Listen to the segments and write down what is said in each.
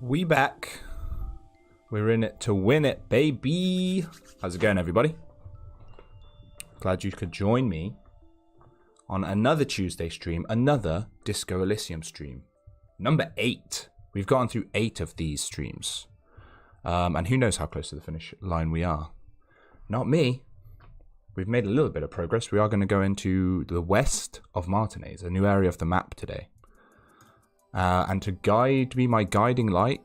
We back. We're in it to win it, baby. How's it going, everybody? Glad you could join me on another Tuesday stream, another Disco Elysium stream. Number 8. We've gotten through 8 of these streams. And who knows how close to the finish line we are. Not me. We've made a little bit of progress. We are going to go into the west of Martinaise, a new area of the map today. And to guide me, my guiding light,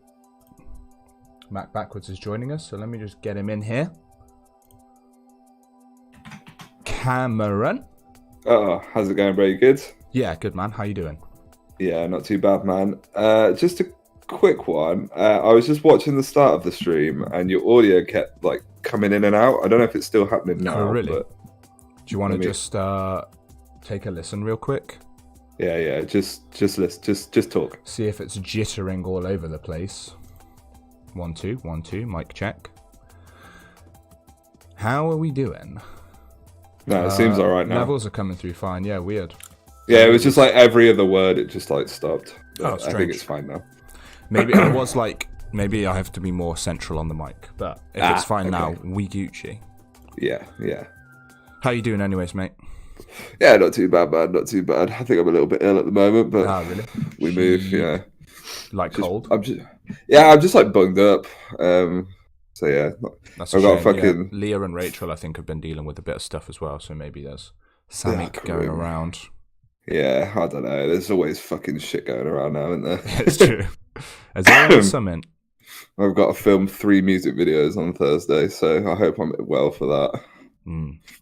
MacBackwardz is joining us. So let me just get him in here. Cameron. Oh, how's it going? Very good. Yeah, good, man. How you doing? Yeah, not too bad, man. Just a quick one. I was just watching the start of the stream, and your audio kept like coming in and out. I don't know if it's still happening now. Oh, really? But, do you want to just take a listen real quick? Yeah. Just listen. Just talk. See if it's jittering all over the place. 1 2 1 2. Mic check. How are we doing? No, it seems alright now. Levels are coming through fine. Yeah, weird. Yeah, it was just like every other word, it just like stopped. Oh, strange. I think it's fine now. Maybe I was like, maybe I have to be more central on the mic. But if it's fine now, we Gucci. Yeah. How you doing, anyways, mate? Yeah, not too bad, man. Not too bad. I think I'm a little bit ill at the moment, but really? We move. Yeah. Like cold? I'm just like bunged up. So yeah, That's a shame. Yeah. Leah and Rachel, I think, have been dealing with a bit of stuff as well. So maybe there's something going around. Yeah, I don't know. There's always fucking shit going around now, isn't there? It's true. Is there always something? I've got to film 3 music videos on Thursday, so I hope I'm well for that.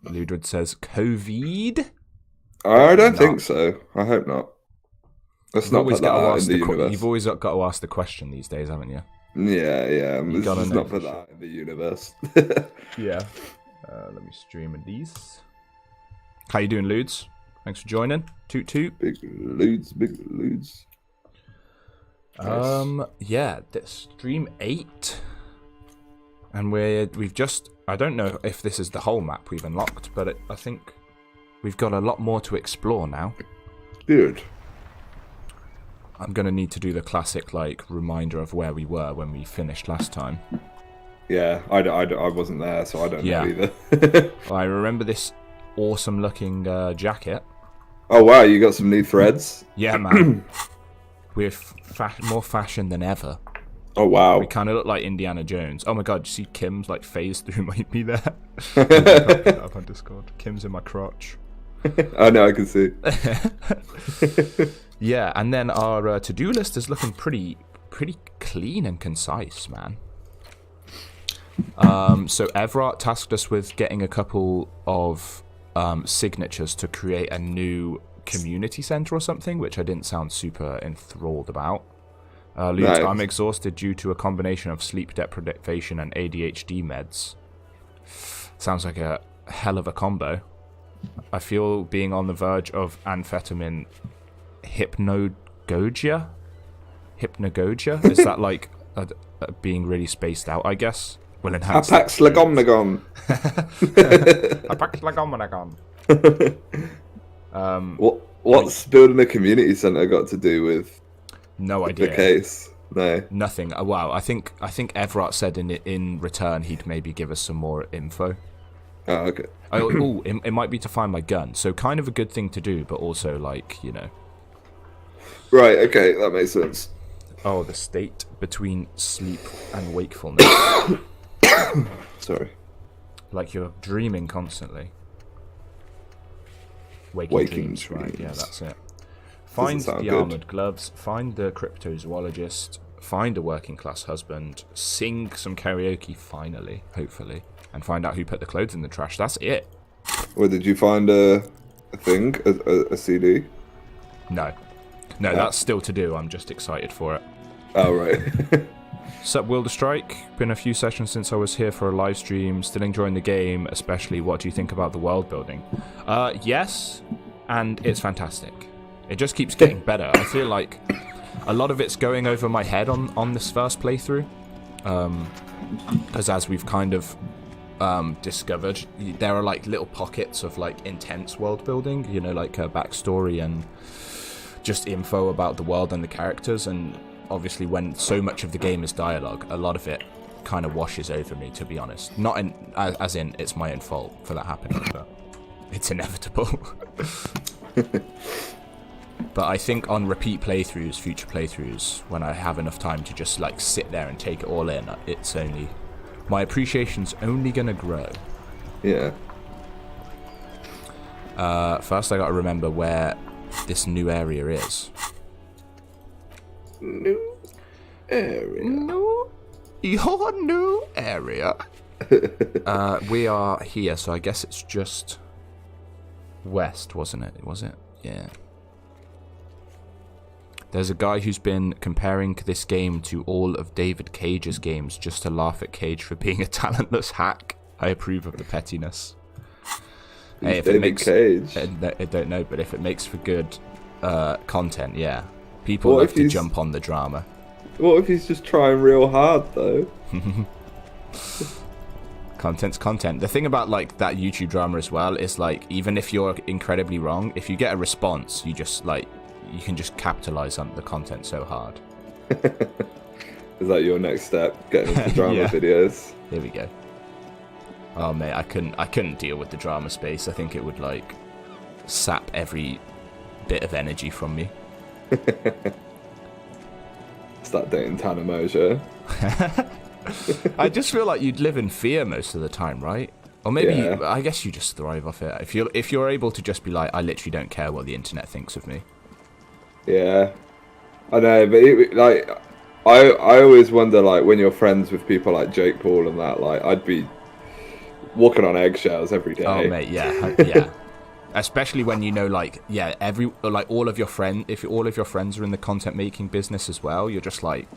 Ludwig says COVID. I don't think so. I hope not. Let's not put that out in the universe. You've always got to ask the question these days, haven't you? Yeah. Let's not put that in the universe. Yeah. Let me stream these. How you doing, Ludes? Thanks for joining. Toot toot. Big Ludes. Nice. Yeah, this stream 8. And we've just, I don't know if this is the whole map we've unlocked, but I think we've got a lot more to explore now. Good. I'm going to need to do the classic, like, reminder of where we were when we finished last time. Yeah, I wasn't there, so I don't know either. I remember this awesome-looking jacket. Oh, wow, you got some new threads? Yeah, man. We're more fashion than ever. Oh, wow. We kind of look like Indiana Jones. Oh, my God, you see Kim's, like, phase through me there? I'll put that up on Discord. Kim's in my crotch. I know, I can see. Yeah, and then our to-do list is looking pretty clean and concise, man. So Everard tasked us with getting a couple of signatures to create a new community center or something, which I didn't sound super enthralled about. Nice. I'm exhausted due to a combination of sleep deprivation and ADHD meds. Sounds like a hell of a combo. I feel being on the verge of amphetamine hypnagogia? Is that like being really spaced out, I guess? Will enhance. Apax legomnagon. Apax legomnagon. What's building a community center got to do with no idea the case? No. Nothing. Wow, I think Everard said in return he'd maybe give us some more info. Oh, okay. It might be to find my gun. So kind of a good thing to do, but also like, you know. Right, okay, that makes sense. Oh, the state between sleep and wakefulness. Sorry. Like you're dreaming constantly. Waking dreams, right? Yeah, that's it. Find the armored gloves, find the cryptozoologist, find a working class husband, sing some karaoke finally, hopefully, and find out who put the clothes in the trash. That's it. Well, did you find a thing, a CD? No, that's still to do. I'm just excited for it. Oh, right. Sup, Wilder Strike? Been a few sessions since I was here for a live stream. Still enjoying the game, especially what do you think about the world building? Yes, and it's fantastic. It just keeps getting better. I feel like a lot of it's going over my head on this first playthrough. Because as we've kind of discovered, there are like little pockets of like intense world building, you know, like a backstory and just info about the world and the characters, and obviously when so much of the game is dialogue, a lot of it kind of washes over me, to be honest. Not in as in it's my own fault for that happening, but it's inevitable. But I think on repeat playthroughs, future playthroughs, when I have enough time to just like sit there and take it all in, it's only, my appreciation's only gonna grow. Yeah. First I gotta remember where this new area is. New area. Your new area. We are here, so I guess it's just west, wasn't it? Was it? Yeah. There's a guy who's been comparing this game to all of David Cage's games just to laugh at Cage for being a talentless hack. I approve of the pettiness. Hey, if David it makes, Cage. I don't know, but if it makes for good content, yeah. People love to jump on the drama. What if he's just trying real hard, though? Content's content. The thing about like that YouTube drama as well is like, even if you're incredibly wrong, if you get a response, you just like, you can just capitalize on the content so hard. Is that your next step? Getting into drama videos? Here we go. Oh mate, I couldn't deal with the drama space. I think it would like sap every bit of energy from me. Start dating Tana Moja. I just feel like you'd live in fear most of the time, right? Or maybe I guess you just thrive off it. If you're able to just be like, I literally don't care what the internet thinks of me. Yeah, I know, but I always wonder, like, when you're friends with people like Jake Paul and that, like, I'd be walking on eggshells every day. Oh mate, yeah. Especially when you know, like, all of your friends, if all of your friends are in the content making business as well, you're just like,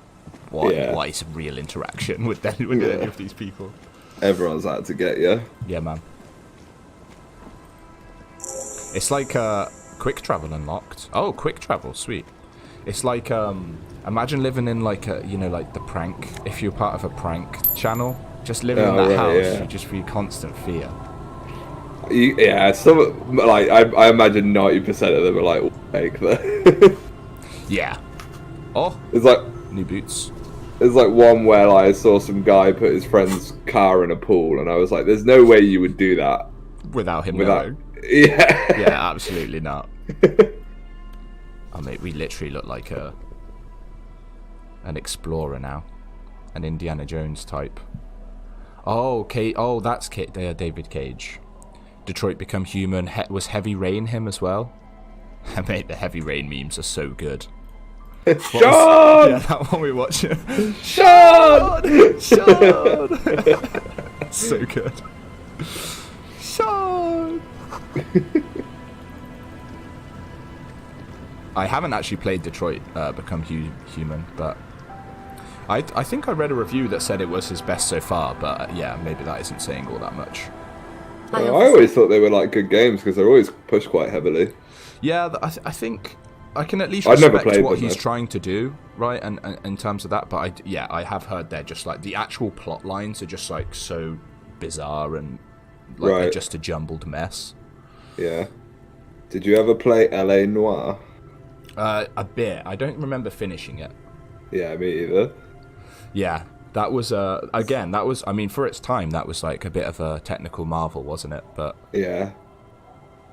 what is real interaction with any of these people? Everyone's out to get you. Yeah, man. It's like quick travel unlocked. Oh, quick travel, sweet. It's like imagine living in like like the prank. If you're part of a prank channel, just living in that house, you just feel constant fear. Some like I imagine 90% of them are like fake though. Yeah. Oh, it's like new boots. There's like one where like, I saw some guy put his friend's car in a pool, and I was like, "There's no way you would do that without him knowing." Yeah. Yeah, absolutely not. Oh mate, we literally look like an explorer now, an Indiana Jones type. Oh, okay. Oh, that's David Cage. Detroit Become Human. Was Heavy Rain him as well? Mate, the Heavy Rain memes are so good. Sean! Yeah, that one we watched. Sean! Sean! So good. Sean! I haven't actually played Detroit Become Human, but I think I read a review that said it was his best so far, but yeah, maybe that isn't saying all that much. I always thought they were like good games because they're always pushed quite heavily. Yeah, I think I can at least respect what he's trying to do, right? And in terms of that, but I have heard they're just like the actual plot lines are just like so bizarre and like they're just a jumbled mess. Yeah. Did you ever play LA Noire? A bit. I don't remember finishing it. Yeah, me either. Yeah, that was again. That was, I mean, for its time, that was like a bit of a technical marvel, wasn't it? But yeah,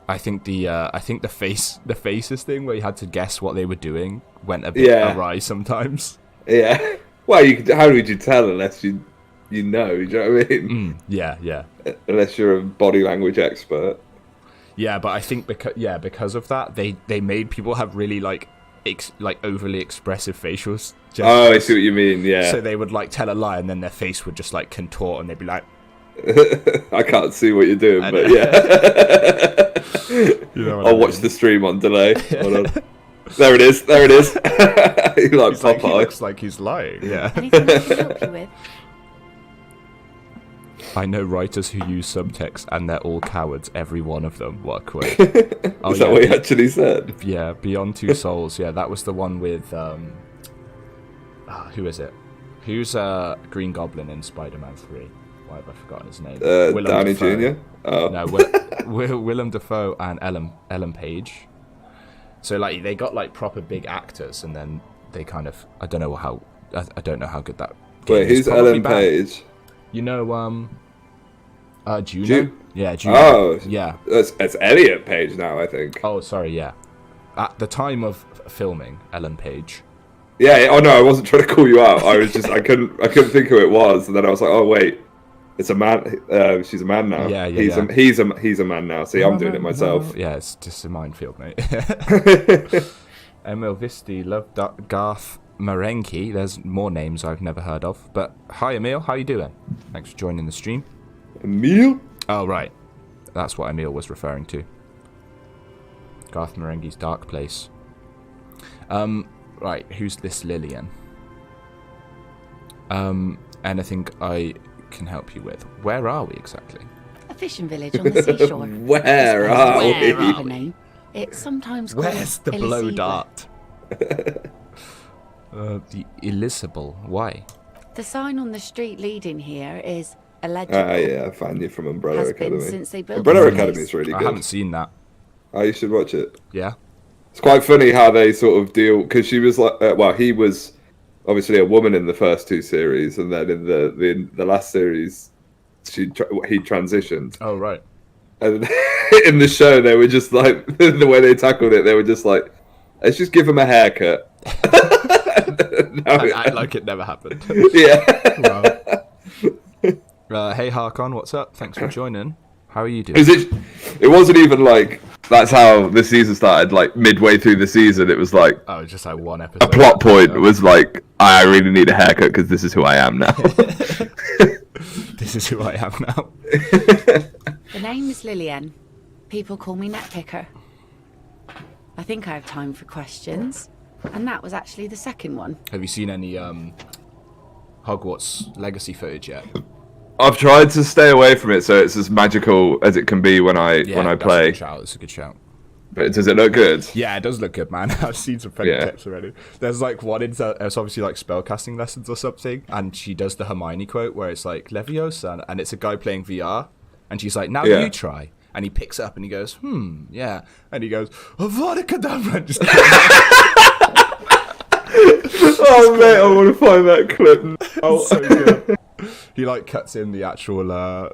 I think the faces thing where you had to guess what they were doing went a bit awry sometimes. Yeah. Well, how would you tell unless you know? Do you know what I mean? Yeah. Unless you're a body language expert. Yeah, but I think because of that, they made people have really like overly expressive facial gestures. Oh, I see what you mean. Yeah. So they would like tell a lie, and then their face would just like contort, and they'd be like, "I can't see what you're doing," but yeah. I'll watch the stream on delay. Hold on. There it is. He like he looks like he's lying. Yeah. Anything I can help you with? I know writers who use subtext, and they're all cowards, every one of them. What a quote. Is that what he actually said? Yeah, Beyond Two Souls. Yeah, that was the one with... who is it? Who's Green Goblin in Spider-Man 3? Why have I forgotten his name? Downey Jr.? Oh. No, Willem Dafoe and Ellen Page. So, like, they got, like, proper big actors, and then they kind of, I don't know how good that game Wait, is. who's Probably Ellen bad. Page? You know, Juno? Yeah, Juno. Oh, yeah. It's Elliot Page now, I think. Oh, sorry, yeah. At the time of filming, Ellen Page. Yeah. Oh no, I wasn't trying to call you out. I was just I couldn't think who it was, and then I was like, oh wait, it's a man. She's a man now. Yeah. He's a man now. See, I'm doing it myself. Yeah, it's just a minefield, mate. Emil Visti, Love Garth Marenki. There's more names I've never heard of. But hi, Emil. How you doing? Thanks for joining the stream. Emil? Oh, right. That's what Emil was referring to. Garth Marenghi's Dark Place. Right. Who's this Lillian? Anything I can help you with? Where are we exactly? A fishing village on the seashore. Where are we? Name. It's sometimes called Where's the blow Elysium. dart? The Elysium. Why? The sign on the street leading here is illegible. Yeah, I found you from Umbrella Has Academy. been since they built Umbrella this Academy place. is really I good. haven't seen that. Oh, you should watch it. Yeah? It's quite funny how they sort of deal, because she was like, he was obviously a woman in the first two series, and then in the last series, he transitioned. Oh, right. And in the show, they were just like, the way they tackled it, they were just like, let's just give him a haircut. And act like it never happened. Yeah. Wow. Hey, Harkon, what's up? Thanks for joining. How are you doing? It wasn't even like, that's how the season started, like midway through the season, it was like, Oh, just like one episode. a plot point was like, I really need a haircut because this is who I am now. This is who I am now. The name is Lillian. People call me Netpicker. I think I have time for questions. And that was actually the second one. Have you seen any Hogwarts Legacy footage yet? I've tried to stay away from it, so it's as magical as it can be when I play. That's a good shout. But does it look good? Yeah, it does look good, man. I've seen some funny clips already. There's like one it's obviously like spellcasting lessons or something, and she does the Hermione quote where it's like Leviosa, and it's a guy playing VR, and she's like, "Now you try," and he picks it up and he goes, yeah," and he goes, "Avada Kedavra." Oh mate, I want to find that clip. Oh, so good. He like cuts in the actual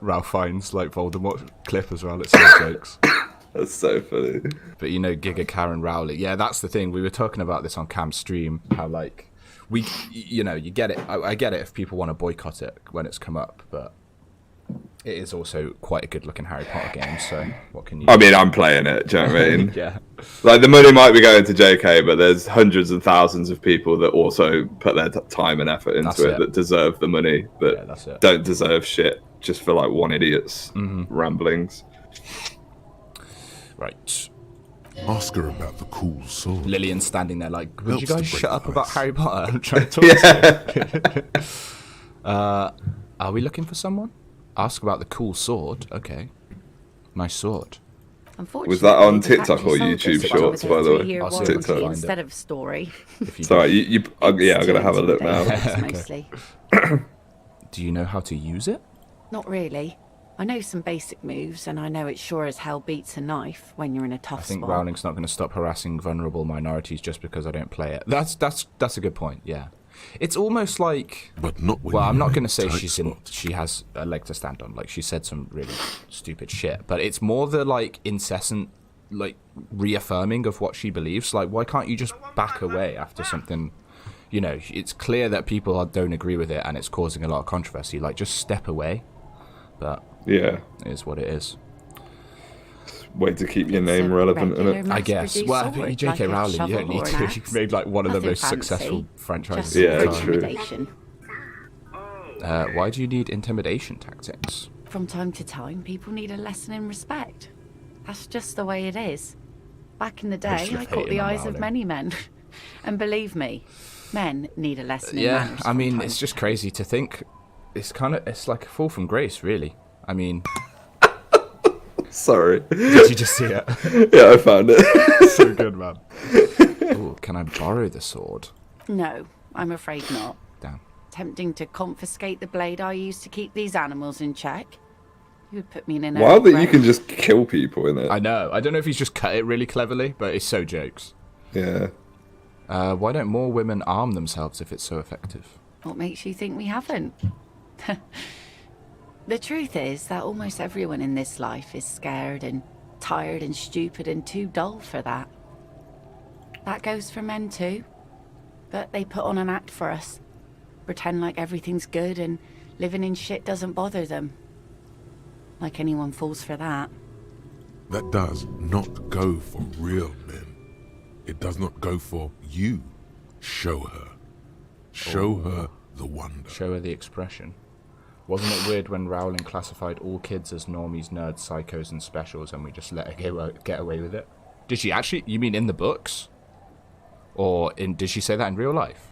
Ralph Fiennes like Voldemort clip as well. It's so jokes. That's so funny. But you know, Giga Karen Rowley. Yeah, that's the thing. We were talking about this on Cam's stream. How like you get it. I get it if people want to boycott it when it's come up, but it is also quite a good-looking Harry Potter game. So what can you? I mean, I'm playing it. Do you know what I mean? Yeah. Like the money might be going to JK, but there's hundreds and thousands of people that also put their time and effort into it that deserve the money, but don't deserve shit just for like one idiot's ramblings. Right. Ask her about the cool sword. Lillian standing there like, would you Helps to guys break shut up the about ice. Harry Potter? I'm trying to talk to you. Are we looking for someone? Ask about the cool sword. Okay. Nice sword. Unfortunately, Was that on the TikTok factory or sold YouTube this Shorts, with a by the way? 3-year I'll see if I can warranty find it. instead of story. If you Sorry, I'm gonna have a look now. Mostly. do you know how to use it? Not really. I know some basic moves, and I know it sure as hell beats a knife when you're in a tough I think spot. Rowling's not going to stop harassing vulnerable minorities just because I don't play it. That's a good point. Yeah, it's almost like. But not when Well, I'm you're not in going to say tight she spots. has a leg to stand on. Like she said some really stupid shit, but it's more the like incessant like reaffirming of what she believes. Like, why can't you just back away after something? You know, it's clear that people don't agree with it, and it's causing a lot of controversy. Like, just step away. But Yeah, it is what it is. way to keep your It's name a relevant in regular it. I guess. mass-produced Well, sword, but J.K. like a Rowling, you shovel don't need or an to. axe. You've made like one of the Nothing most fancy, successful franchises. Just Yeah, of all time. true. intimidation. Why do you need intimidation tactics? From time to time, people need a lesson in respect. That's just the way it is. Back in the just day, I love caught hating the on eyes of Rowling. many men. And believe me, men need a lesson in Yeah, manners. I mean, from time it's to just time. crazy to think. It's like a fall from grace, really. I mean, Sorry. did you just see it? Yeah, I found it. So good, man. Ooh, can I borrow the sword? No, I'm afraid not. Damn. Tempting to confiscate the blade I use to keep these animals in check. You would put me in an Wild early that you grave. can just kill people in it. I know. I don't know if he's just cut it really cleverly, but it's so jokes. Yeah. Why don't more women arm themselves if it's so effective? What makes you think we haven't? The truth is that almost everyone in this life is scared and tired and stupid and too dull for that. That goes for men too. But they put on an act for us. Pretend like everything's good and living in shit doesn't bother them. Like anyone falls for that. That does not go for real men. It does not go for you. Show her. Show her the wonder. Show her the expression. Wasn't it weird when Rowling classified all kids as normies, nerds, psychos, and specials, and we just let her get away with it? Did she actually? You mean in the books? Or did she say that in real life?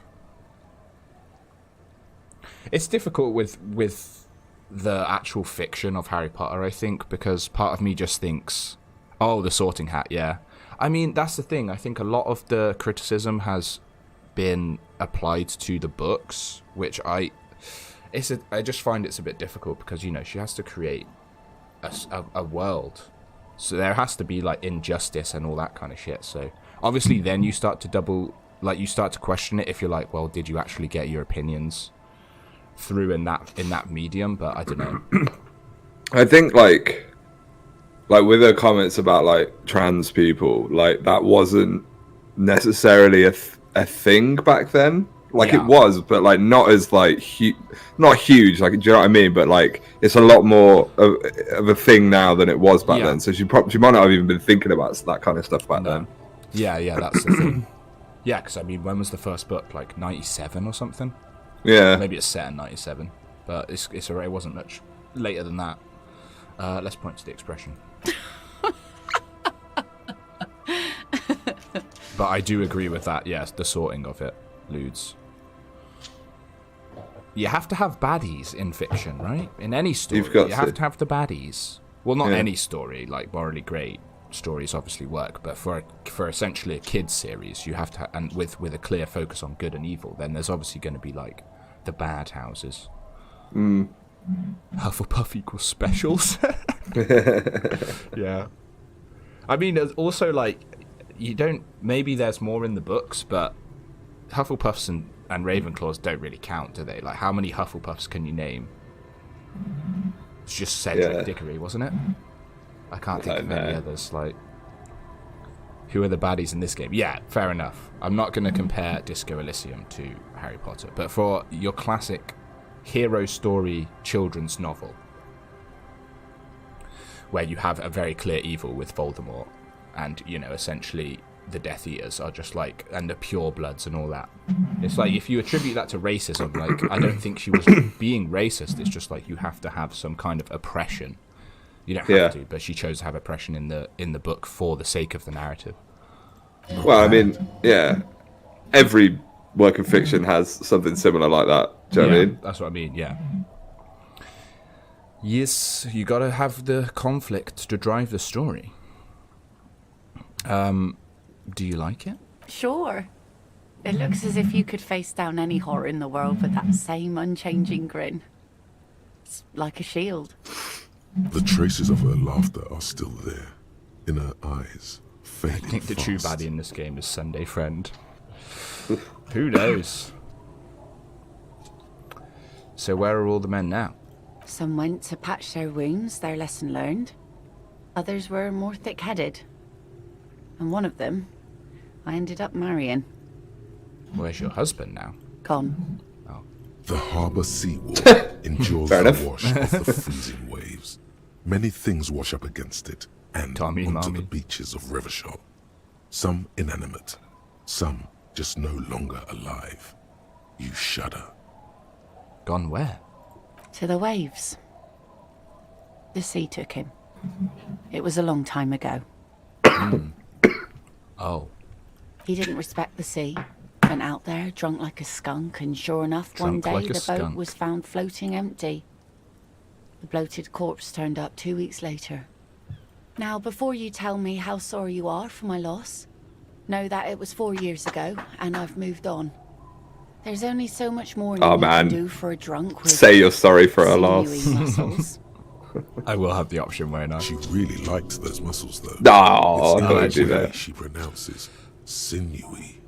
It's difficult with the actual fiction of Harry Potter, I think, because part of me just thinks, oh, the Sorting Hat, yeah. I mean, that's the thing. I think a lot of the criticism has been applied to the books, which I just find it's a bit difficult because, you know, she has to create a world. So there has to be, like, injustice and all that kind of shit. So obviously then you start to question it if you're like, well, did you actually get your opinions through in that medium? But I don't know. I think like with her comments about like trans people, like that wasn't necessarily a thing back then. Like it was, but like not as like not huge. Like, do you know what I mean? But like it's a lot more of a thing now than it was back then. So she might not have even been thinking about that kind of stuff back then. Yeah, that's the thing. Yeah, because I mean, when was the first book? Like 97 or something? Yeah. Maybe it's set in 97, but it's alright. It wasn't much later than that. Let's point to the expression. But I do agree with that. Yes, the sorting of it, Ludes. You have to have baddies in fiction, right? In any story, you have to have the baddies. Well, not any story. Like morally great stories obviously work, but for essentially a kids series, you have to, and with a clear focus on good and evil, then there's obviously going to be like the bad houses. Hufflepuff equals specials. Yeah. I mean, there's also like maybe there's more in the books, but Hufflepuffs and Ravenclaws don't really count, do they? Like, how many Hufflepuffs can you name? It's just Cedric Diggory, wasn't it? I can't think of any others. Like, who are the baddies in this game? Yeah, fair enough. I'm not going to compare Disco Elysium to Harry Potter, but for your classic hero story children's novel, where you have a very clear evil with Voldemort, and, you know, essentially the Death Eaters are just like, and the Pure Bloods and all that. It's like, if you attribute that to racism, like, I don't think she was being racist. It's just like, you have to have some kind of oppression. You don't have to, but she chose to have oppression in the book for the sake of the narrative. Well, I mean, yeah, every work of fiction has something similar like that. Do you know what I mean? That's what I mean. Yeah. Yes, you got to have the conflict to drive the story. Do you like it? Sure. It looks as if you could face down any horror in the world with that same unchanging grin. It's like a shield. The traces of her laughter are still there, in her eyes, fading I think the fast. true baddie in this game is Sunday Friend. Who knows? So where are all the men now? Some went to patch their wounds, their lesson learned. Others were more thick-headed. And one of them, I ended up marrying. Where's your husband now? Gone. Oh. The harbour seawall endures Fair the enough. wash of the freezing waves. Many things wash up against it and Tommy, onto mommy. the beaches of Rivershot. Some inanimate, some just no longer alive. You shudder. Gone where? To the waves. The sea took him. It was a long time ago. Oh. He didn't respect the sea. Went out there, drunk like a skunk, and sure enough, one Drunk day like a the boat skunk. was found floating empty. The bloated corpse turned up 2 weeks later. Now, before you tell me how sorry you are for my loss, know that it was 4 years ago, and I've moved on. There's only so much more you can do for a drunk with Say you're sorry for her loss. sinewy muscles. I will have the option, won't I? She really likes those muscles, though. No, It's don't the do way that. she pronounces sinewy.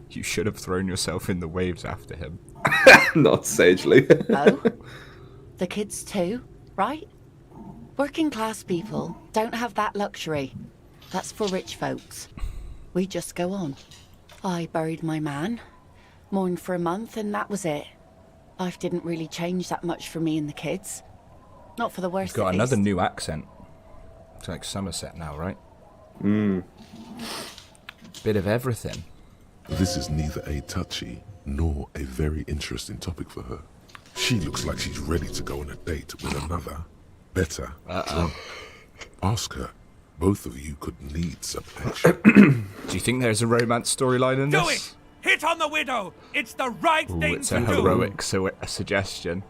You should have thrown yourself in the waves after him. Not sagely. Oh? The kids too, right? Working class people don't have that luxury. That's for rich folks. We just go on. I buried my man, mourned for a month, and that was it. Life didn't really change that much for me and the kids. Not for the worse. You've got another new accent. It's like Somerset now, right? Bit of everything. This is neither a touchy nor a very interesting topic for her. She looks like she's ready to go on a date with another, better drunk. Ask her. Both of you could need some action. Do you think there's a romance storyline in this? Do it! Hit on the widow! It's the right Ooh, thing it's to a do! heroic suggestion.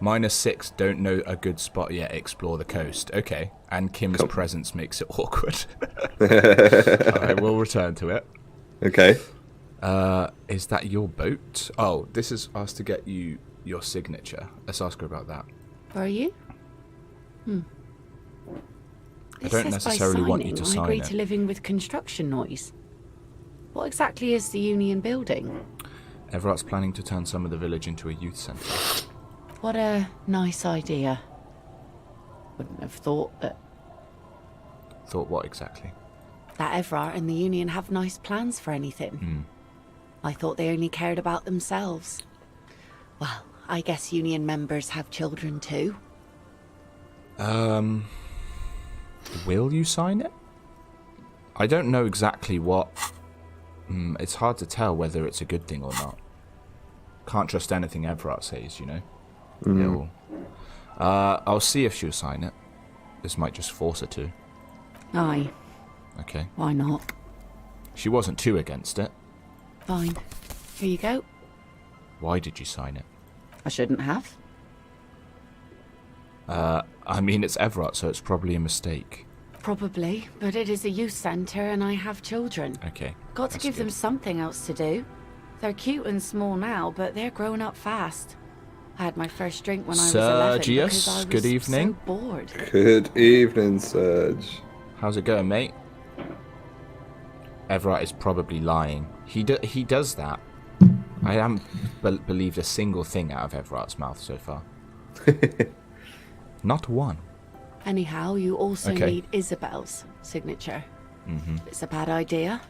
-6, don't know a good spot yet, explore the coast. Okay, and Kim's presence makes it awkward. Alright, we'll return to it. Okay. Is that your boat? Oh, this is us to get you your signature. Let's ask her about that. Are you? I don't necessarily want you to sign I agree it. to living with construction noise. What exactly is the Union building? Everart's planning to turn some of the village into a youth centre. What a nice idea. Wouldn't have thought that Thought what exactly? Everard and the Union have nice plans for anything. I thought they only cared about themselves. Well, I guess Union members have children too. Will you sign it? I don't know exactly what... it's hard to tell whether it's a good thing or not. Can't trust anything Everard says, you know? I'll see if she'll sign it. This might just force her to. Aye. Okay. Why not? She wasn't too against it. Fine. Here you go. Why did you sign it? I shouldn't have. I mean, it's Everard, so it's probably a mistake. Probably, but it is a youth centre and I have children. Okay. Got to that's give them good. something else to do. They're cute and small now, but they're growing up fast. I had my first drink when I was 11 because I was good evening. so bored. Good evening, Serge. How's it going, mate? Everard is probably lying. He does that. I haven't believed a single thing out of Everard's mouth so far. Not one. Anyhow, you also Okay. need Isabel's signature. It's a bad idea.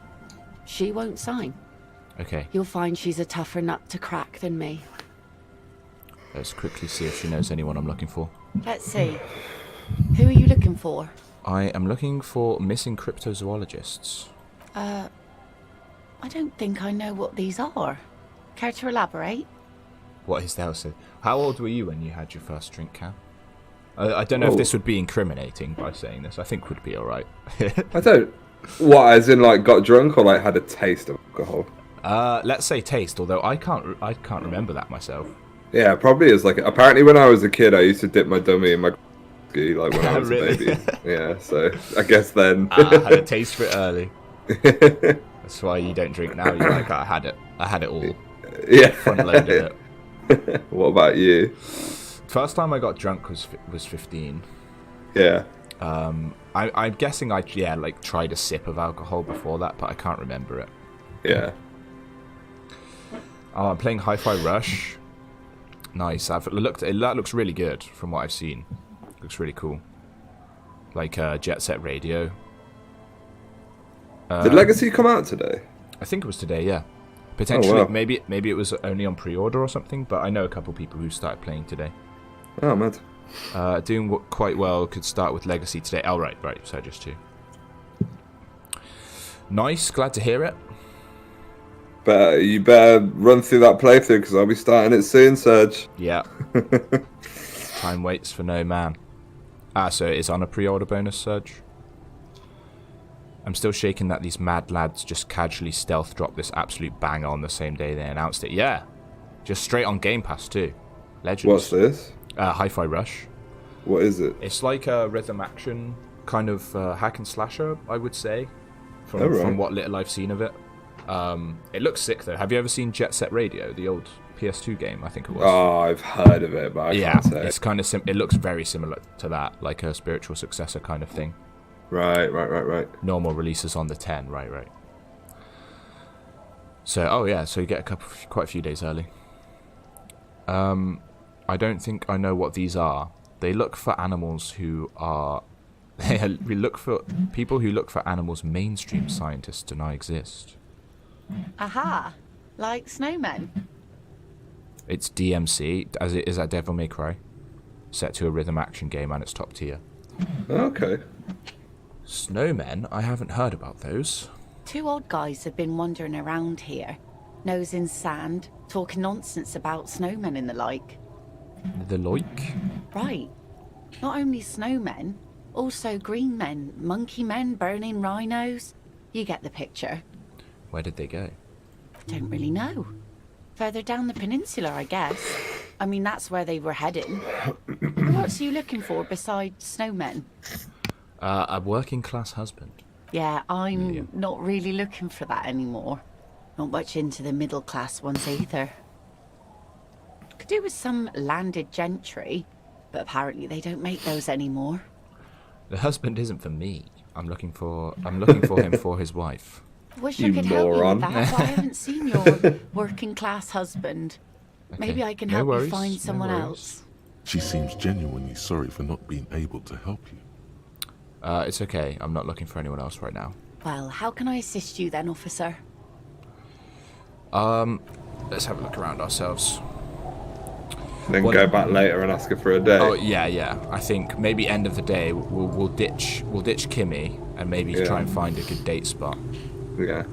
She won't sign. Okay, You'll find she's a tougher nut to crack than me. let's quickly see if she knows anyone I'm looking for. Let's see. Who are you looking for? I am looking for missing cryptozoologists. I don't think I know what these are. Care to elaborate? What is that? How old were you when you had your first drink, Cam? I don't know if this would be incriminating by saying this. I think would be alright. I don't... What, as in, like, got drunk or, like, had a taste of alcohol? Let's say taste, although I can't remember that myself. Yeah, probably is, like... Apparently when I was a kid, I used to dip my dummy in my whiskey, like, when I was Really? a baby. Yeah, so I guess then... I had a taste for it early. That's why you don't drink now. You're like, I had it all. Yeah. Front loaded it. What about you? First time I got drunk was 15. Yeah. I'm guessing I tried a sip of alcohol before that, but I can't remember it. Yeah. Oh, I'm playing Hi-Fi Rush. Nice. That looks really good from what I've seen. Looks really cool. Like Jet Set Radio. Did Legacy come out today? I think it was today, yeah. Potentially, wow. maybe it was only on pre-order or something, but I know a couple people who started playing today. Oh, mad. Doing quite well. Could start with Legacy today. Oh, right. So just 2. Nice. Glad to hear it. But you better run through that playthrough because I'll be starting it soon, Serge. Yeah. Time waits for no man. So it is on a pre-order bonus, Surge. I'm still shaking that these mad lads just casually stealth dropped this absolute banger on the same day they announced it. Yeah. Just straight on Game Pass too. Legends. What's this? Hi-Fi Rush. What is it? It's like a rhythm action kind of hack and slasher, I would say, from what little I've seen of it. It looks sick though. Have you ever seen Jet Set Radio, the old PS2 game? I think it was. Oh, I've heard of it, but I can't say. It's kind of it looks very similar to that, like a spiritual successor kind of thing. Right. Normal releases on the 10, right. So, so you get quite a few days early. I don't think I know what these are. They look for animals who are... we look for people who look for animals mainstream scientists deny exist. Aha! Like snowmen? It's DMC, as it is at Devil May Cry. Set to a rhythm action game and it's top tier. Okay. Snowmen? I haven't heard about those. 2 odd guys have been wandering around here, nose in sand, talking nonsense about snowmen and the like. The like? Right. Not only snowmen, also green men, monkey men, burning rhinos. You get the picture. Where did they go? Don't really know. Further down the peninsula, I guess. I mean, that's where they were heading. What's you looking for besides snowmen? A working class husband. Yeah, I'm not really looking for that anymore. Not much into the middle class ones either. Could do with some landed gentry, but apparently they don't make those anymore. The husband isn't for me. I'm looking for him for his wife. Wish I could help you with that, but I haven't seen your working class husband. Okay. Maybe I can help you find someone else. She seems genuinely sorry for not being able to help you. It's okay. I'm not looking for anyone else right now. Well, how can I assist you then, officer? Let's have a look around ourselves. Then go back later and ask her for a date. Oh yeah. I think maybe end of the day we'll ditch Kimmy and maybe try and find a good date spot. Yeah.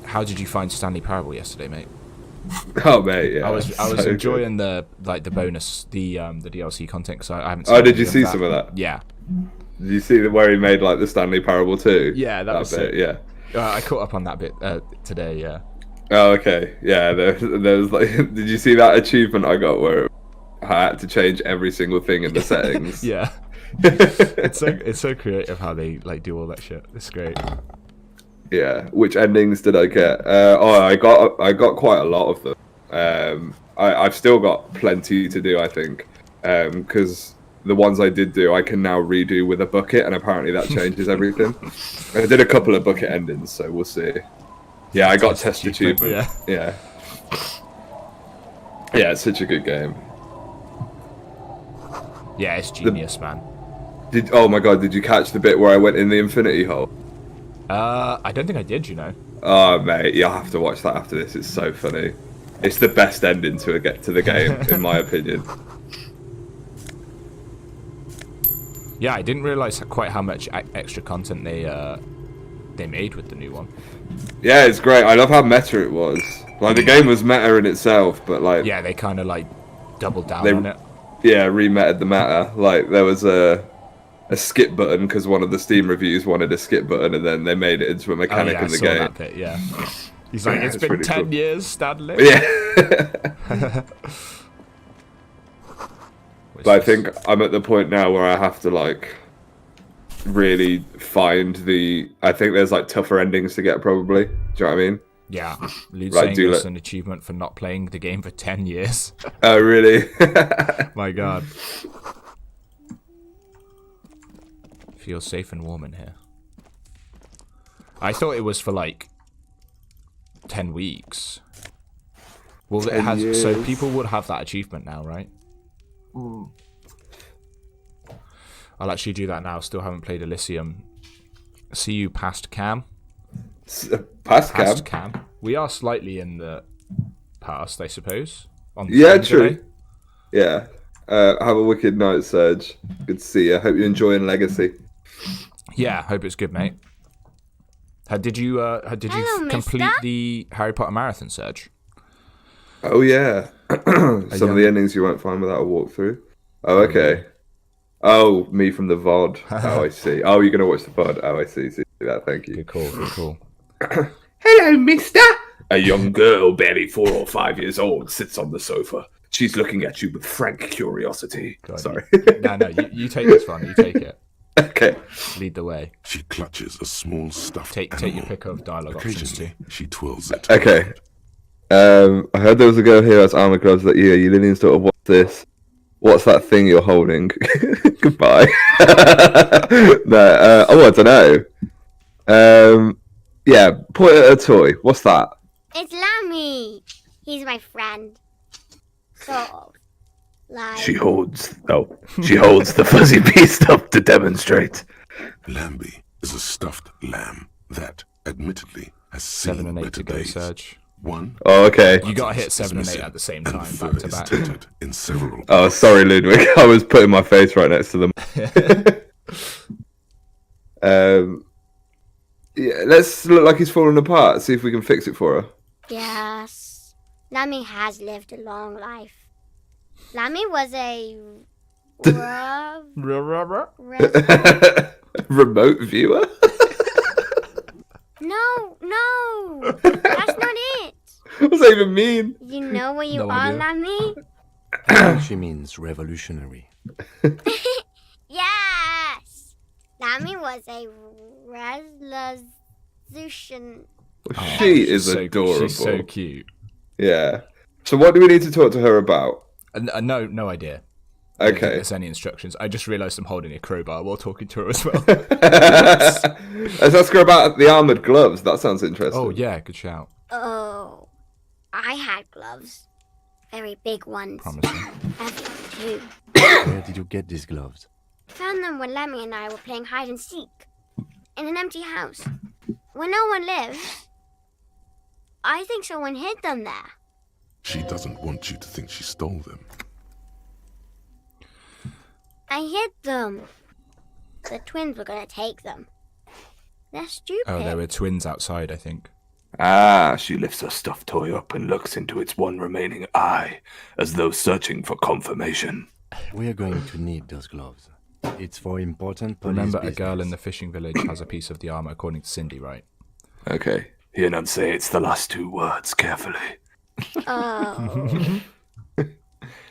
How did you find Stanley Parable yesterday, mate? Oh mate, yeah. I was so enjoying the bonus, the DLC content because I haven't. Oh, did you see some of that? Yeah. Did you see where he made like the Stanley Parable 2? Yeah, that was bit. Sick. Yeah. I caught up on that bit today. Yeah. Oh, okay. Yeah, there was like, did you see that achievement I got where I had to change every single thing in the settings? Yeah. It's so creative how they like do all that shit. It's great. Yeah. Which endings did I get? I got quite a lot of them. I've still got plenty to do, I think, because the ones I did do, I can now redo with a bucket, and apparently that changes everything. I did a couple of bucket endings, so we'll see. Yeah, I got test achievement. Yeah. Yeah, it's such a good game. Yeah, it's genius, man. Oh my god, did you catch the bit where I went in the infinity hole? I don't think I did, you know. Oh mate, you'll have to watch that after this. It's so funny. It's the best ending to the game, in my opinion. Yeah, I didn't realise quite how much extra content they made with the new one. Yeah, it's great. I love how meta it was. Like the game was meta in itself, but like yeah, they kind of like doubled down on it. Yeah, remeted the meta. Like there was a skip button because one of the Steam reviews wanted a skip button, and then they made it into a mechanic in the game. That bit, yeah. He's like, it's been 10 years, Stanley. Yeah. But I think I'm at the point now where I have to like really find I think there's like tougher endings to get probably. Do you know what I mean? Yeah. Luke saying it's an achievement for not playing the game for 10 years. Oh, really? My god. Feels safe and warm in here. I thought it was for like 10 weeks. Well, it has. Years. So people would have that achievement now, right? Mm. I'll actually do that now. Still haven't played Elysium. See you past Cam. Past Cam. We are slightly in the past, I suppose. True. Today. Yeah. Have a wicked night, Serge. Good to see you. Hope you're enjoying Legacy. Yeah, hope it's good, mate. Did you complete the Harry Potter marathon, Serge? Oh yeah. Some of the endings you won't find without a walkthrough. Oh, okay. Oh, me from the VOD. Oh, I see. Oh, you're gonna watch the VOD. Oh, I see. See that. Thank you. Good call. Hello, mister. A young girl, barely 4 or 5 years old, sits on the sofa. She's looking at you with frank curiosity. Sorry. No, you take this one. You take it. Okay. Lead the way. She clutches a small stuffed animal. Take your pick of dialogue options too. She twirls it. Okay. I heard there was a girl here who has armor gloves that you Lillian's daughter. What's this? What's that thing you're holding? Goodbye. No. I don't know. Yeah, point at a toy. What's that? It's Lammy. He's my friend. Sort of. Like... She holds the fuzzy beast up to demonstrate. Lambie is a stuffed lamb that, admittedly, has 7 seen and 8 better to go, days. Serge. One. Oh, okay. You got to hit 7 and 8 at the same time, back to back. In several Oh, sorry, Ludwig. I was putting my face right next to them. Yeah, let's look like he's falling apart. See if we can fix it for her. Yes. Lammy has lived a long life. Lammy was a... Remote viewer? No. That's not it. What does that even mean? You know what you No are, idea. Lammy? I think she means revolutionary. Yes! Lammy was a resolution. She is so, adorable. She's so cute. Yeah. So what do we need to talk to her about? No idea. I don't think Okay. there's any instructions. I just realised I'm holding a crowbar while talking to her as well. Let's ask her about the armoured gloves. That sounds interesting. Oh, yeah, good shout. Oh, I had gloves. Very big ones. Promising. I've two. Where did you get these gloves? Found them when Lemmy and I were playing hide and seek. In an empty house. Where no one lives. I think someone hid them there. She doesn't want you to think she stole them. I hid them. The twins were gonna take them. They're stupid. Oh, there were twins outside, I think. Ah, she lifts her stuffed toy up and looks into its one remaining eye, as though searching for confirmation. We're going to need those gloves. It's for important police Remember, a business. girl in the fishing village has a piece of the armour, according to Cindy, right? Okay. He enunciates the last two words carefully. Oh.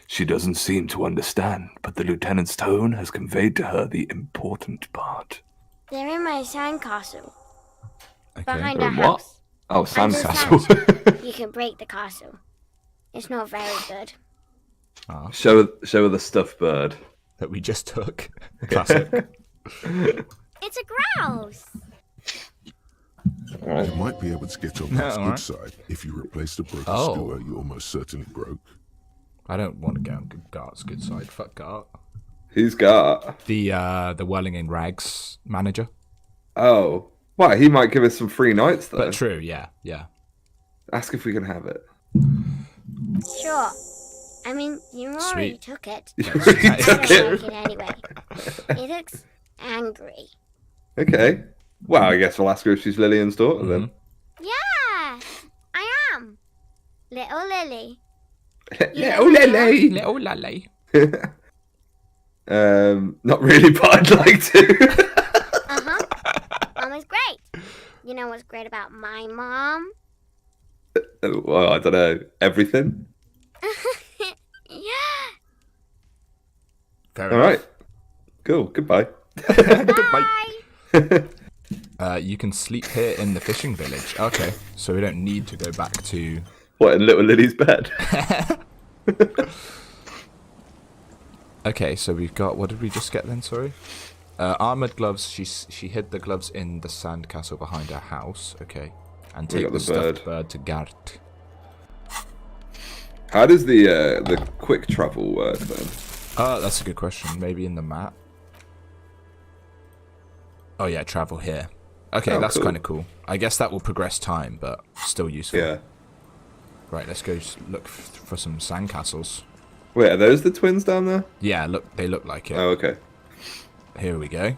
She doesn't seem to understand, but the lieutenant's tone has conveyed to her the important part. They're in my sandcastle. Okay. Behind our What? house. Oh, Under sandcastle. sand. You can break the castle. It's not very good. Show her the stuffed bird. That we just took. Classic. It's a grouse. You might be able to get your man's good alright. side if you replace the broken Oh. skewer you almost certainly broke. I don't want to get on Gart's good side. Fuck Gart. Who's got? The Welling in Rags manager. Oh. Why? He might give us some free nights, though. But true, yeah. Ask if we can have it. Sure. I mean, you already Sweet. took it. You I already don't took like it. it anyway. It looks angry. Okay. Well, I guess we'll ask her if she's Lillian's daughter, then. Yes, I am. Little Lily. Little Lily! Little lally. Not really, but I'd like to. Mom is great. You know what's great about my mom? Well, I don't know. Everything? Yeah. Fair All right. Cool. Goodbye. Bye. You can sleep here in the fishing village. Okay, so we don't need to go back to... What, in Little Lily's bed? Okay, so we've got... What did we just get then, sorry? Armoured gloves. She hid the gloves in the sandcastle behind her house. Okay. And We take got the the stuffed bird. bird to Gart. How does the quick travel work, then? That's a good question. Maybe in the map? Oh, yeah, travel here. Okay, Oh, that's cool. kind of cool. I guess that will progress time, but still useful. Yeah. Right, let's go look for some sandcastles. Wait, are those the twins down there? Yeah, look, they look like it. Oh, okay. Here we go.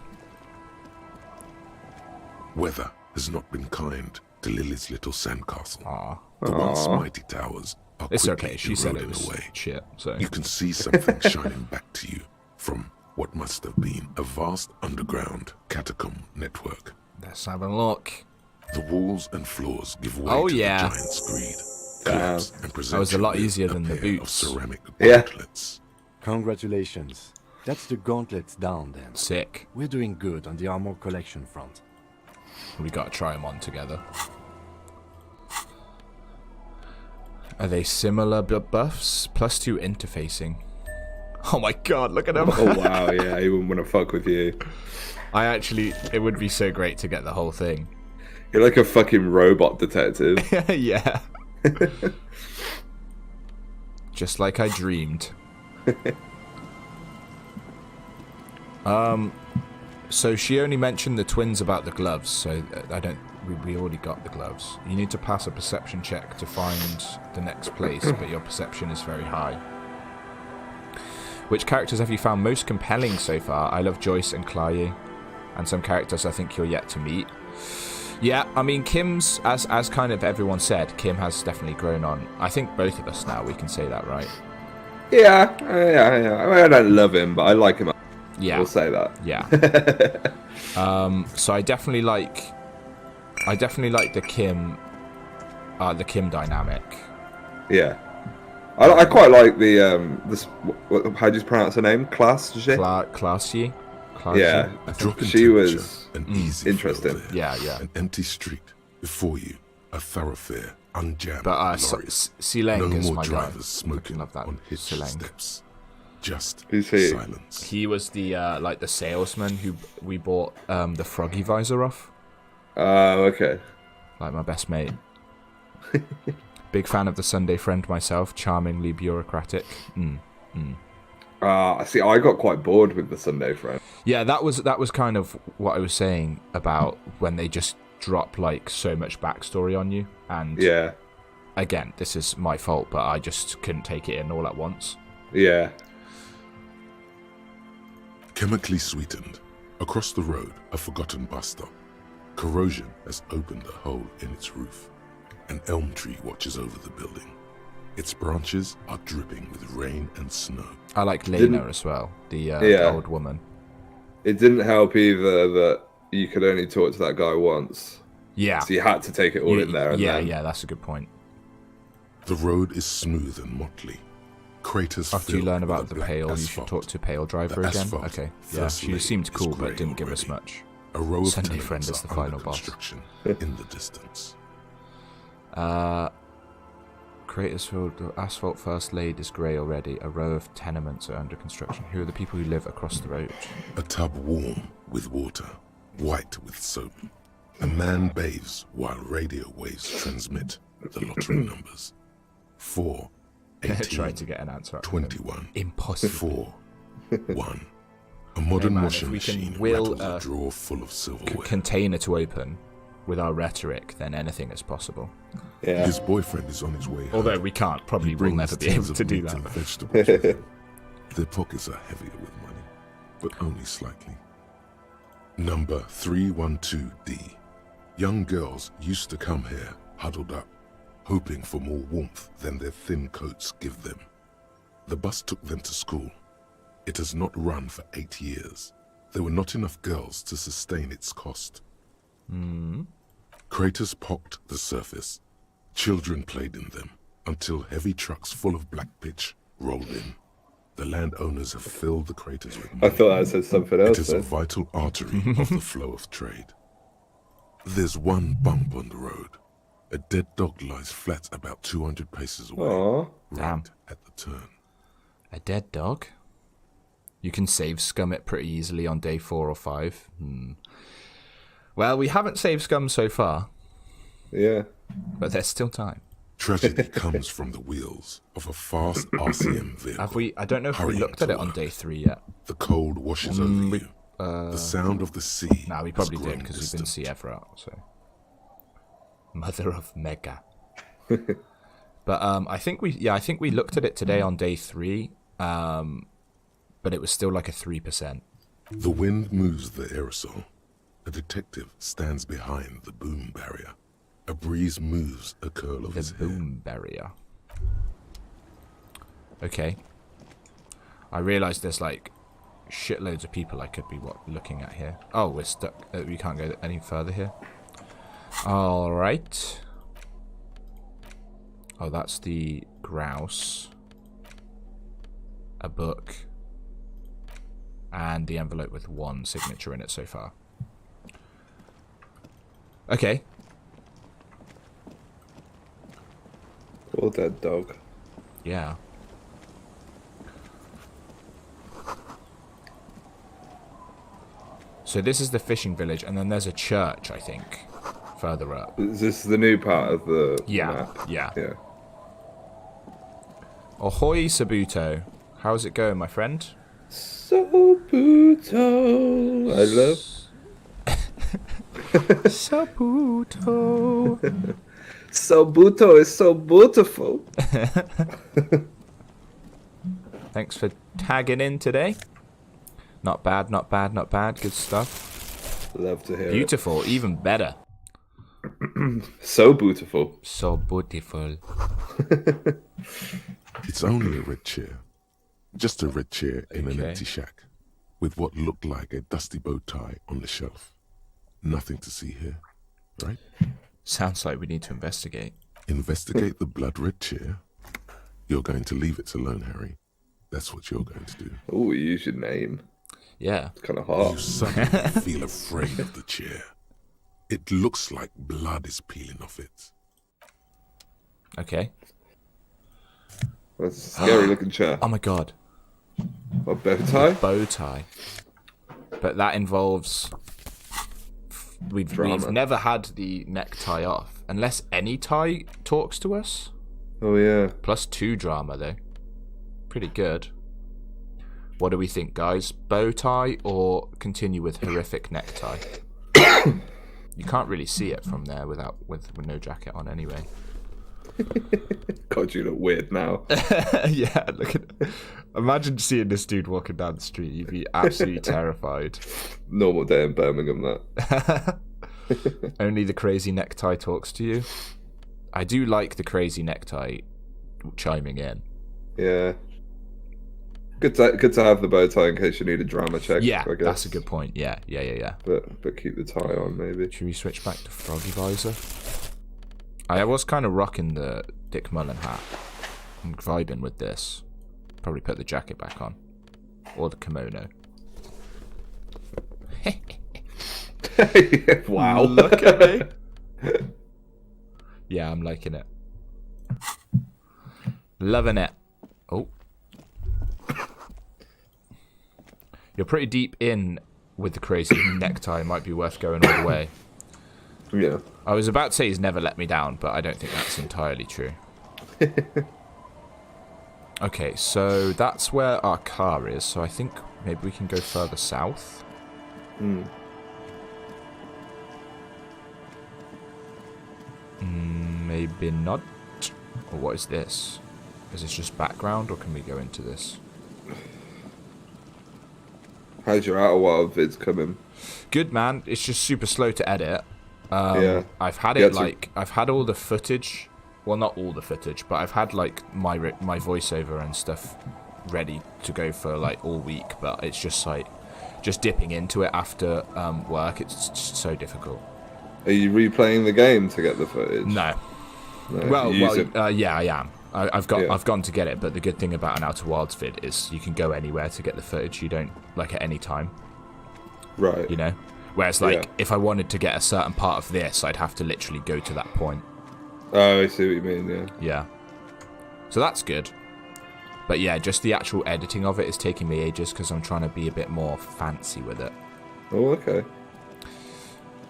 Weather has not been kind to Lily's little sandcastle. Aw. The once mighty towers are It's quickly okay, she said it eroding was away. shit, so... You can see something shining back to you from what must have been a vast underground catacomb network. Let's have a look. The walls and floors give way Oh, to yeah. the giant's greed. Collapse and present That was a you lot with easier a than the pair of boots. ceramic Yeah. gauntlets. Congratulations. That's the gauntlets down then. Sick. We're doing good on the armor collection front. We gotta try them on together. Are they similar buffs? +2 interfacing. Oh my god, look at them. Oh, wow, yeah, he wouldn't want to fuck with you. It would be so great to get the whole thing. You're like a fucking robot detective. Yeah. Just like I dreamed. So she only mentioned the twins about the gloves, so we already got the gloves. You need to pass a perception check to find the next place, but your perception is very high. Which characters have you found most compelling so far? I love Joyce and Claye, and some characters I think you're yet to meet. Yeah, I mean, Kim's, as kind of everyone said, Kim has definitely grown on. I think both of us now, we can say that, right? Yeah. I mean, I don't love him, but I like him. Yeah. We'll say that. Yeah. So I definitely like the Kim dynamic. Yeah. I quite like the this. How do you pronounce her name? Classy. Yeah. She was an easy interesting. fill there. Yeah. An empty street before you, a thoroughfare unjammed But lorries. Sileng No is more my guy. drivers smoking Love that on hitched Sileng. steps. Just Who's he? silence. He was the like the salesman who we bought the froggy visor off. Okay. Like my best mate. Big fan of the Sunday Friend myself. Charmingly bureaucratic. See, I got quite bored with the Sunday Friend. Yeah, that was kind of what I was saying about when they just drop like so much backstory on you. And Yeah. again, this is my fault, but I just couldn't take it in all at once. Yeah. Chemically sweetened. Across the road, a forgotten bus stop. Corrosion has opened a hole in its roof. An elm tree watches over the building. Its branches are dripping with rain and snow. I like Lena as well, the old woman. It didn't help either that you could only talk to that guy once. Yeah. So you had to take it all in there. And then... that's a good point. The road is smooth and motley. Craters After you filled learn with about a the black Pale, you asphalt. should talk to Pale Driver The again. asphalt Okay. Yeah, first she laid seemed is cool, grey but didn't give us already. much. A row of Sunday tenements Friend is are the final under boss. construction in the distance. Cratersfield, the asphalt first laid is grey already. A row of tenements are under construction. Who are the people who live across the road? A tub warm with water, white with soap. A man bathes while radio waves transmit the lottery numbers. 4, 18, Try to get an answer. 21. Impossible. 4, 1. A modern man, washing if we can machine will rattles a drawer full of silverware. Container to open with our rhetoric, then anything is possible. Yeah. His boyfriend is on his way home. Although we can't, probably He will brings never be tins able of to do meat that. and vegetables with him. Their pockets are heavier with money, but only slightly. Number 312D. Young girls used to come here, huddled up, hoping for more warmth than their thin coats give them. The bus took them to school. It has not run for 8 years. There were not enough girls to sustain its cost. Craters pocked the surface. Children played in them until heavy trucks full of black pitch rolled in. The landowners have filled the craters with money. I thought that said something else. It is a vital artery of the flow of trade. There's one bump on the road. A dead dog lies flat about 200 paces away, Aww. right at the turn. A dead dog? You can save scum it pretty easily on day 4 or 5. Well, we haven't saved scum so far, Yeah. but there's still time. Tragedy comes from the wheels of a fast RCM vehicle. Have we? I don't know if we hurrying looked at to it on work. day 3 yet. The cold washes over you. The sound of the sea. Nah, we has probably did grown because we've been distant. sea ever out. So, mother of Mega. But I think we looked at it today on day 3. But it was still like a 3%. The wind moves the aerosol. A detective stands behind the boom barrier. A breeze moves a curl of his The hair. boom barrier. Okay. I realise there's like shitloads of people I could be looking at here. Oh, we're stuck. We can't go any further here. All right. Oh, that's the grouse. A book. And the envelope with 1 signature in it so far. Okay. Poor dead dog. Yeah. So this is the fishing village, and then there's a church, I think, further up. Is this the new part of the map? Yeah. Yeah. Ahoy, Sabuto. How's it going, my friend? Sabuto. I love. Sabuto. Sabuto is so beautiful. Thanks for tagging in today. Not bad, not bad, not bad. Good stuff. Love to hear Beautiful, even better. So beautiful. So beautiful. It's only a red chair. Just a red chair in an empty shack, with what looked like a dusty bow tie on the shelf. Nothing to see here, right? Sounds like we need to investigate. Investigate the blood red chair? You're going to leave it alone, Harry. That's what you're going to do. Oh, use your name. Yeah. It's kind of hard. You suddenly feel afraid of the chair. It looks like blood is peeling off it. Okay. That's a scary looking chair. Oh my god. A bow tie? Bow tie. But that involves... We've never had the necktie off. Unless any tie talks to us. Oh yeah. +2 drama though. Pretty good. What do we think, guys? Bow tie or continue with horrific necktie? You can't really see it from there with no jacket on anyway. God, you look weird now. Yeah, look at. Imagine seeing this dude walking down the street. You'd be absolutely terrified. Normal day in Birmingham, that. Only the crazy necktie talks to you. I do like the crazy necktie chiming in. Yeah. Good to have the bow tie in case you need a drama check. Yeah, I guess. that's a good point. Yeah. But keep the tie on, maybe. Should we switch back to Froggy Visor? I was kind of rocking the Dick Mullen hat. I'm vibing with this. Probably put the jacket back on. Or the kimono. Wow. Look at me. Yeah, I'm liking it. Loving it. Oh. You're pretty deep in with the crazy necktie. Might be worth going all the way. Yeah. I was about to say he's never let me down, but I don't think that's entirely true. Okay, so that's where our car is, so I think maybe we can go further south. Maybe not. Or what is this? Is this just background, or can we go into this? How's your Outer Wild vids coming? Good, man. It's just super slow to edit. Yeah. I've had it I've had all the footage. Well, not all the footage, but I've had like my voiceover and stuff ready to go for like all week. But it's just like dipping into it after work. It's just so difficult. Are you replaying the game to get the footage? No. Well, yeah, I am. I've gone to get it, but the good thing about an Outer Wilds vid is you can go anywhere to get the footage. You don't like at any time. Right. You know? Whereas like if I wanted to get a certain part of this, I'd have to literally go to that point. Oh, I see what you mean, yeah. Yeah. So that's good. But yeah, just the actual editing of it is taking me ages because I'm trying to be a bit more fancy with it. Oh, okay.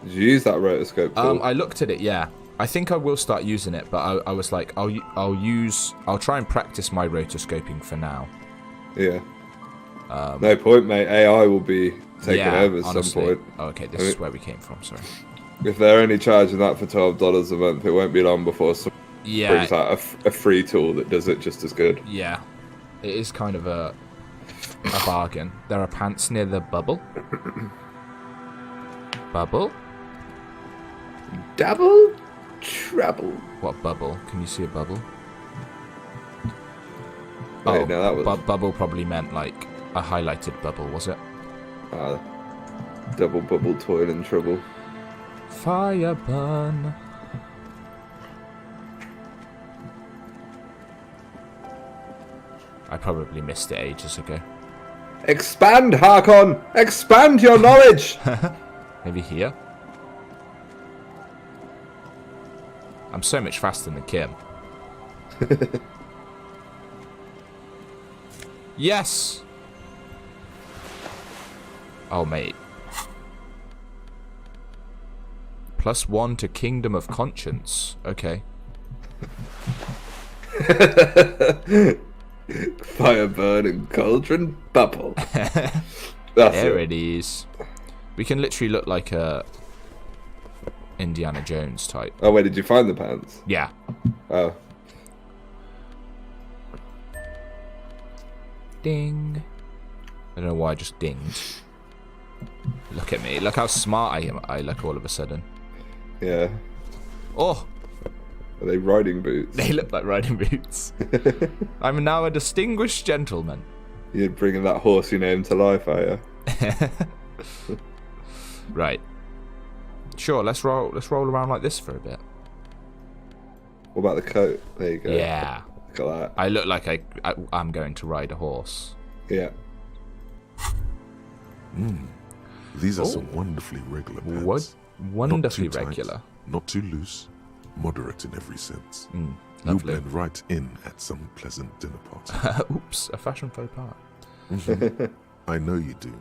Did you use that rotoscope tool? I looked at it, yeah. I think I will start using it, but I was like, I'll try and practice my rotoscoping for now. Yeah. No point, mate. AI will be taking over at honestly. some point. Oh, okay, this is where we came from, sorry. If they're only charging that for $12 a month, it won't be long before someone brings out a free tool that does it just as good. Yeah. It is kind of a bargain. There are pants near the bubble. Bubble? Double trouble. What bubble? Can you see a bubble? Wait, no, that was... Bubble probably meant like a highlighted bubble, was it? Double bubble, toil and trouble. Fire burn. I probably missed it ages ago. Expand, Harkon! Expand your knowledge! Maybe here? I'm so much faster than Kim. Yes! Oh, mate. +1 to Kingdom of Conscience. Okay. Fire burning cauldron bubble. There it is. We can literally look like a Indiana Jones type. Oh wait, did you find the pants? Yeah. Oh. Ding. I don't know why I just dinged. Look at me. Look how smart I am. I look all of a sudden. Yeah. Oh. Are they riding boots? They look like riding boots. I'm now a distinguished gentleman. You're bringing that horsey name to life, are you? Right. Sure, let's roll around like this for a bit. What about the coat? There you go. Yeah. Look at that. I look like I'm going to ride a horse. Yeah. These are some wonderfully regular pants. What? Wonderfully Not too tight, regular. not too loose, moderate in every sense. You'll Lovely. blend right in at some pleasant dinner party. Oops, a fashion faux pas. I know you do.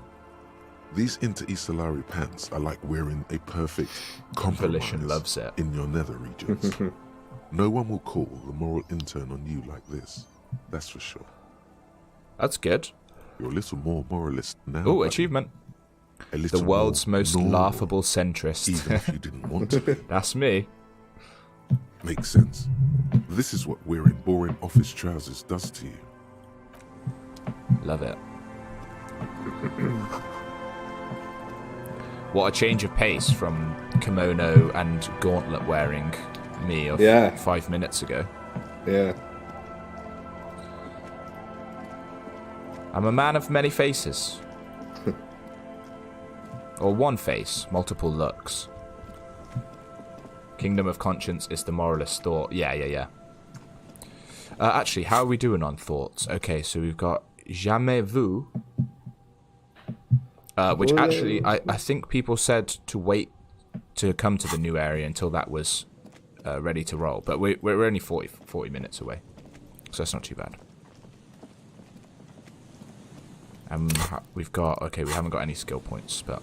These inter-Isolari pants are like wearing a perfect compromise Volition loves it. in your nether regions. No one will call the moral intern on you like this. That's for sure. That's good. You're a little more moralist now. Oh, buddy. achievement. A The little world's more most normal, laughable centrist. even if you didn't want to be. That's me. Makes sense. This is what wearing boring office trousers does to you. Love it. What a change of pace from kimono and gauntlet wearing me of 5 minutes ago. Yeah. I'm a man of many faces. Or one face, multiple looks. Kingdom of Conscience is the moralist thought. Yeah. Actually, how are we doing on thoughts? Okay, so we've got jamais vu. Which actually, I think people said to wait to come to the new area until that was ready to roll. But we're only 40 minutes away. So that's not too bad. We've got... Okay, we haven't got any skill points, but...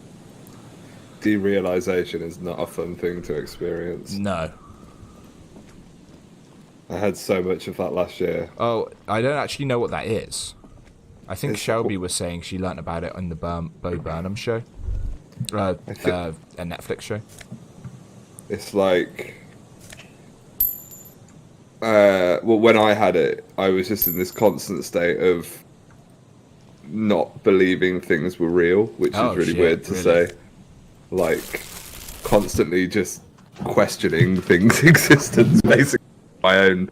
Derealization is not a fun thing to experience. No. I had so much of that last year. Oh, I don't actually know what that is. I think Shelby was saying she learnt about it on the Bo Burnham show. A Netflix show. It's like... well, when I had it, I was just in this constant state of not believing things were real, which is really weird to say. Like, constantly just questioning things' existence, basically. My own,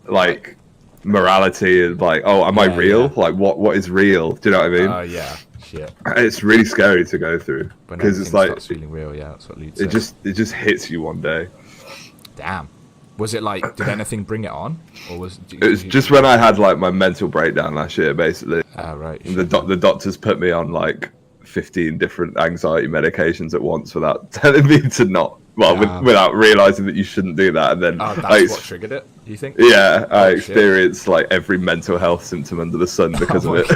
like, morality and, like, oh, am I real? Yeah. Like, what is real? Do you know what I mean? Oh, yeah. Shit. It's really scary to go through. Because it's like... starts feeling real, yeah, that's what leads it just hits you one day. Damn. Was it like, did anything bring it on? Or was it was just when I had, like, my mental breakdown last year, basically. Ah, right. The doctors put me on, like, 15 different anxiety medications at once without telling me to not, without realizing that you shouldn't do that. And then that's what triggered it, do you think? Yeah, I experienced like every mental health symptom under the sun because of it.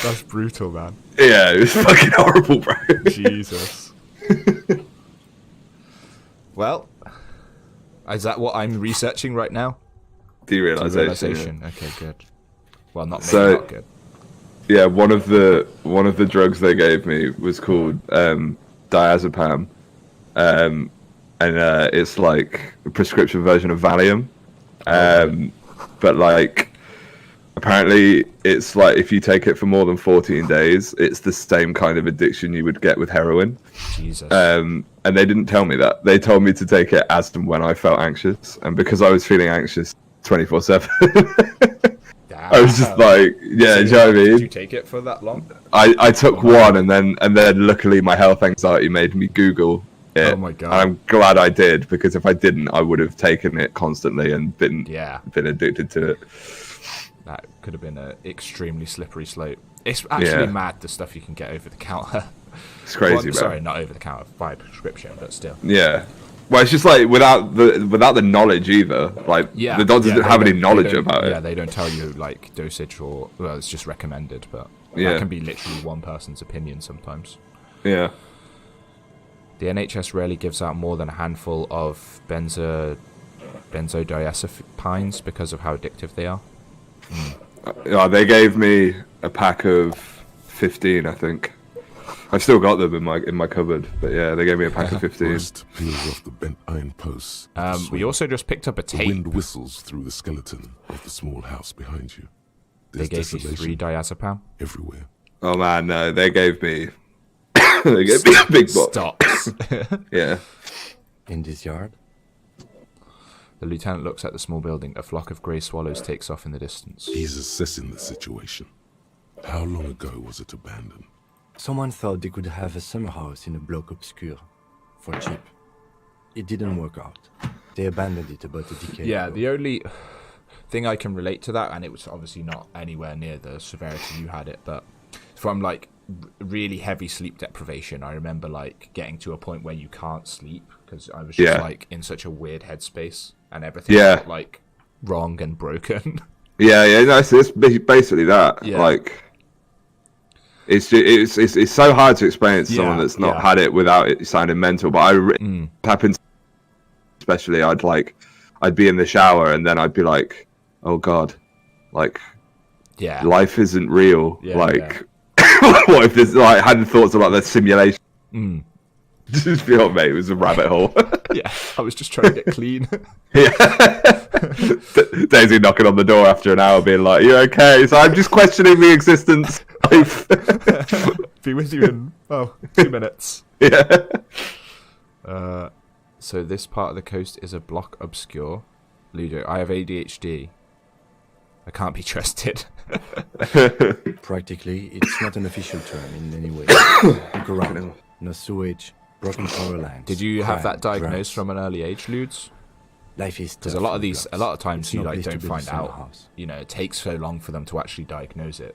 That's brutal, man. Yeah, it was fucking horrible, bro. Jesus. Well, is that what I'm researching right now? Derealization. Yeah. Okay, good. Well, not not good. Yeah, one of the drugs they gave me was called diazepam, and it's like a prescription version of Valium, but like apparently it's like if you take it for more than 14 days, it's the same kind of addiction you would get with heroin. Jesus. And they didn't tell me that. They told me to take it as and when I felt anxious, and because I was feeling anxious 24/7. I was just like, yeah, do you know what I mean? Did you take it for that long? I took one, and then luckily my health anxiety made me Google it. Oh my god! And I'm glad I did, because if I didn't, I would have taken it constantly and been addicted to it. That could have been an extremely slippery slope. It's actually mad the stuff you can get over the counter. It's crazy, well, sorry, not over the counter, by prescription, but still. Yeah. Well, it's just like without the knowledge either. Like the doctors didn't have any knowledge about it. Yeah, they don't tell you like dosage or it's just recommended, but that can be literally one person's opinion sometimes. Yeah. The NHS rarely gives out more than a handful of benzodiazepines because of how addictive they are. They gave me a pack of 15, I think. I've still got them in my cupboard, but yeah, they gave me a pack of 15. Rust peels off the bent iron posts. We also just picked up a tape. The wind whistles through the skeleton of the small house behind you. They gave you 3 diazepam? Everywhere. Oh man, no, they gave me they gave me a big box. Stops. Yeah. In this yard? The lieutenant looks at the small building. A flock of grey swallows takes off in the distance. He's assessing the situation. How long ago was it abandoned? Someone thought they could have a summer house in a bloc obscur for cheap. It didn't work out. They abandoned it about a decade ago. The only thing I can relate to that, and it was obviously not anywhere near the severity you had it, but from like really heavy sleep deprivation, I remember like getting to a point where you can't sleep because I was just like in such a weird headspace and everything felt like wrong and broken. It's basically that. Like it's so hard to explain it to someone that's not had it without it sounding mental, but it happens. Especially I'd be in the shower and then I'd be like, oh god, like life isn't real. What if this, like, had thoughts about the simulation? Just be honest, mate, it was a rabbit hole. I was just trying to get clean. Daisy knocking on the door after an hour being like, you okay? So I'm just questioning the existence of life. Be with you in 2 minutes. So this part of the coast is a block obscure. Ludo, I have ADHD. I can't be trusted. Practically, it's not an official term in any way. Look around. No sewage, broken power lines. Did you have that diagnosed drugs. from an early age, Ludes? Life is because a lot of times you like don't find out. House. You know, it takes so long for them to actually diagnose it.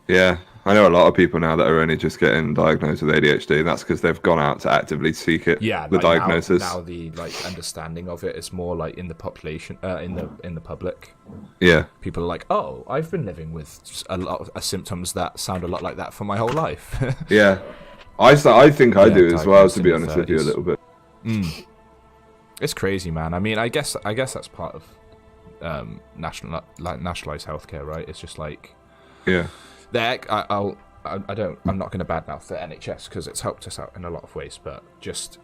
Yeah, I know a lot of people now that are only just getting diagnosed with ADHD, and that's because they've gone out to actively seek it. Yeah, the diagnosis. Now the understanding of it is more like in the population, in the public. Yeah, people are like, oh, I've been living with a lot of symptoms that sound a lot like that for my whole life. Yeah, I think I do as well. To be honest with you, a little bit. It's crazy, man. I mean, I guess that's part of nationalized healthcare, right? It's just like I'm not going to badmouth the NHS because it's helped us out in a lot of ways, but just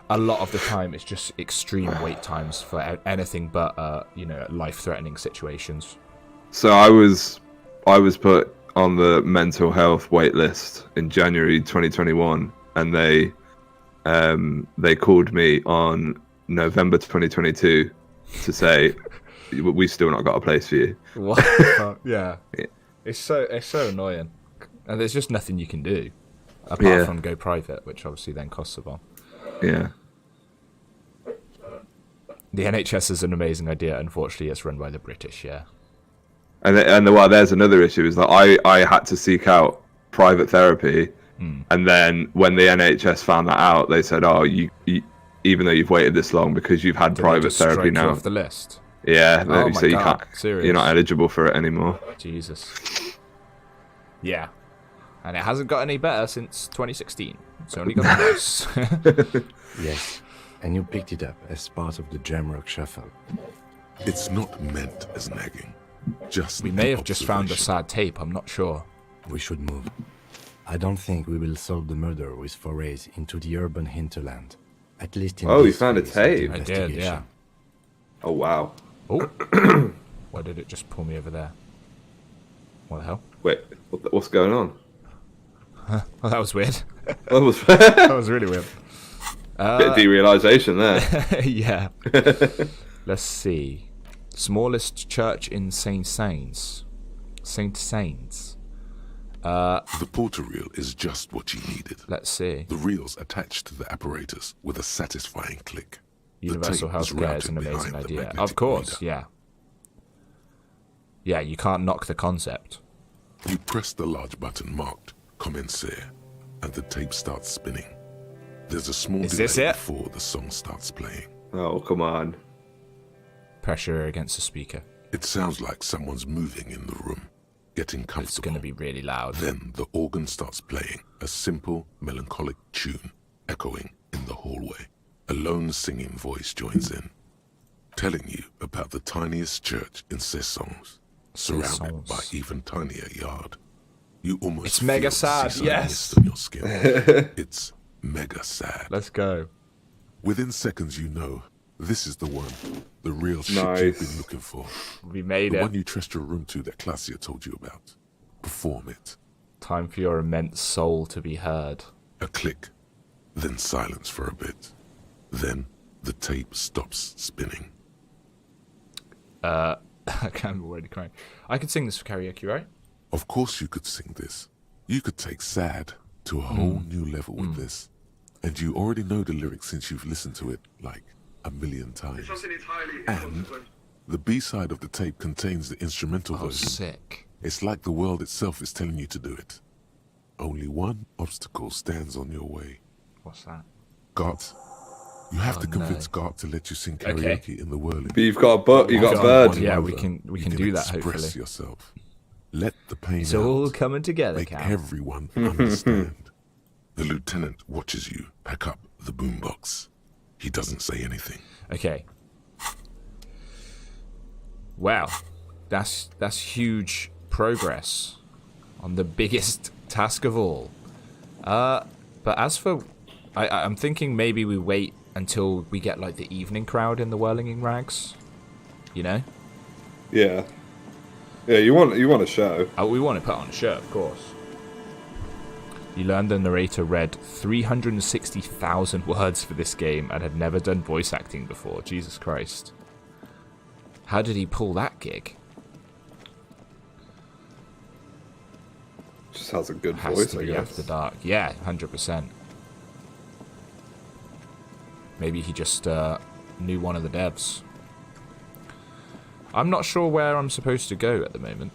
a lot of the time it's just extreme wait times for anything but life-threatening situations. So I was put on the mental health wait list in January 2021, and they called me on November 2022 to say we've still not got a place for you. What? Yeah. It's so annoying, and there's just nothing you can do apart from go private, which obviously then costs a bomb. Yeah. The NHS is an amazing idea. Unfortunately, it's run by the British. Yeah. And there's another issue is that I had to seek out private therapy, and then when the NHS found that out, they said, "Oh, you even though you've waited this long because you've had private therapy now." Off the list. Yeah, oh so you can't. Serious? You're not eligible for it anymore. Jesus. Yeah, and it hasn't got any better since 2016. It's only got worse. Yes, and you picked it up as part of the Jamrock Shuffle. It's not meant as nagging. We may have just found a sad tape. I'm not sure. We should move. I don't think we will solve the murder with forays into the urban hinterland. At least in we found a tape. I did, yeah. Oh wow. Oh, why did it just pull me over there? What the hell? Wait, what's going on? Well, that was weird. That was really weird. Bit of derealization there. Yeah. Let's see. Smallest church in Saint Sains. The porter reel is just what you needed. Let's see. The reel's attached to the apparatus with a satisfying click. Universal healthcare is an amazing idea. Of course, yeah. Yeah, you can't knock the concept. You press the large button marked Commencer, and the tape starts spinning. There's a small delay before the song starts playing. Oh, come on. Pressure against the speaker. It sounds like someone's moving in the room, getting comfortable. It's going to be really loud. Then the organ starts playing a simple, melancholic tune. Echoing in the hallway, a lone singing voice joins in, telling you about the tiniest church in Cessons, surrounded by even tinier yard. You almost it's mega sad, yes. On your skin. It's mega sad. Let's go. Within seconds, you know this is the one, the real shit you've been looking for. We made it. The one you trust your room to that Claudia told you about. Perform it. Time for your immense soul to be heard. A click, then silence for a bit. Then the tape stops spinning. I'm already crying. I could sing this for karaoke, right? Of course you could sing this. You could take sad to a whole new level with this. And you already know the lyrics since you've listened to it like 1,000,000 times. And the B-side of the tape contains the instrumental version. Sick. It's like the world itself is telling you to do it. Only one obstacle stands on your way. What's that? Gart. You have to convince Gart to let you sing karaoke in the whirling. But you've got a bird. Yeah, we can do that, express hopefully. yourself. Let the pain It's out. all coming together, Make Cal. everyone understand. The lieutenant watches you pack up the boombox. He doesn't say anything. Okay. Wow. That's huge progress on the biggest task of all. But as for... I'm thinking maybe we wait until we get like the evening crowd in the whirling rags. You know? Yeah. Yeah, you want a show. Oh, we want to put on a show, of course. You learned the narrator read 360,000 words for this game and had never done voice acting before. Jesus Christ. How did he pull that gig? Just has a good Has voice, to I be guess. After Dark. Yeah, 100%. Maybe he just knew one of the devs. I'm not sure where I'm supposed to go at the moment.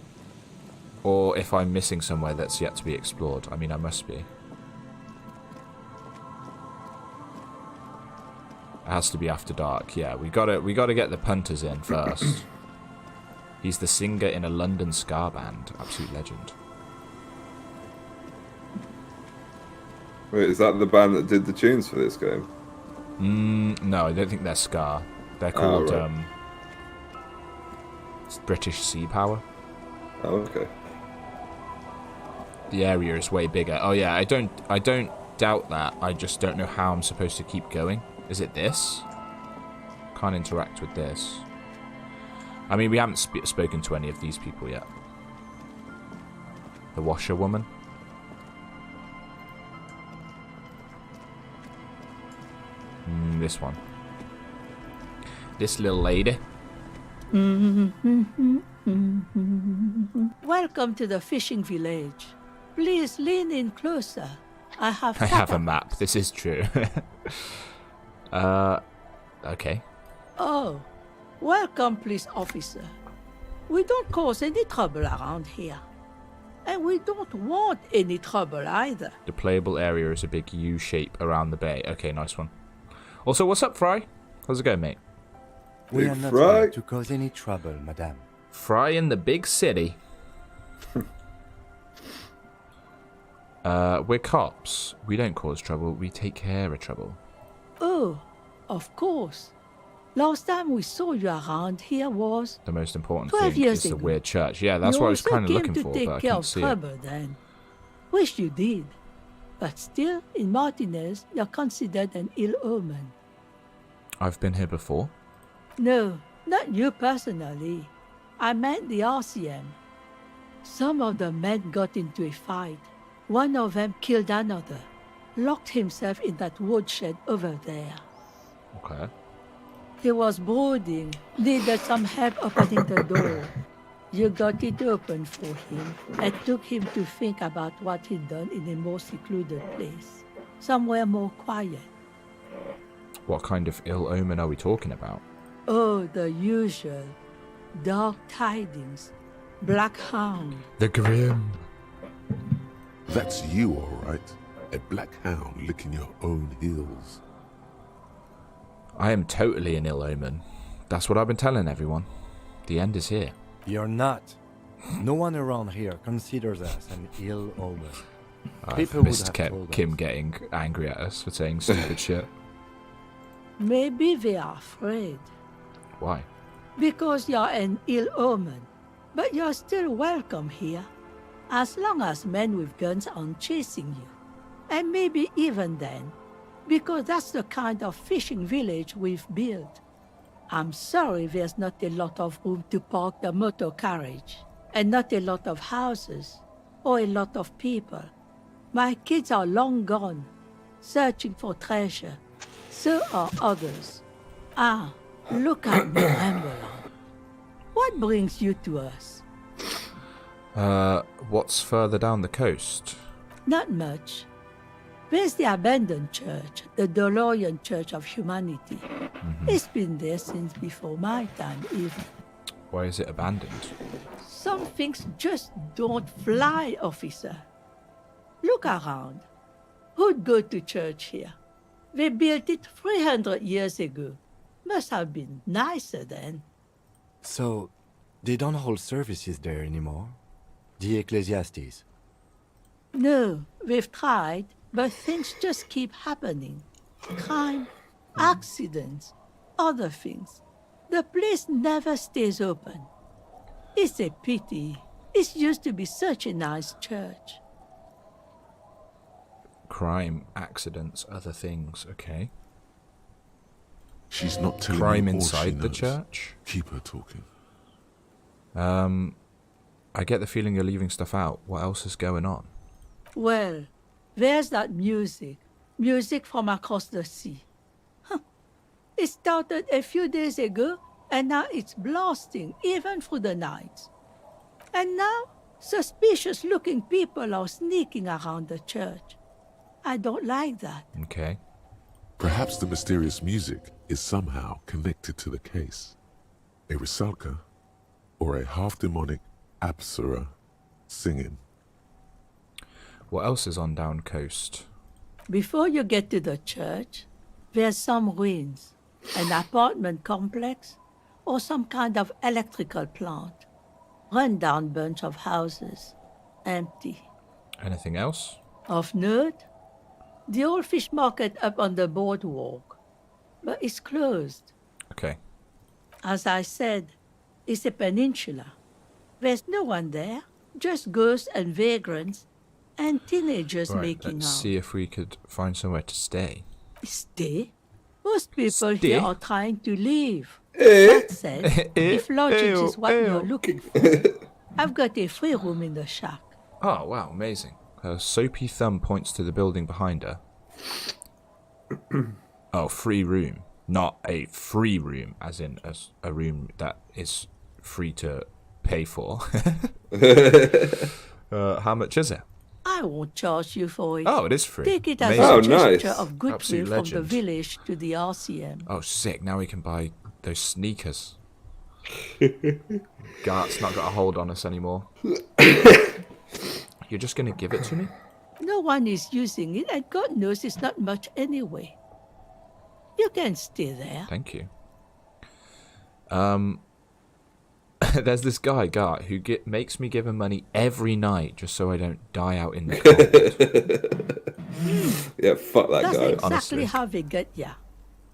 Or if I'm missing somewhere that's yet to be explored. I mean, I must be. It has to be after dark. Yeah, we gotta get the punters in first. He's the singer in a London ska band. Absolute legend. Wait, is that the band that did the tunes for this game? No, I don't think they're ska. They're called right. British Sea Power. Oh, okay. The area is way bigger. Oh yeah, I don't doubt that. I just don't know how I'm supposed to keep going. Is it this? Can't interact with this. I mean, we haven't spoken to any of these people yet. The washerwoman. This one. This little lady. Welcome to the fishing village. Please lean in closer. I have a map. This is true. Okay. Oh, welcome, police officer. We don't cause any trouble around here. And we don't want any trouble either. The playable area is a big U shape around the bay. Okay, nice one. Also, what's up, Fry? How's it going, mate? We are not here to cause any trouble, madame. Fry in the big city. We're cops. We don't cause trouble. We take care of trouble. Oh, of course. Last time we saw you around here was The most important 12 thing years is the ago. weird church. Yeah, that's what I was kind of looking to for, take but I care couldn't of see it. trouble then. Wish you did. But still, in Martinaise, you're considered an ill omen. I've been here before. No, not you personally. I meant the RCM. Some of the men got into a fight. One of them killed another. Locked himself in that woodshed over there. Okay. He was brooding, needed some help opening the door. You got it open for him and took him to think about what he'd done in a more secluded place. Somewhere more quiet. What kind of ill omen are we talking about? Oh, the usual. Dark tidings. Black hound. The Grim. That's you, all right. A black hound licking your own heels. I am totally an ill omen. That's what I've been telling everyone. The end is here. You're not. No one around here considers us an ill omen. I've missed Kim getting angry at us for saying stupid shit. Maybe they are afraid. Why? Because you're an ill omen. But you're still welcome here. As long as men with guns aren't chasing you. And maybe even then. Because that's the kind of fishing village we've built. I'm sorry there's not a lot of room to park the motor carriage. And not a lot of houses. Or a lot of people. My kids are long gone, searching for treasure. So are others. Ah, look at me ramble on. What brings you to us? What's further down the coast? Not much. There's the abandoned church, the DeLorean Church of Humanity. It's been there since before my time, even. Why is it abandoned? Some things just don't fly, officer. Look around. Who'd go to church here? They built it 300 years ago. Must have been nicer then. So, they don't hold services there anymore? The Ecclesiastes? No, we've tried, but things just keep happening. Crime, accidents, other things. The place never stays open. It's a pity. It used to be such a nice church. Crime, accidents, other things, okay. She's not telling Crime me all inside she the knows. church? Keep her talking. I get the feeling you're leaving stuff out. What else is going on? Well, there's that music. Music from across the sea. Huh. It started a few days ago, and now it's blasting, even through the night. And now, suspicious-looking people are sneaking around the church. I don't like that. Okay. Perhaps the mysterious music is somehow connected to the case. A Rusalka or a half-demonic Apsara singing. What else is on down coast? Before you get to the church, there's some ruins, an apartment complex, or some kind of electrical plant. Run-down bunch of houses, empty. Anything else? Of note, the old fish market up on the boardwalk, but it's closed. Okay. As I said, it's a peninsula. There's no one there, just ghosts and vagrants, and teenagers Right, making let's out. see if we could find somewhere to stay. Stay? Most people Stay? here are trying to leave. That said, if lodgings is what you're looking for, I've got a free room in the shack. Oh, wow, amazing. Her soapy thumb points to the building behind her. Oh, free room. Not a free room, as in a room that is free to pay for. How much is it? I won't charge you for it. Oh, it is free. Take it as Amazing. a Oh, gesture nice. of goodwill Absolute from the legend. village to the RCM. Oh, sick. Now we can buy those sneakers. Gart's not got a hold on us anymore. You're just going to give it to me? No one is using it, and God knows it's not much anyway. You can stay there. Thank you. There's this guy, Gart, who makes me give him money every night just so I don't die out in the cold. Yeah, fuck that That's guy. exactly honestly. how they get ya.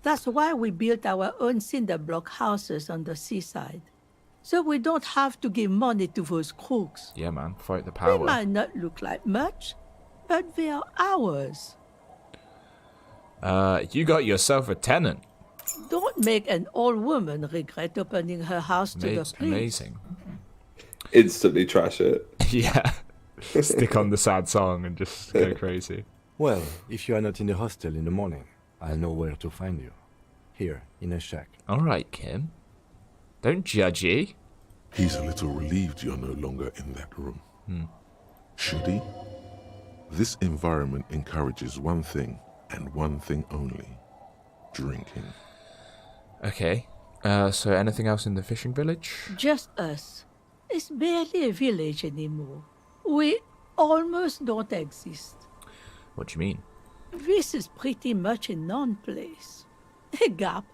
That's why we built our own cinder block houses on the seaside. So we don't have to give money to those crooks. Yeah, man. Fight the They power. might not look like much, but they are ours. You got yourself a tenant. Don't make an old woman regret opening her house to the police. Amazing. Instantly trash it. Yeah. Stick on the sad song and just go crazy. Well, if you are not in the hostel in the morning, I'll know where to find you. Here, in a shack. All right, Kim. Don't judge ye. He's a little relieved you're no longer in that room. Should he? This environment encourages one thing, and one thing only. Drinking. Okay. So anything else in the fishing village? Just us. It's barely a village anymore. We almost don't exist. What do you mean? This is pretty much a non-place. A gap.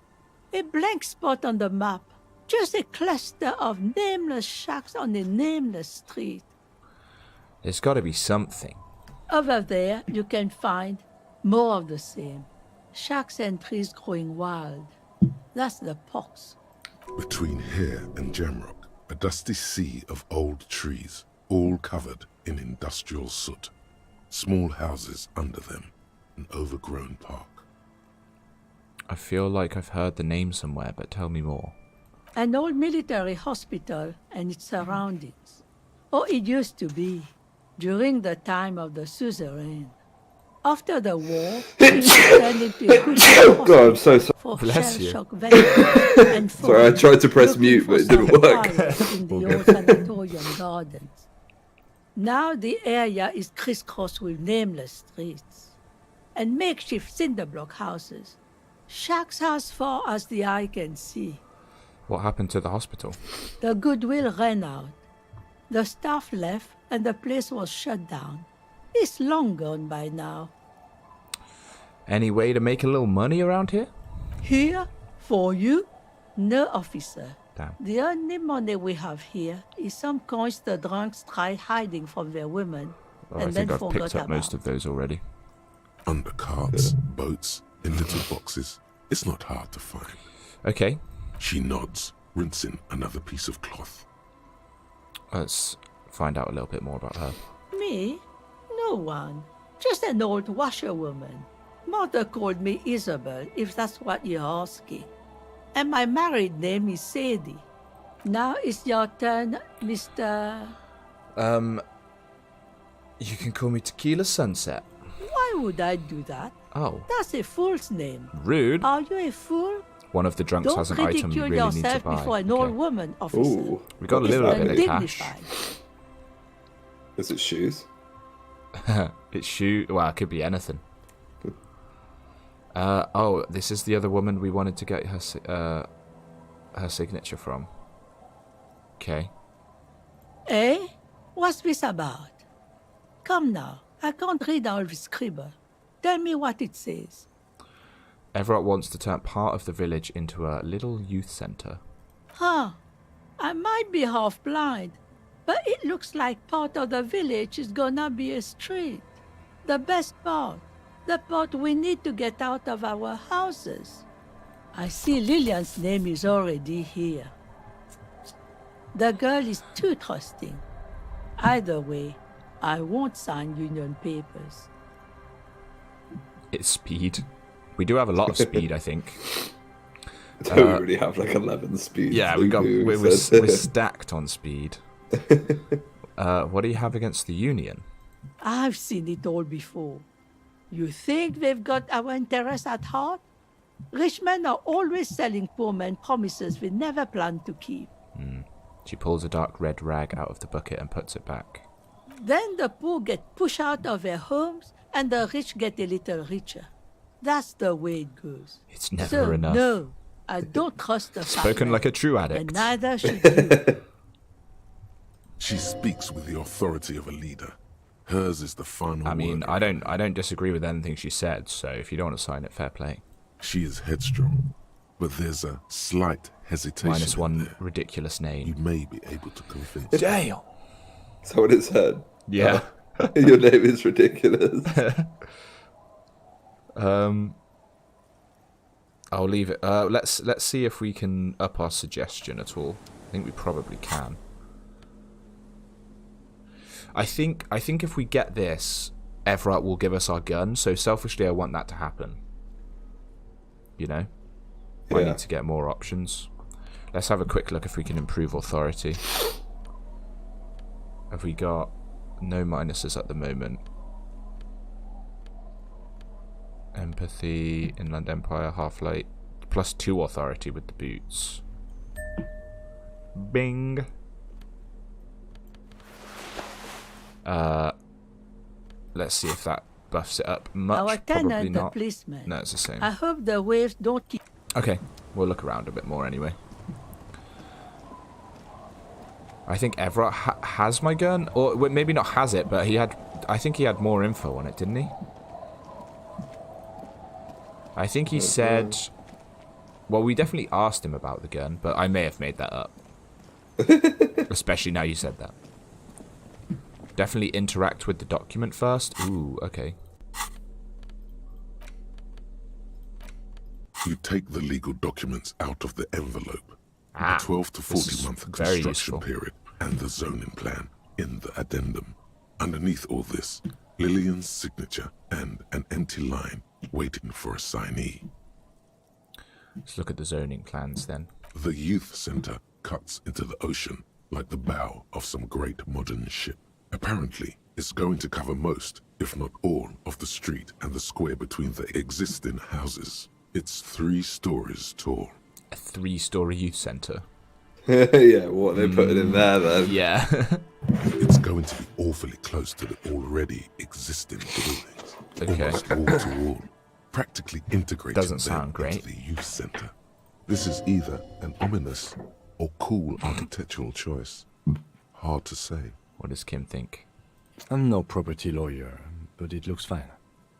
A blank spot on the map. Just a cluster of nameless shacks on a nameless street. There's got to be something. Over there, you can find more of the same. Shacks and trees growing wild. That's the pox. Between here and Jamrock, a dusty sea of old trees, all covered in industrial soot. Small houses under them, an overgrown park. I feel like I've heard the name somewhere, but tell me more. An old military hospital and its surroundings. Or it used to be, during the time of the suzerain. After the war, it was turned into a good God, I'm so sorry. for Bless you. shell-shock veterans and Sorry, I tried to press looking mute, for but it didn't some work. fires in the old sanatorium gardens. Now the area is crisscrossed with nameless streets and makeshift cinderblock houses. Shacks as far as the eye can see. What happened to the hospital? The goodwill ran out. The staff left and the place was shut down. It's long gone by now. Any way to make a little money around here? Here? For you? No, officer. Damn. The only money we have here is some coins the drunks tried hiding from their women Well, I and think then I've forgot picked up about. most of those already. Under carts, boats, in little boxes. It's not hard to find. Okay, She nods, rinsing another piece of cloth. let's find out a little bit more about her. Me? No one. Just an old washerwoman. Mother called me Isabel, if that's what you're asking. And my married name is Sadie. Now it's your turn, Mr. You can call me Tequila Sunset. Why would I do that? Oh, That's a fool's name. rude. Are you a fool? One of the drunks Don't has an item you ridicule really need to yourself buy. before an Okay. old woman, officer. Ooh. We got a It's little bit of cash. undignified. Is it shoes? It's shoe. Well, it could be anything. Oh, this is the other woman we wanted to get her signature from. Okay. Eh? What's this about? Come now, I can't read all this scribble. Tell me what it says. Everett wants to turn part of the village into a little youth center. Huh. I might be half blind, but it looks like part of the village is gonna be a street. The best part. The part we need to get out of our houses. I see Lillian's name is already here. The girl is too trusting. Either way, I won't sign union papers. It's speed. We do have a lot of speed, I think. Don't we really have like 11 speeds? Yeah, we're stacked on speed. What do you have against the Union? I've seen it all before. You think they've got our interests at heart? Rich men are always selling poor men promises they never plan to keep. She pulls a dark red rag out of the bucket and puts it back. Then the poor get pushed out of their homes and the rich get a little richer. That's the way it goes. It's never So, enough. no, I don't trust the fat Spoken man, like a true and addict. neither should you. She speaks with the authority of a leader. Hers is the final I mean, word. I don't disagree with anything she said, so if you don't want to sign it, fair play. She is headstrong, but there's a slight hesitation. Minus in one there. ridiculous You name. may be able to convince her. Dale! Is that what it said? Yeah. Your name is ridiculous. I'll leave it. Let's see if we can up our suggestion at all. I think we probably can. I think if we get this, Everett will give us our gun. So selfishly, I want that to happen. You know, I Yeah. need to get more options. Let's have a quick look if we can improve authority. Have we got no minuses at the moment? Empathy, Inland Empire, Half-Light, +2 authority with the boots. Bing. Let's see if that buffs it up much. Our Probably tenant, the not. policeman. No, it's the same. I hope the waves don't keep. Okay, we'll look around a bit more anyway. I think Everett has my gun, or well, maybe not has it, but he had. I think he had more info on it, didn't he? I think he said. Well, we definitely asked him about the gun, but I may have made that up. Especially now you said that. Definitely interact with the document first. Ooh, okay. You take the legal documents out of the envelope. Ah, the 12 to 40 month construction period and the zoning plan in the addendum. Underneath all this, Lillian's signature and an empty line waiting for a signee. Let's look at the zoning plans then. The youth center cuts into the ocean like the bow of some great modern ship. Apparently, it's going to cover most, if not all, of the street and the square between the existing houses. It's 3 stories tall. A 3-story youth center. Yeah, what they put in there then? Yeah. It's going to be awfully close to the already existing buildings. Okay. Almost wall to wall. Practically integrated Doesn't sound great. into the youth center. This is either an ominous or cool architectural choice. Hard to say. What does Kim think? I'm no property lawyer, but it looks fine.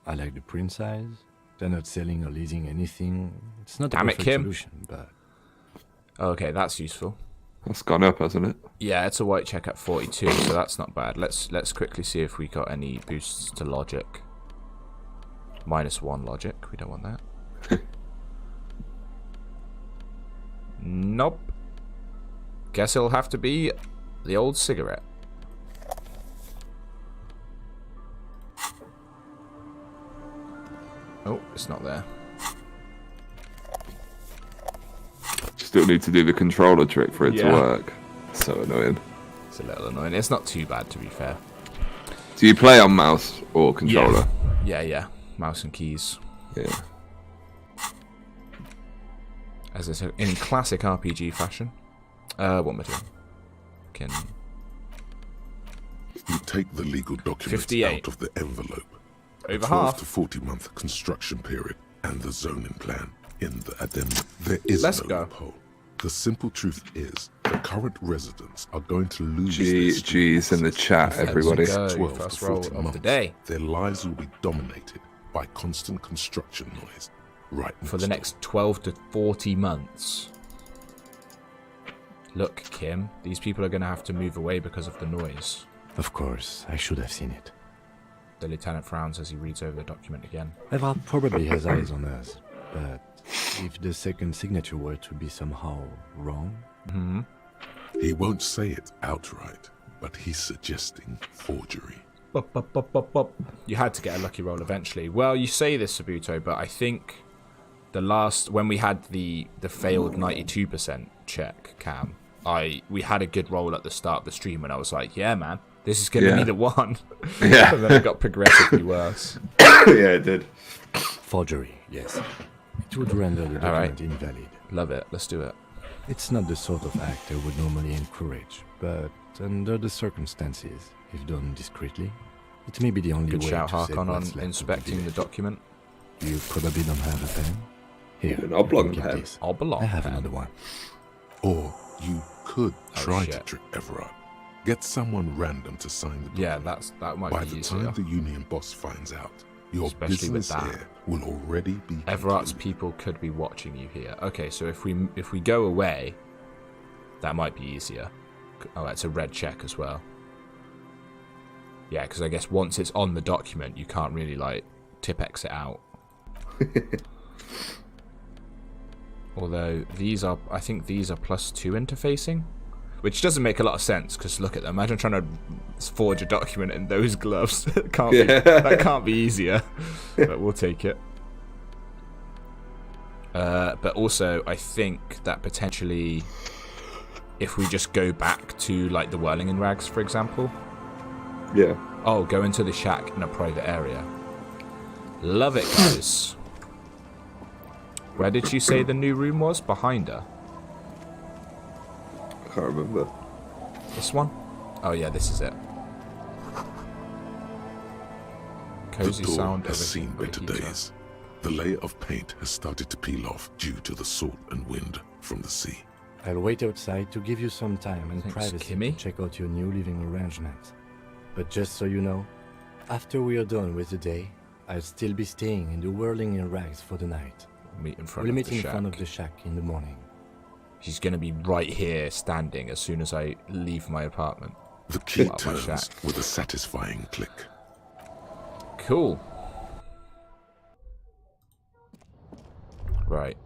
I like the print size. They're not selling or leasing anything. It's not a perfect solution, but... Okay, that's useful. That's gone up, hasn't it? Yeah, it's a white check at 42, so that's not bad. Let's quickly see if we got any boosts to logic. -1 logic. We don't want that. Nope. Guess it'll have to be the old cigarette. Oh, it's not there. Still need to do the controller trick for it to work. So annoying. It's a little annoying. It's not too bad, to be fair. Do you play on mouse or controller? Yeah. Mouse and keys. Yeah. As I said, in classic RPG fashion. What am I doing? You take the legal documents 58. out of the envelope. Over 12 half. to 40 month construction period and the zoning plan in the addendum. There is Let's no go. loophole. The simple truth is, the current residents are going to lose their GG's in the chat, everybody. Let's go. 12 First to roll 40 of months. the day. Their lives will be dominated by constant construction noise. Right For the next 12 to 40 months. Look, Kim, these people are going to have to move away because of the noise. Of course, I should have seen it. The lieutenant frowns as he reads over the document again. Everard probably has eyes on us, but if the second signature were to be somehow wrong... He won't say it outright, but he's suggesting forgery. You had to get a lucky roll eventually. Well, you say this, Sabuto, but I think the last... When we had the failed 92% check, Cam, we had a good roll at the start of the stream when I was like, yeah, man, this is going to be the one. Yeah. And then it got progressively worse. Yeah, it did. Forgery, yes. It would render the document invalid. Love it. Let's do it. It's not the sort of act I would normally encourage, but under the circumstances, if done discreetly, it may be the only Good way shout, to save Harkon, on what's left of inspecting the village. document. You probably don't have a pen. Here, An oblong get pen. this. Oblong I have pen. another one. Or you could try to shit. trick Everard. Get someone random to sign the document. Yeah, that might By be the easier. time the union boss finds out, your Especially with business that. here will already be Everard's concluded. people could be watching you here. Okay, so if we go away, that might be easier. Oh, it's a red check as well. Yeah, because I guess once it's on the document, you can't really, like, tip-X it out. Although, I think these are +2 interfacing. Which doesn't make a lot of sense, because look at them. Imagine trying to forge a document in those gloves. That can't be easier. But we'll take it. But also, I think that potentially, if we just go back to, like, the whirling in rags, for example. Yeah. Oh, go into the shack in a private area. Love it, guys. Where did she say the new room was? Behind her. I can't remember. This one? Oh yeah, this is it. Cozy The door sound has of a seen better heater. days. The layer of paint has started to peel off due to the salt and wind from the sea. I'll wait outside to give you some time and Thanks, privacy Kimmy. to check out your new living arrangements. But just so you know, after we are done with the day, I'll still be staying in the whirling in rags for the night. Meet in front We'll of meet the in shack. front of the shack in the morning. She's gonna be right here, standing, as soon as I leave my apartment. The key turns with a satisfying click. Cool. Right.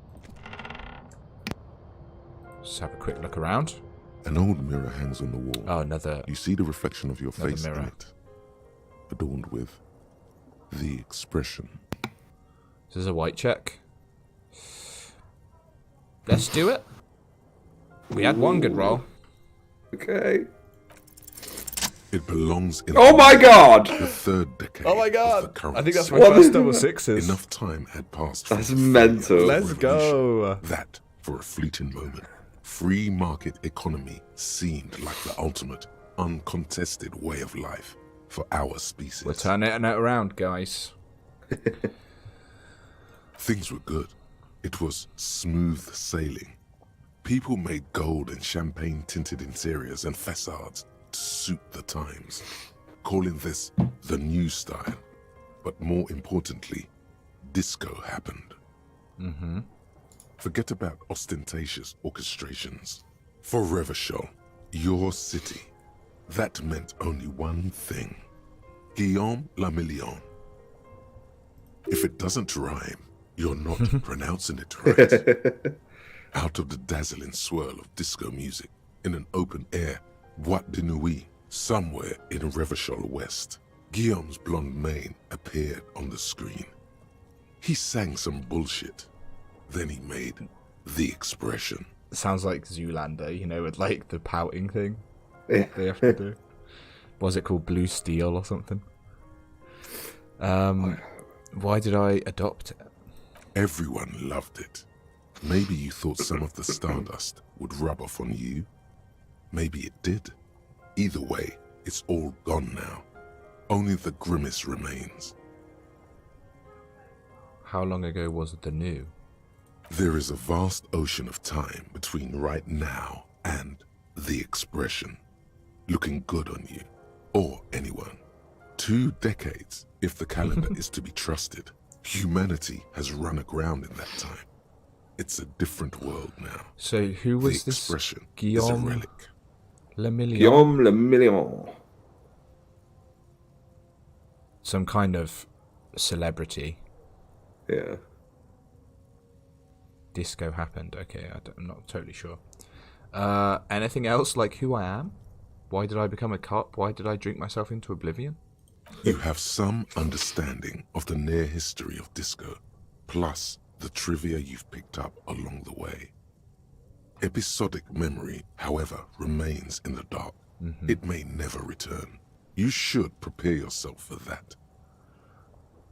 Just have a quick look around. An old mirror hangs on the wall. Oh, another. You see the reflection of your face mirror. in it, adorned with the expression. This is a white check. Let's do it. We had one good roll. Okay. It belongs in Oh my god! the third decade. Oh my Of god! the current I think that's my century. first double sixes. Enough time had passed. That's from the mental. failure of Let's go. revolution That, for a fleeting moment, free market economy seemed like the ultimate, uncontested way of life for our species. We're turning it around, guys. Things were good. It was smooth sailing. People made gold and champagne-tinted interiors and facades to suit the times, calling this the new style. But more importantly, disco happened. Mm-hmm. Forget about ostentatious orchestrations. For Revachol, your city, that meant only one thing. Guillaume le Million. If it doesn't rhyme, you're not pronouncing it right. Out of the dazzling swirl of disco music, in an open-air boîte de nuit, somewhere in Revachol West, Guillaume's blonde mane appeared on the screen. He sang some bullshit. Then he made the expression. Sounds like Zoolander, you know, with like the pouting thing Yeah. they have to do. Was it called Blue Steel or something? Why did I adopt it? Everyone loved it. Maybe you thought some of the stardust would rub off on you. Maybe it did. Either way, it's all gone now. Only the grimace remains. How long ago was the new? There is a vast ocean of time between right now and the expression. Looking good on you, or anyone. 2 decades, if the calendar is to be trusted. Humanity has run aground in that time. It's a different world now. So who The was this? expression is a Guillaume relic. le Million? Guillaume le Million. Some kind of celebrity. Yeah. Disco happened. Okay, I'm not totally sure. Anything else, like who I am? Why did I become a cop? Why did I drink myself into oblivion? You have some understanding of the near history of disco, plus the trivia you've picked up along the way. Episodic memory, however, remains in the dark. Mm-hmm. It may never return. You should prepare yourself for that.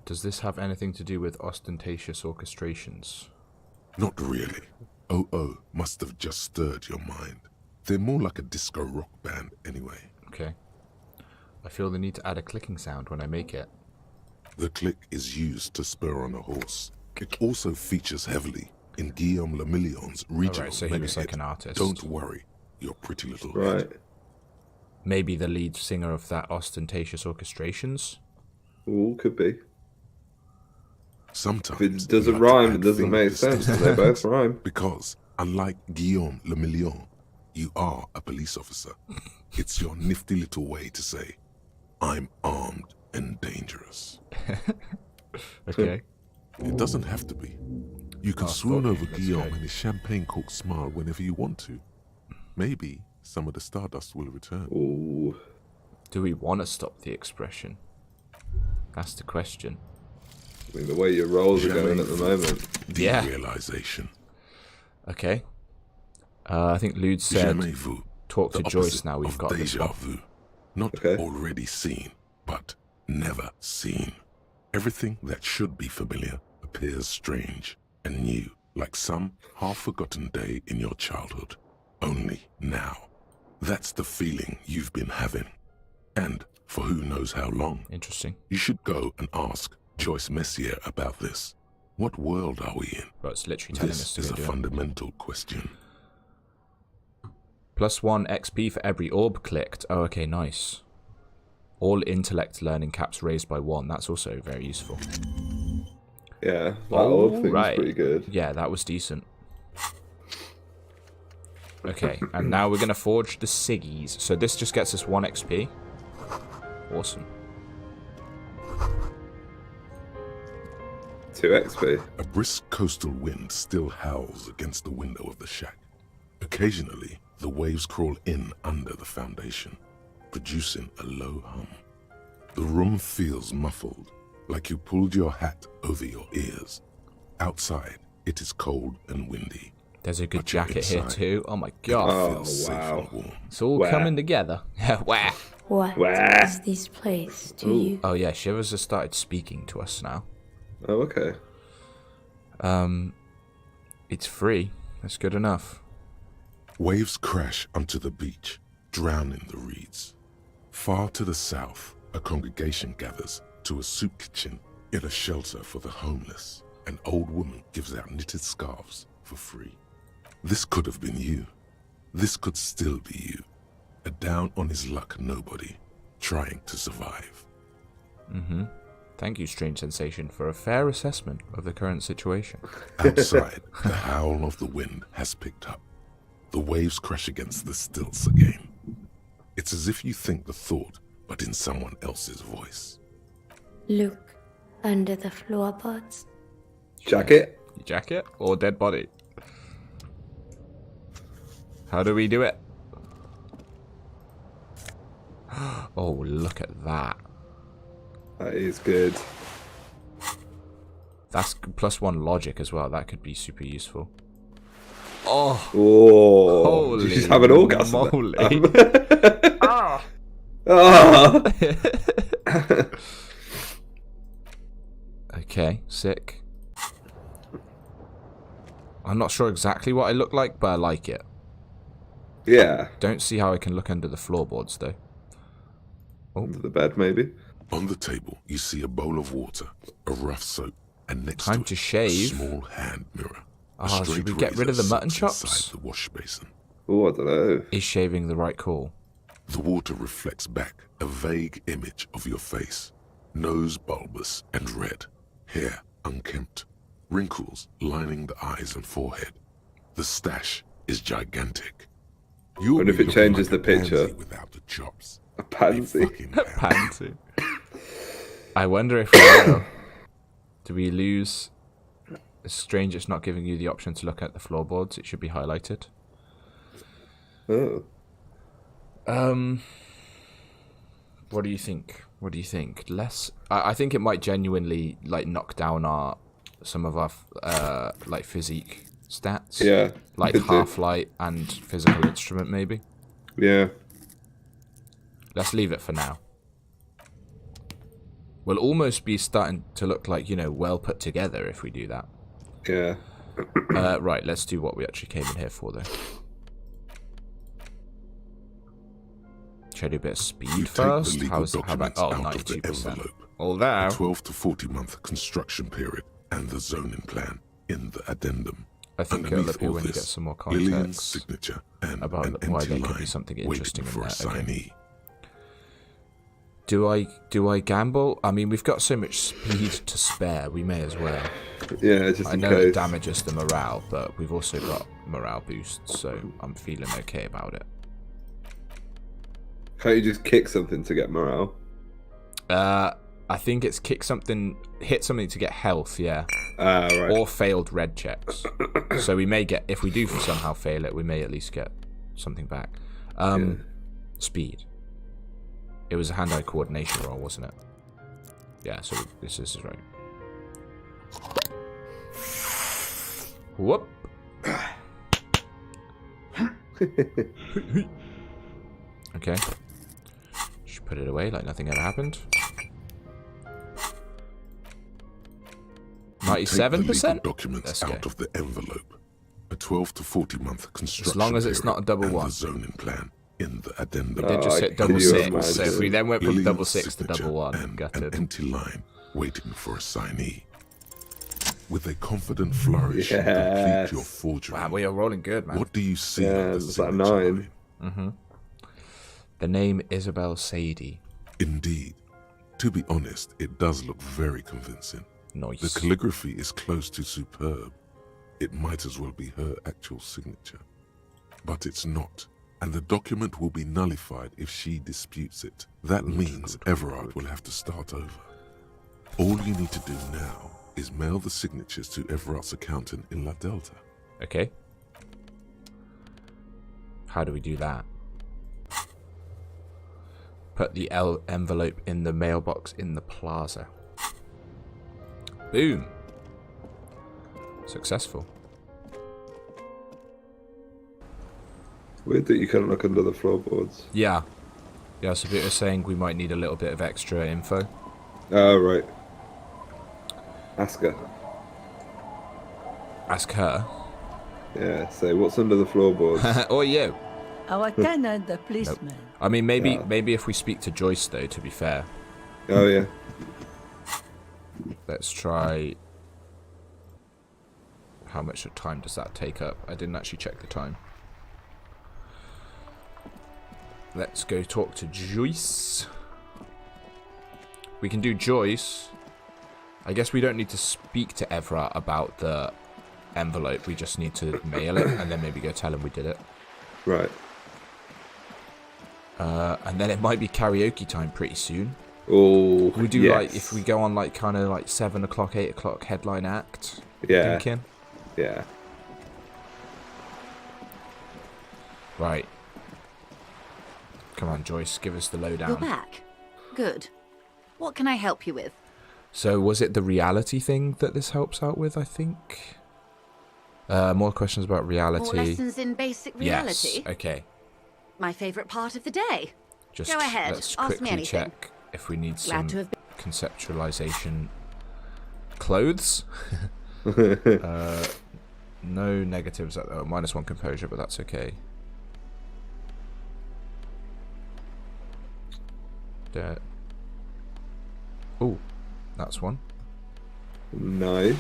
Does this have anything to do with ostentatious orchestrations? Not really. OO must have just stirred your mind. They're more like a disco rock band anyway. Okay. I feel the need to add a clicking sound when I make it. The click is used to spur on a horse. It also features heavily in Guillaume le Million's regional Alright, so he was mega like hit, an artist. Don't worry, your pretty little Right. head. Maybe the lead singer of that ostentatious orchestrations? Ooh, could be. Sometimes If it doesn't you like to rhyme, add it doesn't make fingers sense. to They both things. rhyme. Because, unlike Guillaume le Million, you are a police officer. It's your nifty little way to say, I'm armed and dangerous. Okay. It doesn't have to be. You can Oh, swoon fuck over it, let's Guillaume go. and his champagne-corked smile whenever you want to. Maybe some of the stardust will return. Ooh. Do we want to stop the expression? That's the question. I mean, the way your rolls are going at the moment. The Yeah. realization. Okay. I think Lude said, Jamais vu. talk The to Joyce opposite now, we've of got this déjà one. vu. Not Okay. already seen, but never seen. Everything that should be familiar appears strange and new, like some half-forgotten day in your childhood. Only now. That's the feeling you've been having. And for who knows how long. Interesting. You should go and ask Joyce Messier about this. What world are we in? But it's literally telling us This to is go a do it. fundamental question. +1 XP for every orb clicked. Oh, okay, nice. All intellect learning caps raised by 1. That's also very useful. Yeah, that orb thing's right. pretty good. Yeah, that was decent. Okay, and now we're going to forge the Siggies. So this just gets us 1 XP. Awesome. 2 XP. A brisk coastal wind still howls against the window of the shack. Occasionally, the waves crawl in under the foundation, producing a low hum. The room feels muffled, like you pulled your hat over your ears. Outside, it is cold and windy. There's a good jacket here too. Oh my god. Feels safe and warm. It's all coming together. Where? What is this place to you? Oh yeah, Shivers has started speaking to us now. Oh, okay. It's free. That's good enough. Waves crash onto the beach, drowning the reeds. Far to the south, a congregation gathers to a soup kitchen in a shelter for the homeless. An old woman gives out knitted scarves for free. This could have been you. This could still be you. A down-on-his-luck nobody, trying to survive. Mm-hmm. Thank you, Strange Sensation, for a fair assessment of the current situation. Outside, the howl of the wind has picked up. The waves crash against the stilts again. It's as if you think the thought, but in someone else's voice. Look under the floorboards. Jacket? Jacket or dead body? How do we do it? Oh, look at that. That is good. That's +1 logic as well. That could be super useful. Oh, Holy! Did you just have an orgasm? Moly. Ah. Ah. Okay, sick. I'm not sure exactly what I look like, but I like it. Yeah. Don't see how I can look under the floorboards, though. Oh. Under the bed, maybe? On the table, you see a bowl of water, a rough soap, and next Time to to it, shave. a small hand mirror. Oh, should we get rid of the mutton chops? Inside the wash basin. Oh, I don't know. Is shaving the right call? The water reflects back a vague image of your face. Nose bulbous and red, hair unkempt, wrinkles lining the eyes and forehead. The stash is gigantic. I wonder if it changes the picture. Without the chops. A pansy. A pansy. I wonder if we will. Do we lose? It's strange it's not giving you the option to look at the floorboards. It should be highlighted. Oh. What do you think? What do you think? Less. I think it might genuinely like knock down some of our like physique stats. Yeah. Like half light and physical instrument maybe. Yeah. Let's leave it for now. We'll almost be starting to look like, you know, well put together if we do that. Yeah. Right, let's do what we actually came in here for, though. Should I do a bit of speed first? How about 92%? Although... 12 to 40 month construction period and the zoning plan in the addendum. I think it'll appear when you get some more context Lillian's signature and about an why empty there could be line something waiting interesting in for a there. signee. Do I gamble? I mean, we've got so much speed to spare. We may as well. Yeah, just I in know case. it damages the morale, but we've also got morale boosts, so I'm feeling okay about it. Can't you just kick something to get morale? I think it's hit something to get health, yeah. Right. Or failed red checks. So we may get, if we do somehow fail it, we may at least get something back. Yeah. Speed. It was a hand-eye coordination roll, wasn't it? Yeah, so this is right. Whoop. Okay. Just put it away like nothing ever happened. 97%? Documents out of the envelope. A 12 to 40 month construction. As long as it's not a double and one. The zoning plan in the addendum. We did just hit double six, so if we then went from double six to double one, and gutted. An empty line waiting for a signee. With a confident flourish, you complete your forgery. Wow, we are rolling good, man. What do you see? Yeah, it's like 9. Mm-hmm. The name Isabel Sadie. Indeed. To be honest, it does look very convincing. Nice. The calligraphy is close to superb. It might as well be her actual signature. But it's not, and the document will be nullified if she disputes it. That means Everard will have to start over. All you need to do now is mail the signatures to Everard's accountant in La Delta. Okay. How do we do that? Put the envelope in the mailbox in the plaza. Boom. Successful. Weird that you can't look under the floorboards. Yeah. Yeah, so Peter was saying we might need a little bit of extra info. Oh, right. Ask her. Ask her? Yeah, say, what's under the floorboards? Or you. Our tenant, the policeman. Nope. I mean, maybe if we speak to Joyce, though, to be fair. Oh, yeah. Let's try... How much time does that take up? I didn't actually check the time. Let's go talk to Joyce. We can do Joyce. I guess we don't need to speak to Evra about the envelope. We just need to mail it and then maybe go tell him we did it. Right. And then it might be karaoke time pretty soon. Oh, we do like if we go on like kind of like 7 o'clock, 8 o'clock headline act. Yeah. Thinking. Yeah. Right. Come on, Joyce, give us the lowdown. You're back. Good. What can I help you with? So, was it the reality thing that this helps out with, I think? More questions about reality. More lessons in basic reality? Yes, okay. My favourite part of the day. Just go ahead, let's ask quickly me anything. check if we need Glad some to have conceptualization. Clothes? No negatives at oh, -1 composure, but that's okay. Oh, that's one. Nice.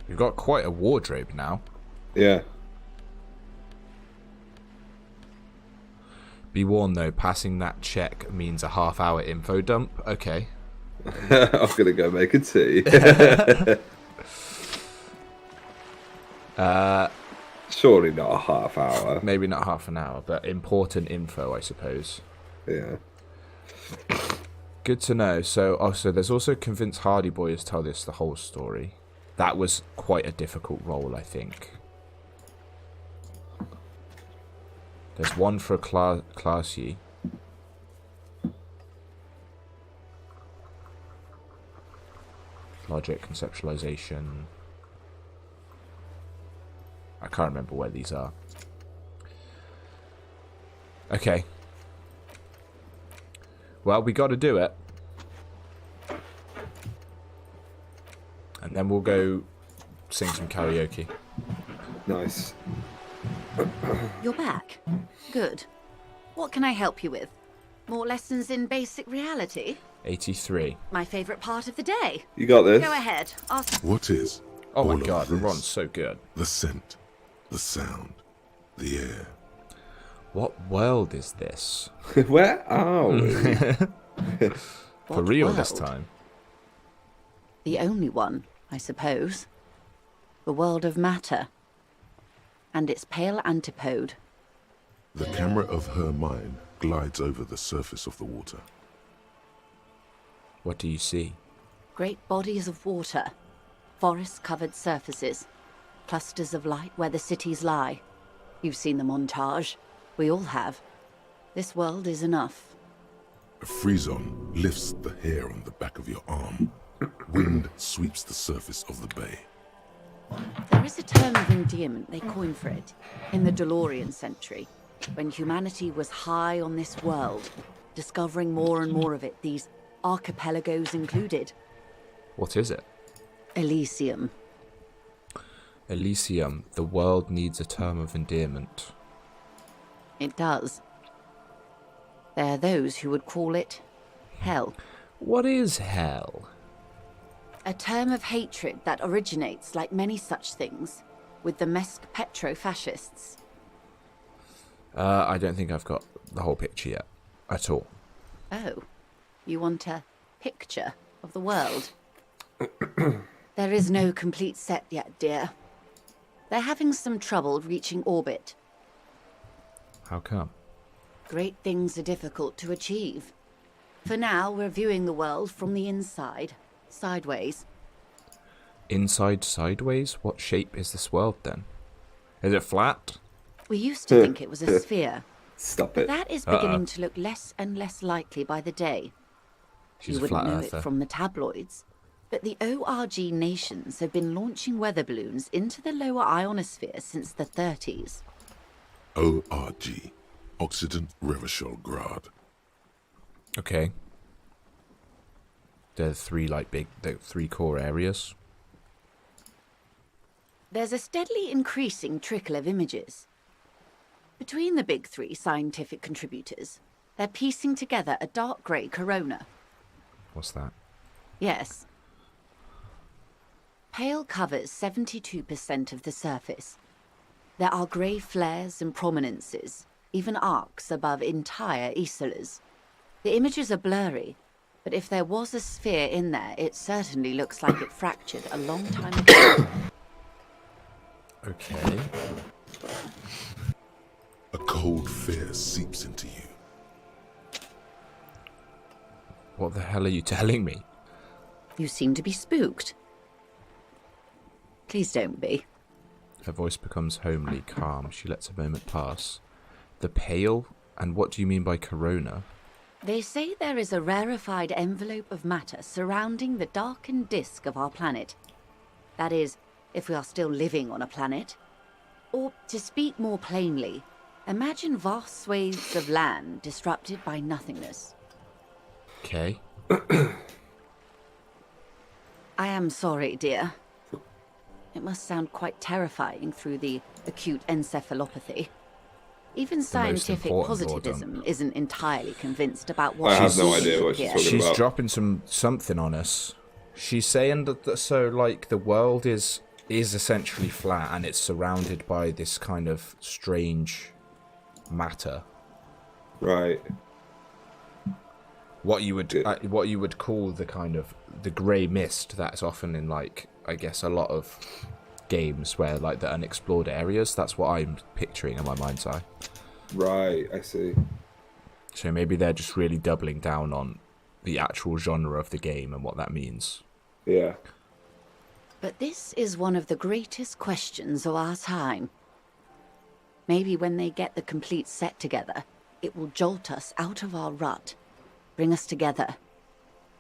We've got quite a wardrobe now. Yeah. Be warned though, passing that check means a half-hour info dump. Okay. I'm gonna go make a tea. Surely not a half hour. Maybe not half an hour, but important info, I suppose. Yeah. Good to know. So there's also convince Hardy Boys tell this the whole story. That was quite a difficult role, I think. There's one for Classy. Logic, conceptualization. I can't remember where these are. Okay. Well, we got to do it. And then we'll go sing some karaoke. Nice. You're back. Good. What can I help you with? More lessons in basic reality? 83. My favourite part of the day. You got this. Go ahead. Ask. What is? Oh my all god, of Ron's this? so good. The scent, the sound, the air. What world is this? Where are we? For real this world? time. The only one, I suppose. The world of matter. And its pale antipode. The camera of her mind glides over the surface of the water. What do you see? Great bodies of water. Forest-covered surfaces. Clusters of light where the cities lie. You've seen the montage. We all have. This world is enough. A frisson lifts the hair on the back of your arm. Wind sweeps the surface of the bay. There is a term of endearment they coined for it in the DeLorean century, when humanity was high on this world, discovering more and more of it, these archipelagos included. What is it? Elysium. Elysium. The world needs a term of endearment. It does. There are those who would call it hell. What is hell? A term of hatred that originates, like many such things, with the Mesk petro-fascists. I don't think I've got the whole picture yet. At all. Oh, you want a picture of the world? There is no complete set yet, dear. They're having some trouble reaching orbit. How come? Great things are difficult to achieve. For now, we're viewing the world from the inside, sideways. Inside sideways? What shape is this world then? Is it flat? We used to think it was a sphere. Stop But it. that is beginning to look less and less likely by the day. She's You a wouldn't flat know earther. it from the tabloids, but the ORG nations have been launching weather balloons into the lower ionosphere since the 30s. ORG. Occident Revachol-Grad. Okay. There are three the three core areas. There's a steadily increasing trickle of images. Between the big three scientific contributors, they're piecing together a dark grey corona. What's that? Yes. Pale covers 72% of the surface. There are grey flares and prominences, even arcs above entire isolas. The images are blurry, but if there was a sphere in there, it certainly looks like it fractured a long time ago. Okay. A cold fear seeps into you. What the hell are you telling me? You seem to be spooked. Please don't be. Her voice becomes homely, calm. She lets a moment pass. The pale? And what do you mean by corona? They say there is a rarefied envelope of matter surrounding the darkened disk of our planet. That is, if we are still living on a planet. Or, to speak more plainly, imagine vast swathes of land disrupted by nothingness. Okay. I am sorry, dear. It must sound quite terrifying through the acute encephalopathy. Even scientific important positivism isn't entirely convinced about what I have no she's idea what here. she's talking She's about. dropping something on us. She's saying that so like the world is essentially flat and it's surrounded by this kind of strange matter. Right. What you would call the kind of the grey mist that's often in, like, I guess a lot of games where like the unexplored areas. That's what I'm picturing in my mind's eye. Right, I see. So maybe they're just really doubling down on the actual genre of the game and what that means. Yeah. But this is one of the greatest questions of our time. Maybe when they get the complete set together, it will jolt us out of our rut, bring us together,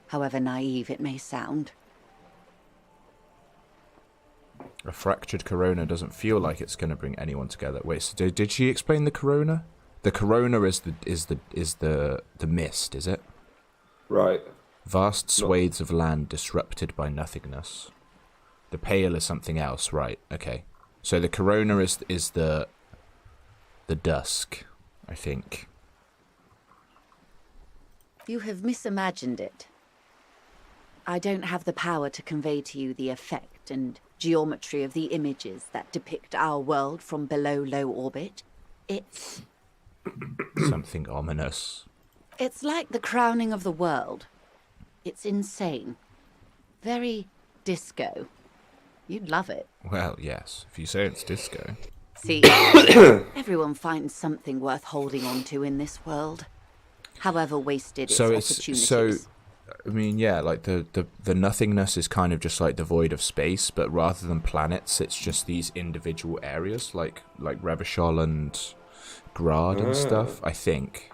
however naive it may sound. A fractured corona doesn't feel like it's going to bring anyone together. Wait, so did she explain the corona? The corona is the mist, is it? Right. Vast swathes of land disrupted by nothingness. The pale is something else, right? Okay. So the corona is the dusk, I think. You have misimagined it. I don't have the power to convey to you the effect and geometry of the images that depict our world from below low orbit. It's Something ominous. It's like the crowning of the world. It's insane. Very disco. You'd love it. Well, yes. If you say it's disco. See, everyone finds something worth holding on to in this world, however wasted its opportunities. I mean, yeah, like the nothingness is kind of just like the void of space, but rather than planets, it's just these individual areas, like Revachol and Grad and stuff, I think.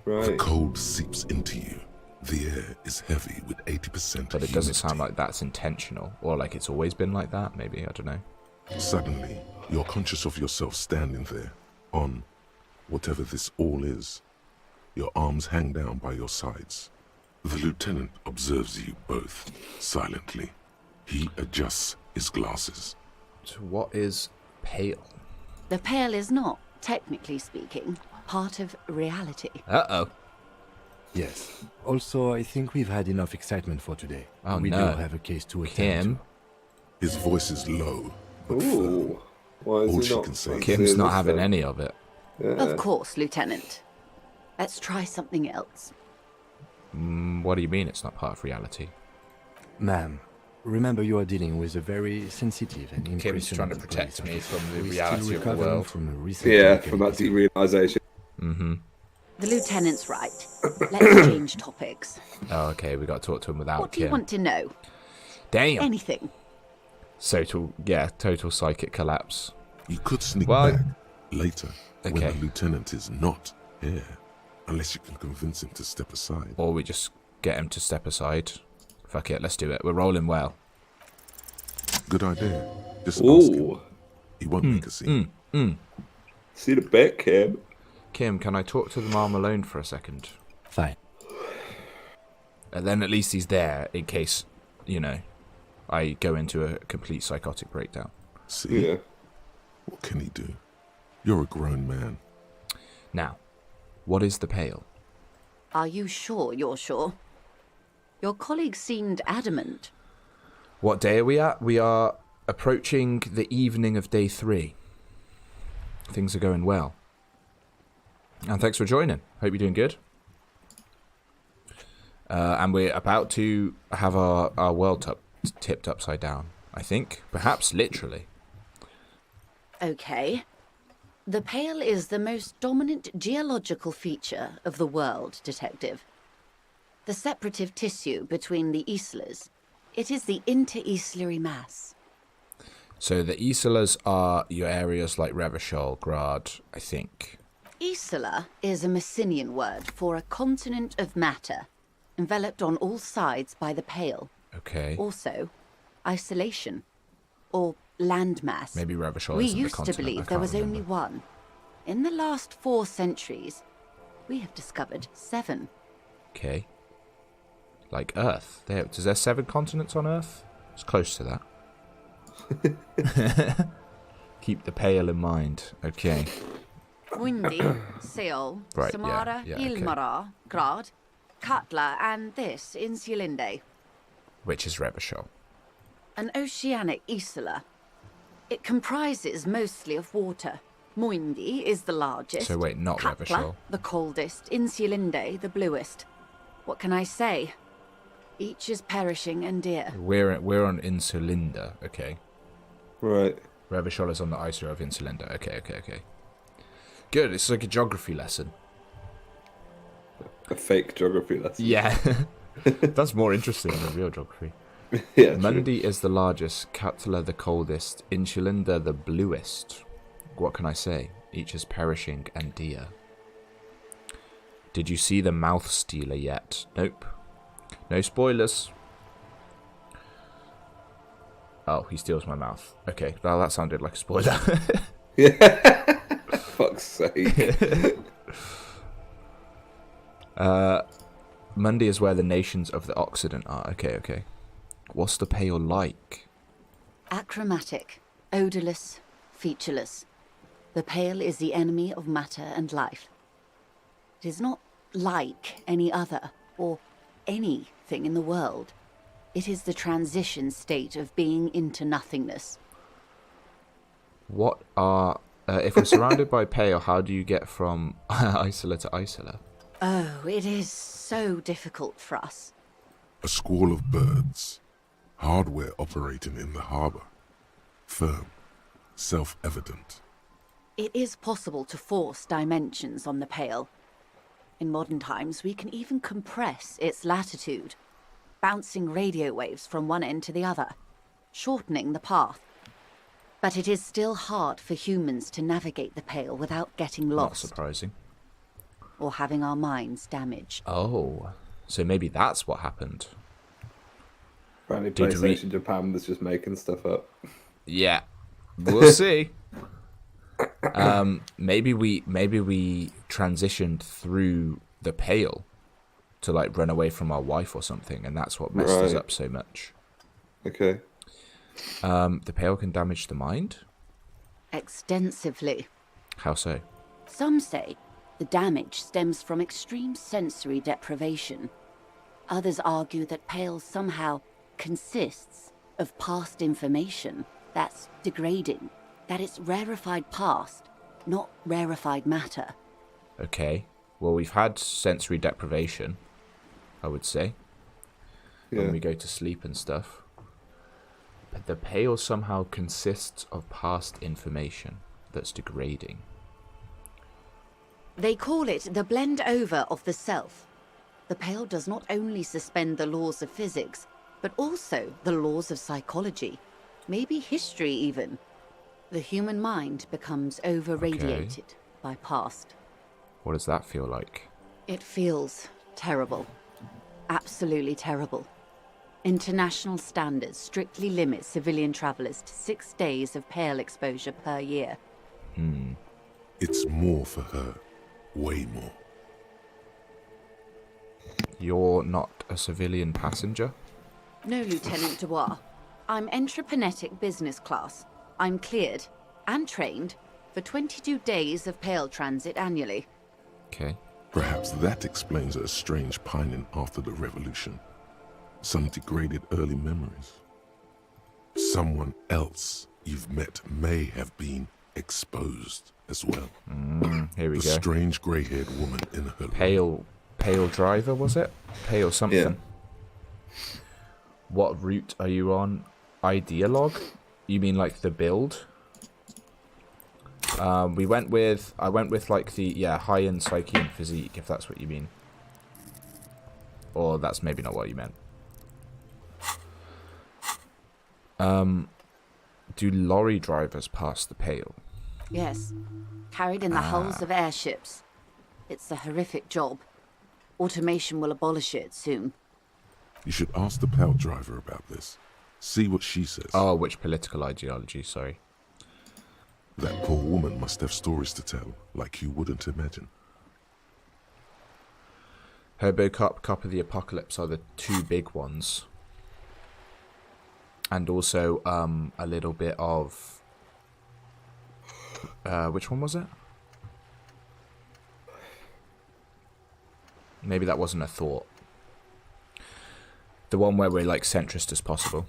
Right. The cold seeps into you. The air is heavy with 80% But it doesn't sound like that's intentional, or like it's always been like that, maybe, I don't know. Suddenly, you're conscious of yourself standing there, on whatever this all is. Your arms hang down by your sides. The lieutenant observes you both, silently. He adjusts his glasses. So what is pale? The pale is not, technically speaking, part of reality. Uh-oh. Yes. Also, I think we've had enough excitement for today. Oh, we no. do have a case to attend Kim? to. His voice is low, but firm. Ooh. Why is All he she not can say fancying Kim's not this having then? any of it. Yeah. Of course, Lieutenant. Let's try something else. What do you mean it's not part of reality? Ma'am, Remember, you are dealing with a very sensitive and Kim's trying to protect me from the reality of the world. From that derealisation. Mm-hmm. The lieutenant's right. Let's change topics. Oh, okay, we got to talk to him without What do Kim. you want to know? Damn. Anything. Total psychic collapse. You could sneak back later when the lieutenant is not here, unless you can convince him to step aside. Or we just get him to step aside. Fuck it, let's do it. We're rolling well. Good idea. Just ask him. He won't make a scene. See the bet, Kim. Kim, can I talk to the mom alone for a second? Fine. And then at least he's there in case, I go into a complete psychotic breakdown. See? Yeah. What can he do? You're a grown man. Now, what is the Pale? Are you sure you're sure? Your colleague seemed adamant. What day are we at? We are approaching the evening of day 3. Things are going well. And thanks for joining. Hope you're doing good. And we're about to have our world tipped upside down, I think. Perhaps literally. Okay. The Pale is the most dominant geological feature of the world, Detective. The separative tissue between the islas. It is the inter-islary mass. So the islas are your areas like Revachol, Grad, I think. Isla is a Messinian word for a continent of matter, enveloped on all sides by the Pale. Okay. Also, isolation, or landmass. Maybe Revachol We isn't the used to continent, believe there was only one. In the last 4 centuries, we have discovered 7. Okay. Like Earth. Is there 7 continents on Earth? It's close to that. Keep the Pale in mind. Okay. Windy, Seol, Right, Samara, yeah, Ilmara, Grad, Katla, and this, Insulinde. Which is Revachol. An oceanic isla. It comprises mostly of water. Muindi is the largest. So wait, not Katla, Revachol. the coldest. Insulinde, the bluest. What can I say? Each is perishing and dear. We're on Insulinda, okay. Right. Revachol is on the Isla of Insulinda. Okay. Good, it's like a geography lesson. A fake geography lesson. Yeah. That's more interesting than real geography. Yeah, Mundi is the largest, Katla the coldest, Insulinda the bluest. What can I say? Each is perishing and dear. Did you see the mouth stealer yet? Nope. No spoilers. Oh, he steals my mouth. Okay, well that sounded like a spoiler. Yeah. Fuck's sake. Mundi is where the nations of the Occident are. Okay. What's the Pale like? Achromatic, odorless, featureless. The Pale is the enemy of matter and life. It is not like any other, or anything in the world. It is the transition state of being into nothingness. What are... if we're surrounded by Pale, how do you get from Isola to Isola? Oh, it is so difficult for us. A squall of birds. Hardware operating in the harbour. Firm. Self-evident. It is possible to force dimensions on the Pale. In modern times, we can even compress its latitude, bouncing radio waves from one end to the other, shortening the path. But it is still hard for humans to navigate the Pale without getting lost. Not surprising. Or having our minds damaged. Oh, so maybe that's what happened. Apparently PlayStation Japan was just making stuff up. Yeah, we'll see. Maybe we transitioned through the Pale to like run away from our wife or something, and that's what messed us up so much. Okay. The Pale can damage the mind? Extensively. How so? Some say the damage stems from extreme sensory deprivation. Others argue that Pale somehow consists of past information that's degrading, that it's rarefied past, not rarefied matter. Okay. Well, we've had sensory deprivation, I would say, when we go to sleep and stuff. The Pale somehow consists of past information that's degrading. They call it the blend over of the self. The Pale does not only suspend the laws of physics, but also the laws of psychology, maybe history even. The human mind becomes over-radiated by past. What does that feel like? It feels terrible. Absolutely terrible. International standards strictly limit civilian travelers to 6 days of Pale exposure per year. It's more for her. Way more. You're not a civilian passenger? No, Lieutenant Dubois. I'm entreprenetic business class. I'm cleared and trained for 22 days of Pale transit annually. Okay. Perhaps that explains her strange pining after the revolution. Some degraded early memories. Someone else you've met may have been exposed as well. Here we go. The strange grey-haired woman in her Pale driver, was it? Pale something. Yeah. What route are you on? Ideologue? You mean like the build? I went with like the high-end psyche and physique, if that's what you mean. Or that's maybe not what you meant. Do lorry drivers pass the Pale? Yes. Carried in the hulls of airships. It's a horrific job. Automation will abolish it soon. You should ask the Pale driver about this. See what she says. Oh, which political ideology, sorry. That poor woman must have stories to tell, like you wouldn't imagine. Herbo Cup of the Apocalypse are the two big ones. And also a little bit of... which one was it? Maybe that wasn't a thought. The one where we're like centrist as possible.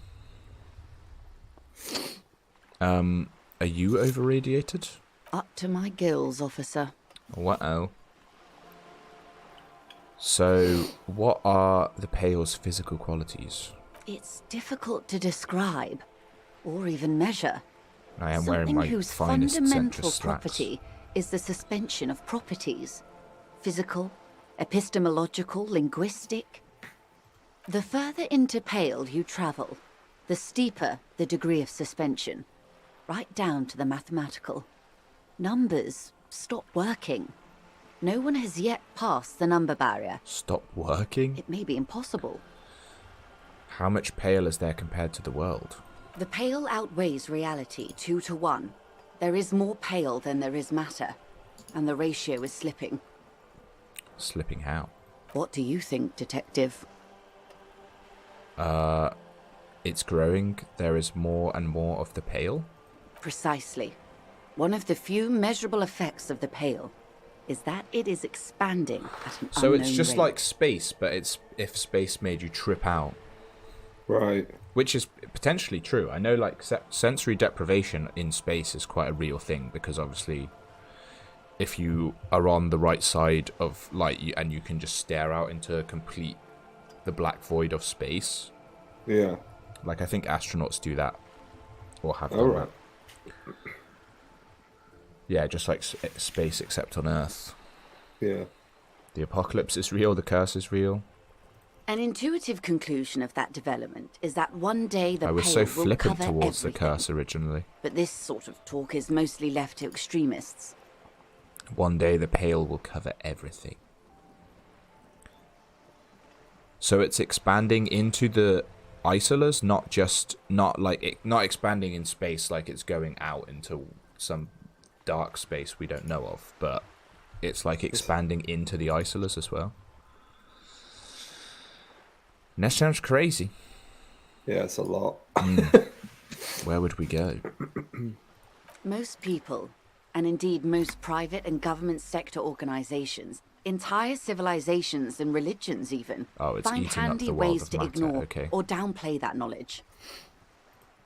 Are you over-radiated? Up to my gills, officer. Wow. So, what are the Pale's physical qualities? It's difficult to describe, or even measure. I am wearing my whose finest fundamental centrist property is the suspension of properties. Physical, epistemological, linguistic. The further into Pale you travel, the steeper the degree of suspension, right down to the mathematical. Numbers stop working. No one has yet passed the number barrier. Stop working? It may be impossible. How much Pale is there compared to the world? The Pale outweighs reality 2 to 1. There is more Pale than there is matter, and the ratio is slipping. Slipping how? What do you think, Detective? It's growing. There is more and more of the Pale? Precisely. One of the few measurable effects of the Pale is that it is expanding at an So unknown it's just rate. like space, but it's if space made you trip out. Right. Which is potentially true. I know like sensory deprivation in space is quite a real thing, because obviously if you are on the right side of light and you can just stare out into the black void of space. Yeah. Like I think astronauts do that. Or have done right. that. Yeah, just like space except on Earth. Yeah. The apocalypse is real, the curse is real. An intuitive conclusion of that development is that one day the I was Pale so will flippant cover towards everything. the curse originally. But this sort of talk is mostly left to extremists. One day the Pale will cover everything. So it's expanding into the isolas, not expanding in space like it's going out into some dark space we don't know of, but it's like expanding into the isolas as well. And that sounds crazy. Yeah, it's a lot. Where would we go? Most people, and indeed most private and government sector organizations, entire civilizations and religions even, Oh, it's find eating up handy the world ways of to matter, ignore okay. or downplay that knowledge.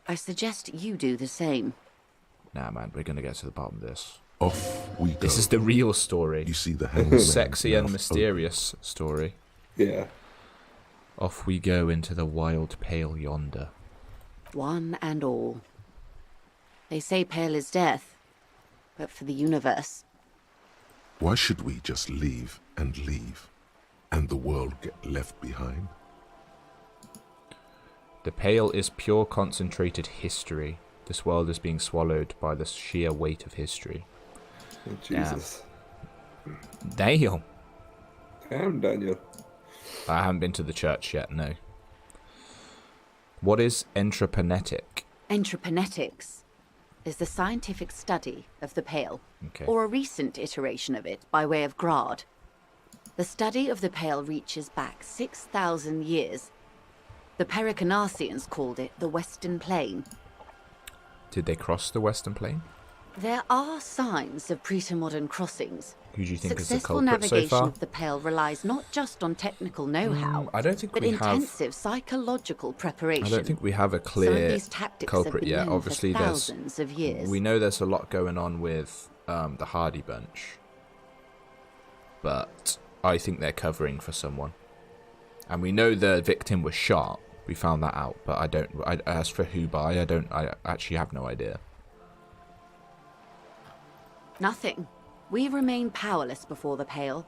I suggest you do the same. Nah, man, we're gonna get to the bottom of this. Off we go. This is the real story. You see the hangman Sexy and mouth mysterious story. Yeah. Off we go into the wild Pale yonder. One and all. They say pale is death, but for the universe. Why should we just leave, and the world get left behind? The pale is pure concentrated history. This world is being swallowed by the sheer weight of history. Oh, Jesus. Damn. Damn, Daniel. I haven't been to the church yet, no. What is entreponetic? Entreponetics is the scientific study of the pale, or a recent iteration of it by way of grad. The study of the pale reaches back 6,000 years. The Pericarnassians called it the Western Plain. Did they cross the Western Plain? There are signs of pre-modern crossings. Who do you think is the Successful culprit so navigation far? of the pale relies not just on technical know-how, I don't think but we have. intensive psychological preparation. I don't think we have a Some of clear these tactics culprit have been yet. known Obviously, for there's. thousands of years. We know there's a lot going on with the Hardy Bunch, but I think they're covering for someone, and we know the victim was shot. We found that out, but I don't. As for who by, I actually have no idea. Nothing. We remain powerless before the pale.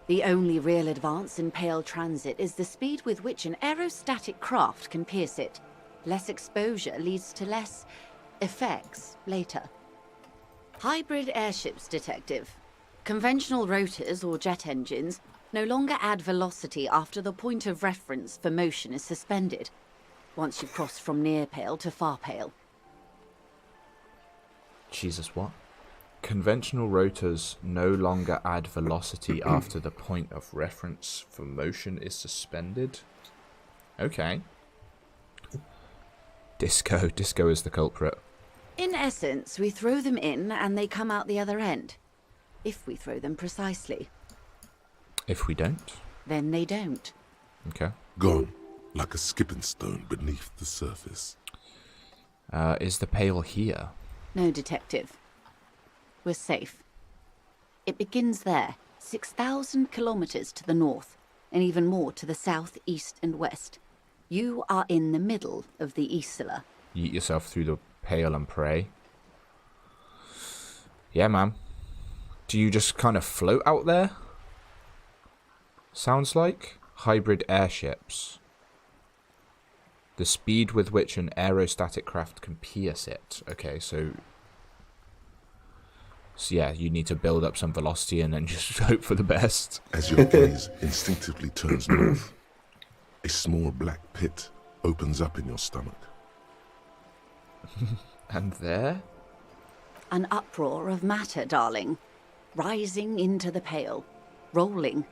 The only real advance in pale transit is the speed with which an aerostatic craft can pierce it. Less exposure leads to less effects later. Hybrid airships, Detective. Conventional rotors or jet engines no longer add velocity after the point of reference for motion is suspended, once you've crossed from near pale to far pale. Jesus, what? Conventional rotors no longer add velocity after the point of reference for motion is suspended? Okay. Disco is the culprit. In essence, we throw them in and they come out the other end. If we throw them precisely. If we don't? Then they don't. Okay. Gone, like a skipping stone beneath the surface. Is the pale here? No, Detective. We're safe. It begins there, 6,000 kilometers to the north, and even more to the south, east, and west. You are in the middle of the Isla. Yeet yourself through the pale and pray. Yeah, man. Do you just kind of float out there? Sounds like hybrid airships. The speed with which an aerostatic craft can pierce it. Okay, so yeah, you need to build up some velocity and then just hope for the best. As your gaze instinctively turns north, a small black pit opens up in your stomach. And there? An uproar of matter, darling. Rising into the pale. Rolling.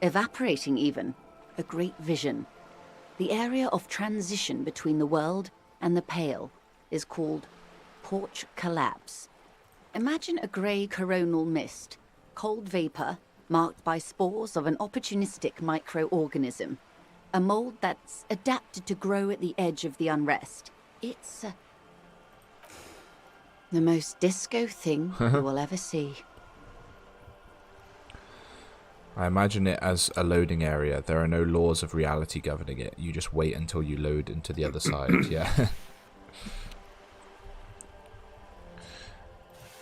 Evaporating even. A great vision. The area of transition between the world and the pale is called porch collapse. Imagine a grey coronal mist, cold vapour marked by spores of an opportunistic microorganism, a mould that's adapted to grow at the edge of the unrest. It's the most disco thing you will ever see. I imagine it as a loading area. There are no laws of reality governing it. You just wait until you load into the other side, yeah.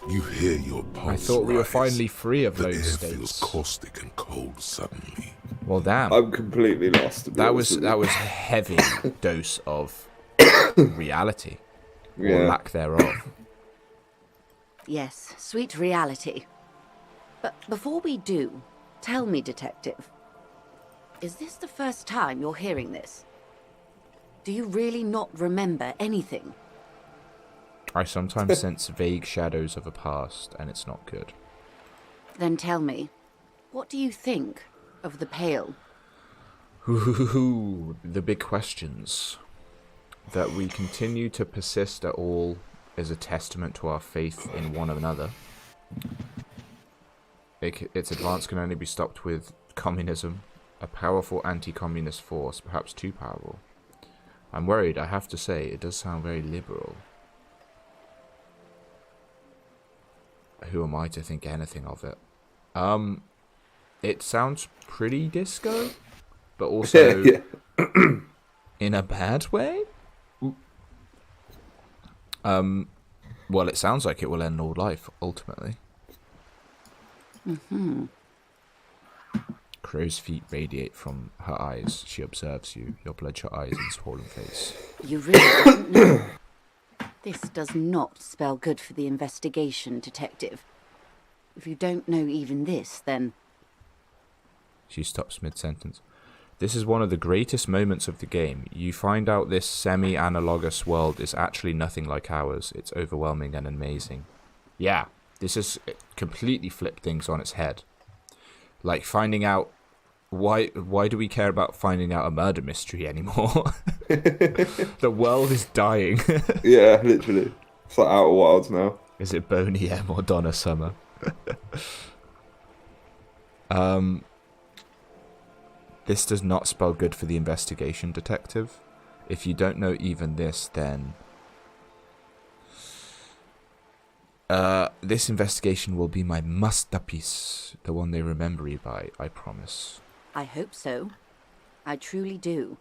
You hear your pulse I thought we were rise. finally free of The those air states. feels caustic and cold suddenly. Well, damn. I'm completely lost. To be That honest was with you. a heavy dose of reality, or lack thereof. Yes, sweet reality. But before we do, tell me, Detective, is this the first time you're hearing this? Do you really not remember anything? I sometimes sense vague shadows of a past, and it's not good. Then tell me, what do you think of the pale? Ooh, the big questions. That we continue to persist at all is a testament to our faith in one another. Its advance can only be stopped with communism, a powerful anti-communist force, perhaps too powerful. I'm worried, I have to say, it does sound very liberal. Who am I to think anything of it? It sounds pretty disco, but also in a bad way. Well, it sounds like it will end all life, ultimately. Mm-hmm. Crow's feet radiate from her eyes. She observes you, your bloodshot eyes and swollen face. You really don't know. This does not spell good for the investigation, Detective. If you don't know even this, then... She stops mid-sentence. This is one of the greatest moments of the game. You find out this semi-analogous world is actually nothing like ours. It's overwhelming and amazing. Yeah, this has completely flipped things on its head. Like, finding out... Why do we care about finding out a murder mystery anymore? The world is dying. Yeah, literally. It's like Outer Wilds now. Is it Boney M or Donna Summer? This does not spell good for the investigation, Detective. If you don't know even this, then... this investigation will be my masterpiece. The one they remember you by, I promise. I hope so. I truly do.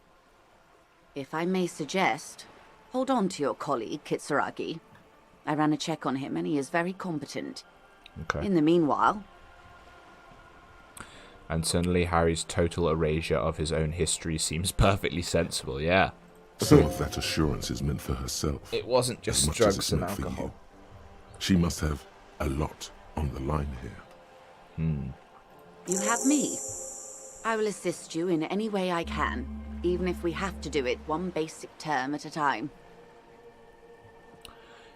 If I may suggest, hold on to your colleague, Kitsuragi. I ran a check on him and he is very competent. Okay. In the meanwhile... And suddenly Harry's total erasure of his own history seems perfectly sensible, yeah. Some of that assurance is meant for herself. It wasn't just drugs and alcohol. She must have a lot on the line here. You have me. I will assist you in any way I can, even if we have to do it one basic term at a time.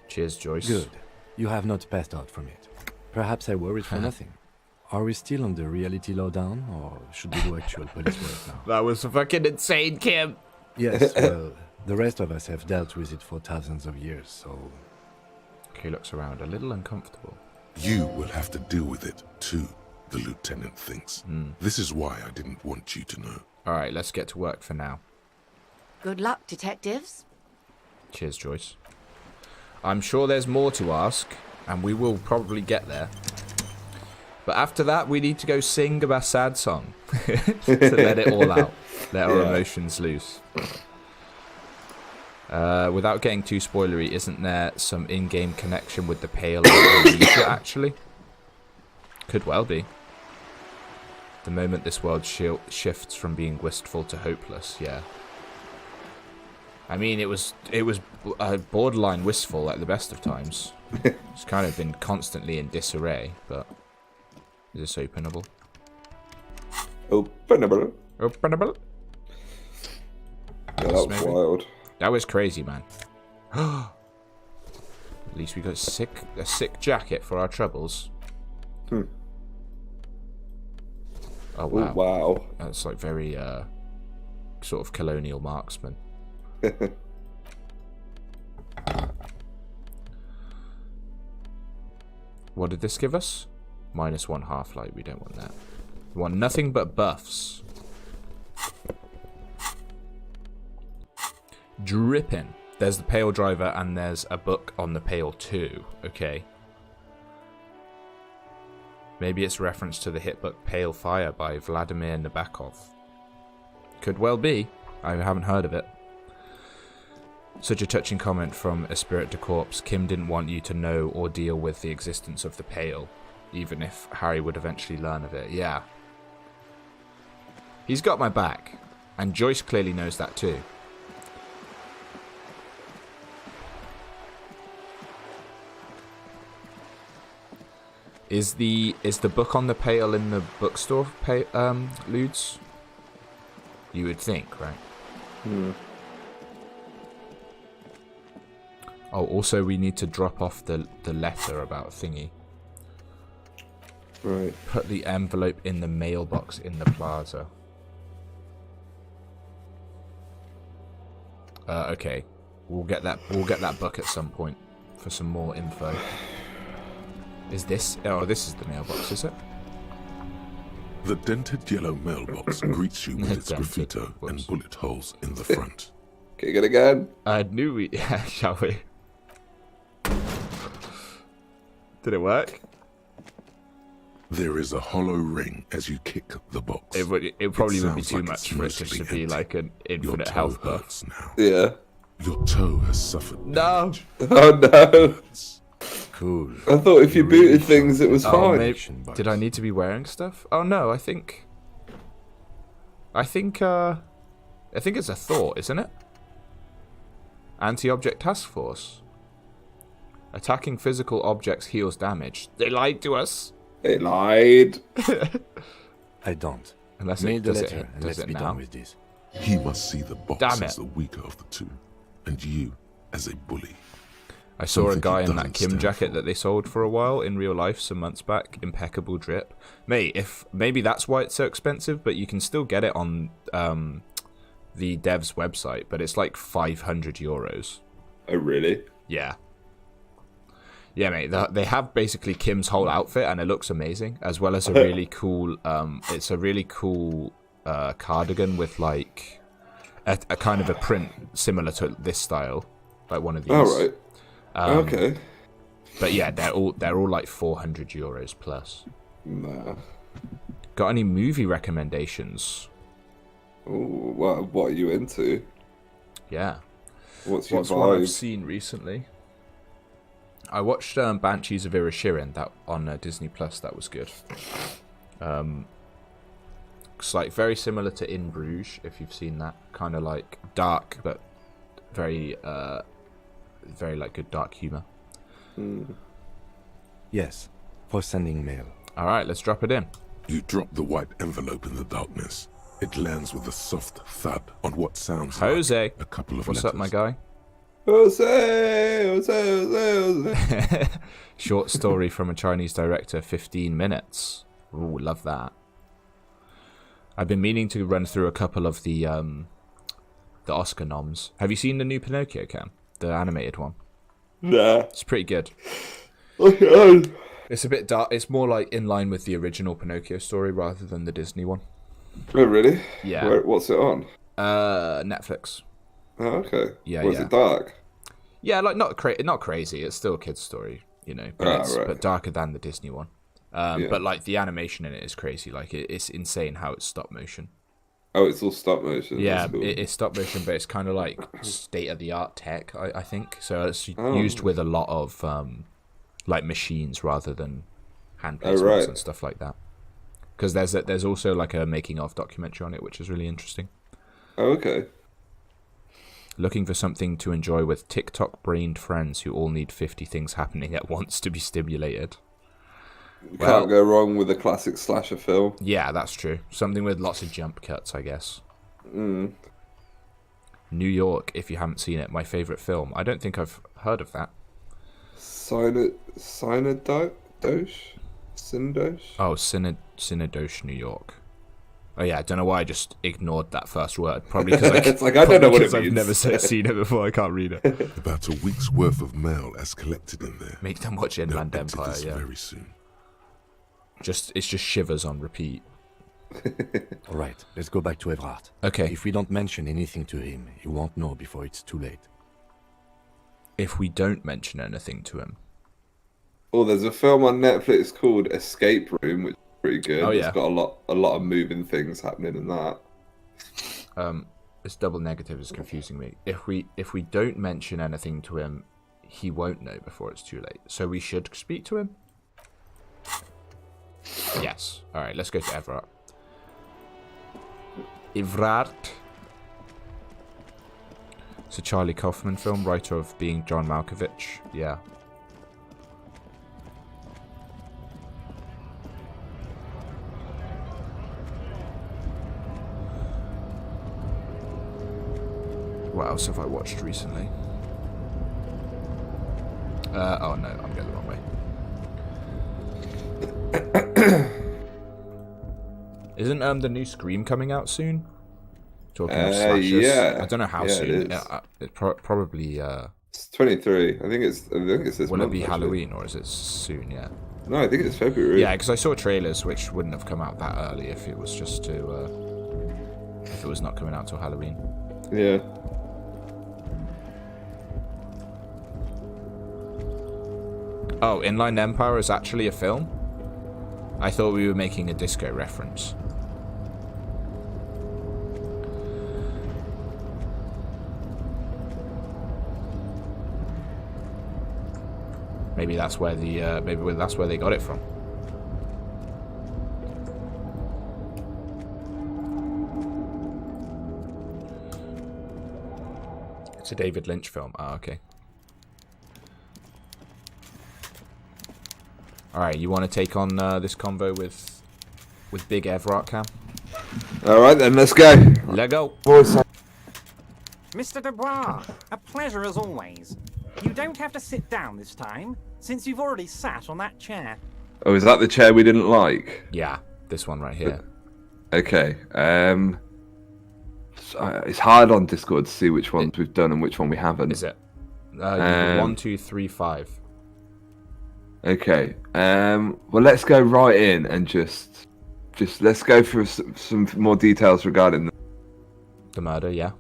Cheers, Joyce. Good. You have not passed out from it. Perhaps I worried for nothing. Are we still on the reality lowdown, or should we do actual police work now? That was fucking insane, Kim! Yes, well, the rest of us have dealt with it for thousands of years, so... He looks around, a little uncomfortable. You will have to deal with it, too, the lieutenant thinks. This is why I didn't want you to know. Alright, let's get to work for now. Good luck, detectives. Cheers, Joyce. I'm sure there's more to ask, and we will probably get there. But after that, we need to go sing a sad song to let it all out. Let our emotions loose. Without getting too spoilery, isn't there some in-game connection with the Pale and Elysium, actually? Could well be. The moment this world shifts from being wistful to hopeless, yeah. I mean, it was borderline wistful at the best of times. It's kind of been constantly in disarray, but... Is this openable? Openable. Openable? Yeah, that was wild. That was crazy, man. At least we got a sick jacket for our troubles. Oh, wow. Ooh, wow. That's like very, sort of colonial marksman. What did this give us? -1 half-light, we don't want that. We want nothing but buffs. Dripping. There's the Pale Driver and there's a book on the Pale too. Okay. Maybe it's reference to the hit book Pale Fire by Vladimir Nabokov. Could well be. I haven't heard of it. Such a touching comment from A Spirit de Corpse. Kim didn't want you to know or deal with the existence of the Pale, even if Harry would eventually learn of it. Yeah. He's got my back, and Joyce clearly knows that too. Is the book on the Pale in the bookstore, Ludes? You would think, right? Oh, also we need to drop off the letter about thingy. Right. Put the envelope in the mailbox in the plaza. Okay. We'll get that book at some point for some more info. Is this? Oh, this is the mailbox, is it? The dented yellow mailbox greets you with its graffito and bullet holes in the front. Kick it again. I knew we... Shall we? Did it work? There is a hollow ring as you kick the box. It probably would be too much for it just to be like an infinite health buff. Now. Yeah. Your toe has suffered. No. Oh no. Cool. I thought if you booted things, it was fine. Maybe, did I need to be wearing stuff? Oh no, I think it's a thought, isn't it? Anti-object task force. Attacking physical objects heals damage. They lied to us. They lied. I don't. Unless Mail it the does letter and does let's it be now. done with this. He must see the box Damn as it. the weaker of the two, and you as a bully. I saw a Something guy he in that doesn't Kim stand jacket for. that they sold for a while in real life some months back. Impeccable drip. Mate, if maybe that's why it's so expensive, but you can still get it on the dev's website, but it's like 500 euros. Oh really? Yeah. Yeah, mate, they have basically Kim's whole outfit, and it looks amazing, as well as a really cool, it's a really cool cardigan with, like, a kind of a print similar to this style, like one of these. Oh, right. Okay. But yeah, they're all like 400 euros plus. Nah. Got any movie recommendations? Ooh, what are you into? Yeah. What's your one I've vibe? seen recently? I watched Banshees of Inisherin that on Disney Plus. That was good. It's like very similar to In Bruges, if you've seen that. Kind of like dark, but very like good dark humor. Yes, for sending mail. All right, let's drop it in. You drop the white envelope in the darkness. It lands with a soft thud on what sounds Jose, like a couple of what's letters. up, my guy? Jose. Short story from a Chinese director, 15 minutes. Ooh, love that. I've been meaning to run through a couple of the Oscar noms. Have you seen the new Pinocchio, Cam? The animated one? Nah. It's pretty good. Okay. It's a bit dark. It's more like in line with the original Pinocchio story rather than the Disney one. Oh, really? Yeah. What's it on? Netflix. Oh, okay. Yeah, Was yeah. it dark? Yeah, like not crazy. It's still a kid's story, you know, but but darker than the Disney one. Yeah. But like the animation in it is crazy. Like it's insane how it's stop motion. Oh, it's all stop motion. Yeah, That's cool. it's stop motion, but it's kind of like state of the art tech. I think so. It's used with a lot of like machines rather than hand placements and stuff like that. Because there's also like a making of documentary on it, which is really interesting. Oh, okay. Looking for something to enjoy with TikTok-brained friends who all need 50 things happening at once to be stimulated. Can't go wrong with a classic slasher film. Yeah, that's true. Something with lots of jump cuts, I guess. Mm. New York, if you haven't seen it, my favourite film. I don't think I've heard of that. Synodosh? Synodosh? Oh, Synodosh, New York. Oh yeah, I don't know why I just ignored that first word. Probably because it's like, I don't know what it means. I've never seen it before. I can't read it. About a week's worth of mail as collected in there. Make them watch Inland They'll empty Empire. this Yeah. very soon. It's just shivers on repeat. All right, let's go back to Everard. Okay. If we don't mention anything to him, he won't know before it's too late. If we don't mention anything to him. Oh, there's a film on Netflix called Escape Room, which is pretty good. Oh, yeah. It's got a lot of moving things happening in that. This double negative is confusing me. If we don't mention anything to him, he won't know before it's too late. So we should speak to him? Yes. Alright, let's go to Everard. Everard. It's a Charlie Kaufman film, writer of Being John Malkovich. Yeah. What else have I watched recently? Oh no, I'm going the wrong way. Isn't the new Scream coming out soon? Talking of slashers. Yeah. I don't know how soon. It's probably. It's 23. I think it's this Will month. it be actually. Halloween or is it soon? Yeah. No, I think it's February. Yeah, because I saw trailers which wouldn't have come out that early if it was just to. If it was not coming out till Halloween. Yeah. Oh, Inland Empire is actually a film? I thought we were making a disco reference. Maybe that's where the maybe that's where they got it from. It's a David Lynch film. Ah, okay. All right, you want to take on this convo with Big Everett, Cam? All right, then let's go. Let go. Mr. Dubois, a pleasure as always. You don't have to sit down this time, since you've already sat on that chair. Oh, is that the chair we didn't like? Yeah, this one right here. Okay. It's hard on Discord to see which ones we've done and which one we haven't. Is it? 1, 2, 3, 5. Okay. Well, let's go right in and just let's go through some more details regarding the murder. Yeah.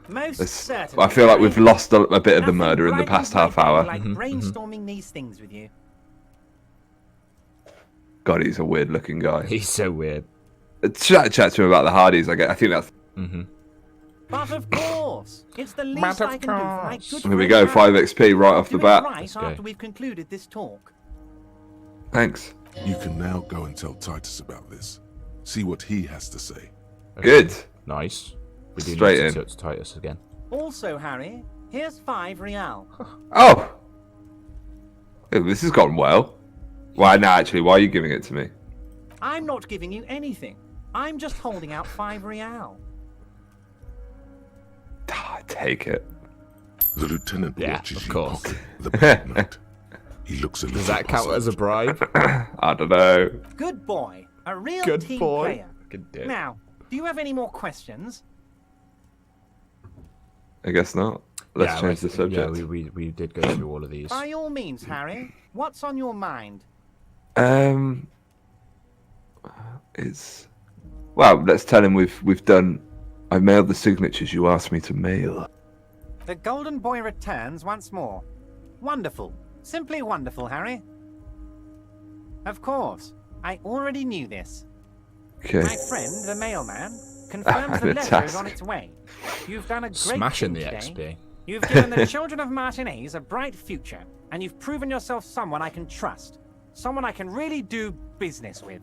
Most certainly. I feel like we've lost a bit of the murder in the past half hour. Like brainstorming these things with you. God, he's a weird-looking guy. He's so weird. Chat to him about the Hardys. I think that's. But of course, it's the least I can do for my good Here we go, 5 XP right off the bat. Right after we've concluded this talk. Thanks. You can now go and tell Titus about this. See what he has to say. Okay. Good. Nice. We do Straight need to in. touch Titus again. Also, Harry, here's 5 real. Oh! Ew, this has gone well. Why, no, actually, why are you giving it to me? I'm not giving you anything. I'm just holding out 5 real. Take it. The lieutenant watches you course. pocket the banknote. He looks a little Does that count as a bribe? I don't know. Good boy. A real Good team boy. player. Good dick. Now, do you have any more questions? I guess not. Let's change the subject. Yeah, we did go through all of these. By all means, Harry. What's on your mind? It's... Well, let's tell him we've done... I mailed the signatures you asked me to mail. The golden boy returns once more. Wonderful. Simply wonderful, Harry. Of course. I already knew this. Okay. My friend, the mailman, confirms the letter is on its way. You've done a great Smashing thing the today. XP. You've given the children of Martinaise a bright future, and you've proven yourself someone I can trust. Someone I can really do business with.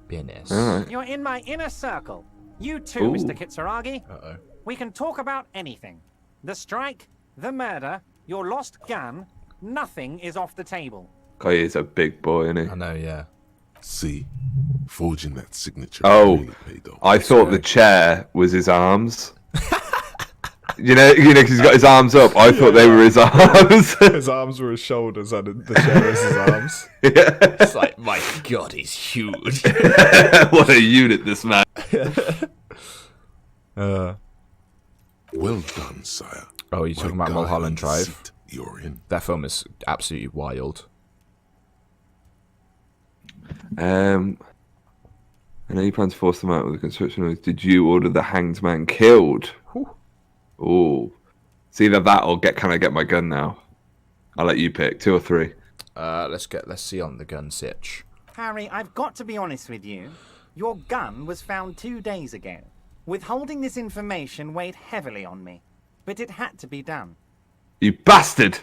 Business. Alright. You're in my inner circle. You too, Ooh. Mr. Kitsuragi. Uh-oh. We can talk about anything. The strike, the murder, your lost gun. Nothing is off the table. God, he's a big boy, isn't he? I know, yeah. See, forging that signature really paid off. I thought the chair was his arms. you know, because he's got his arms up. I thought they were his arms. His arms were his shoulders, and the chair was his arms. Yeah. It's like, my God, he's huge. What a unit, this man. Well done, sire. Oh, you're talking about Mulholland Drive? You're in. That film is absolutely wild. I know you plan to force them out with the construction. Did you order the hanged man killed? Oh, it's either that or can I get my gun now? I'll let you pick 2 or 3. Let's see on the gun sitch. Harry, I've got to be honest with you. Your gun was found 2 days ago. Withholding this information weighed heavily on me, but it had to be done. You bastard!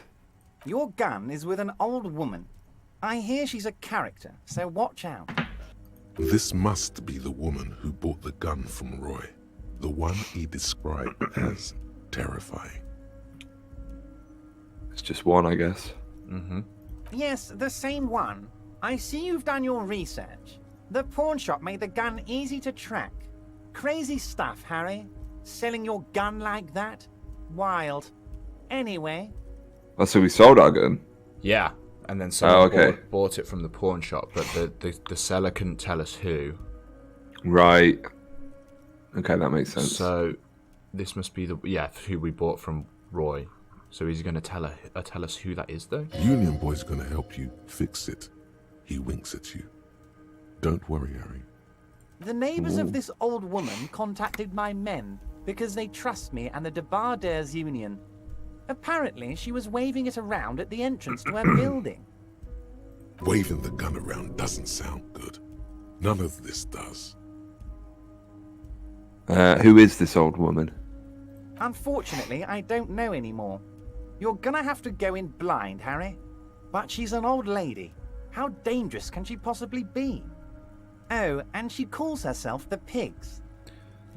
Your gun is with an old woman. I hear she's a character, so watch out. This must be the woman who bought the gun from Roy. The one he described as terrifying. It's just one, I guess. Yes, the same one. I see you've done your research. The pawn shop made the gun easy to track. Crazy stuff, Harry. Selling your gun like that? Wild. Anyway. Oh, so we sold our gun? Yeah, and then someone okay. bought it from the pawn shop, but the seller couldn't tell us who. Right. Okay, that makes sense. So this must be who we bought from Roy. So he's going to tell us who that is, though? Union Boy's going to help you fix it. He winks at you. Don't worry, Harry. The neighbors of this old woman contacted my men because they trust me and the Debarders Union. Apparently, she was waving it around at the entrance to her building. Waving the gun around doesn't sound good. None of this does. Who is this old woman? Unfortunately, I don't know anymore. You're gonna have to go in blind, Harry. But she's an old lady. How dangerous can she possibly be? Oh, and she calls herself the Pigs.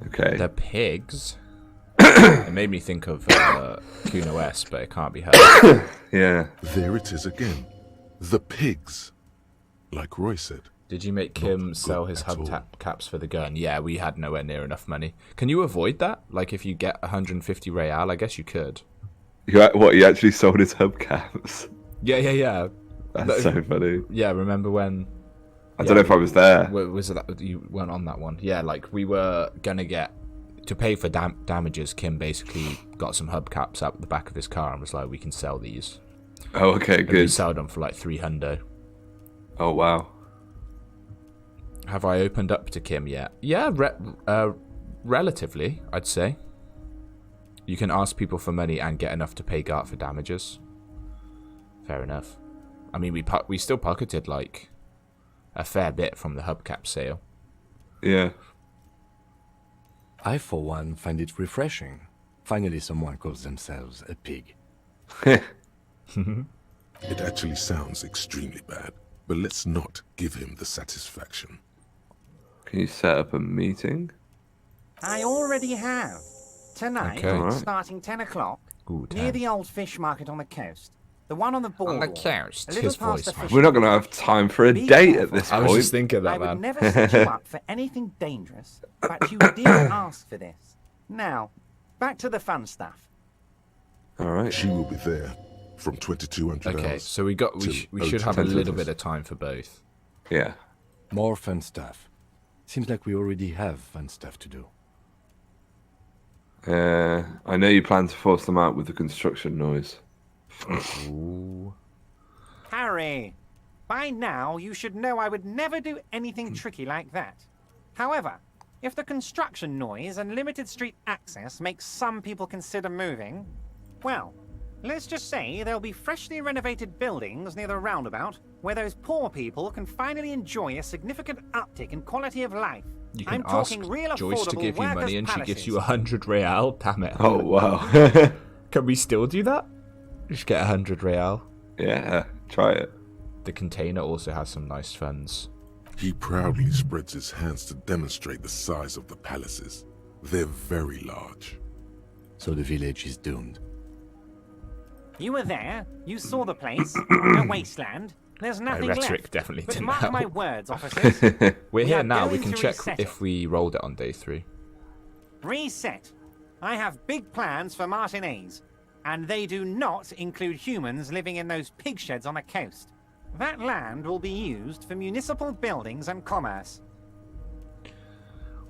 Okay. The Pigs? It made me think of Kuno S, but it can't be her. Yeah. There it is again. The Pigs. Like Roy said. Did you make Kim sell his hubcaps for the gun? Yeah, we had nowhere near enough money. Can you avoid that? Like, if you get 150 real, I guess you could. You actually sold his hubcaps? Yeah. That's so funny. Yeah, remember when... I don't know if I was there. Was that you weren't on that one? Yeah, like, we were going to get... To pay for damages, Kim basically got some hubcaps out the back of his car and was like, we can sell these. Oh, okay, good. We sold them for like 300. Oh, wow. Have I opened up to Kim yet? Yeah, relatively, I'd say. You can ask people for money and get enough to pay Gart for damages. Fair enough. I mean, we still pocketed like a fair bit from the hubcap sale. Yeah. I, for one, find it refreshing. Finally, someone calls themselves a pig. It actually sounds extremely bad, but let's not give him the satisfaction. Can you set up a meeting? I already have. Tonight, Okay. starting 10 o'clock, Ooh, near 10. the old fish market on the coast. The one on the boardwalk. On the coast. A little His past the voice, man. fish We're not going to have time for a Be date careful. at this I point. was just thinking that, I would man. never set you up for anything dangerous, but you did ask for this. Now, back to the fun stuff. All right. She will be there from 2200 Okay, hours. so we should have a little bit of time for both. Yeah. More fun stuff. Seems like we already have fun stuff to do. I know you plan to force them out with the construction noise. Ooh. Harry, by now you should know I would never do anything tricky like that. However, if the construction noise and limited street access makes some people consider moving, well, let's just say there'll be freshly renovated buildings near the roundabout where those poor people can finally enjoy a significant uptick in quality of life. You can I'm ask talking real Joyce to affordable give you money workers' and she gives you palaces. 100 real. Damn it. Oh, wow. Can we still do that? Just get 100 real. Yeah, try it. The container also has some nice funds. He proudly spreads his hands to demonstrate the size of the palaces. They're very large. So the village is doomed. You were there, you saw the place, a wasteland. There's My nothing rhetoric left. definitely But didn't mark help. my words, officers. We're We here are now. We going can to check reset if it. we rolled it on day 3. Reset. I have big plans for Martinaise, and they do not include humans living in those pig sheds on the coast. That land will be used for municipal buildings and commerce.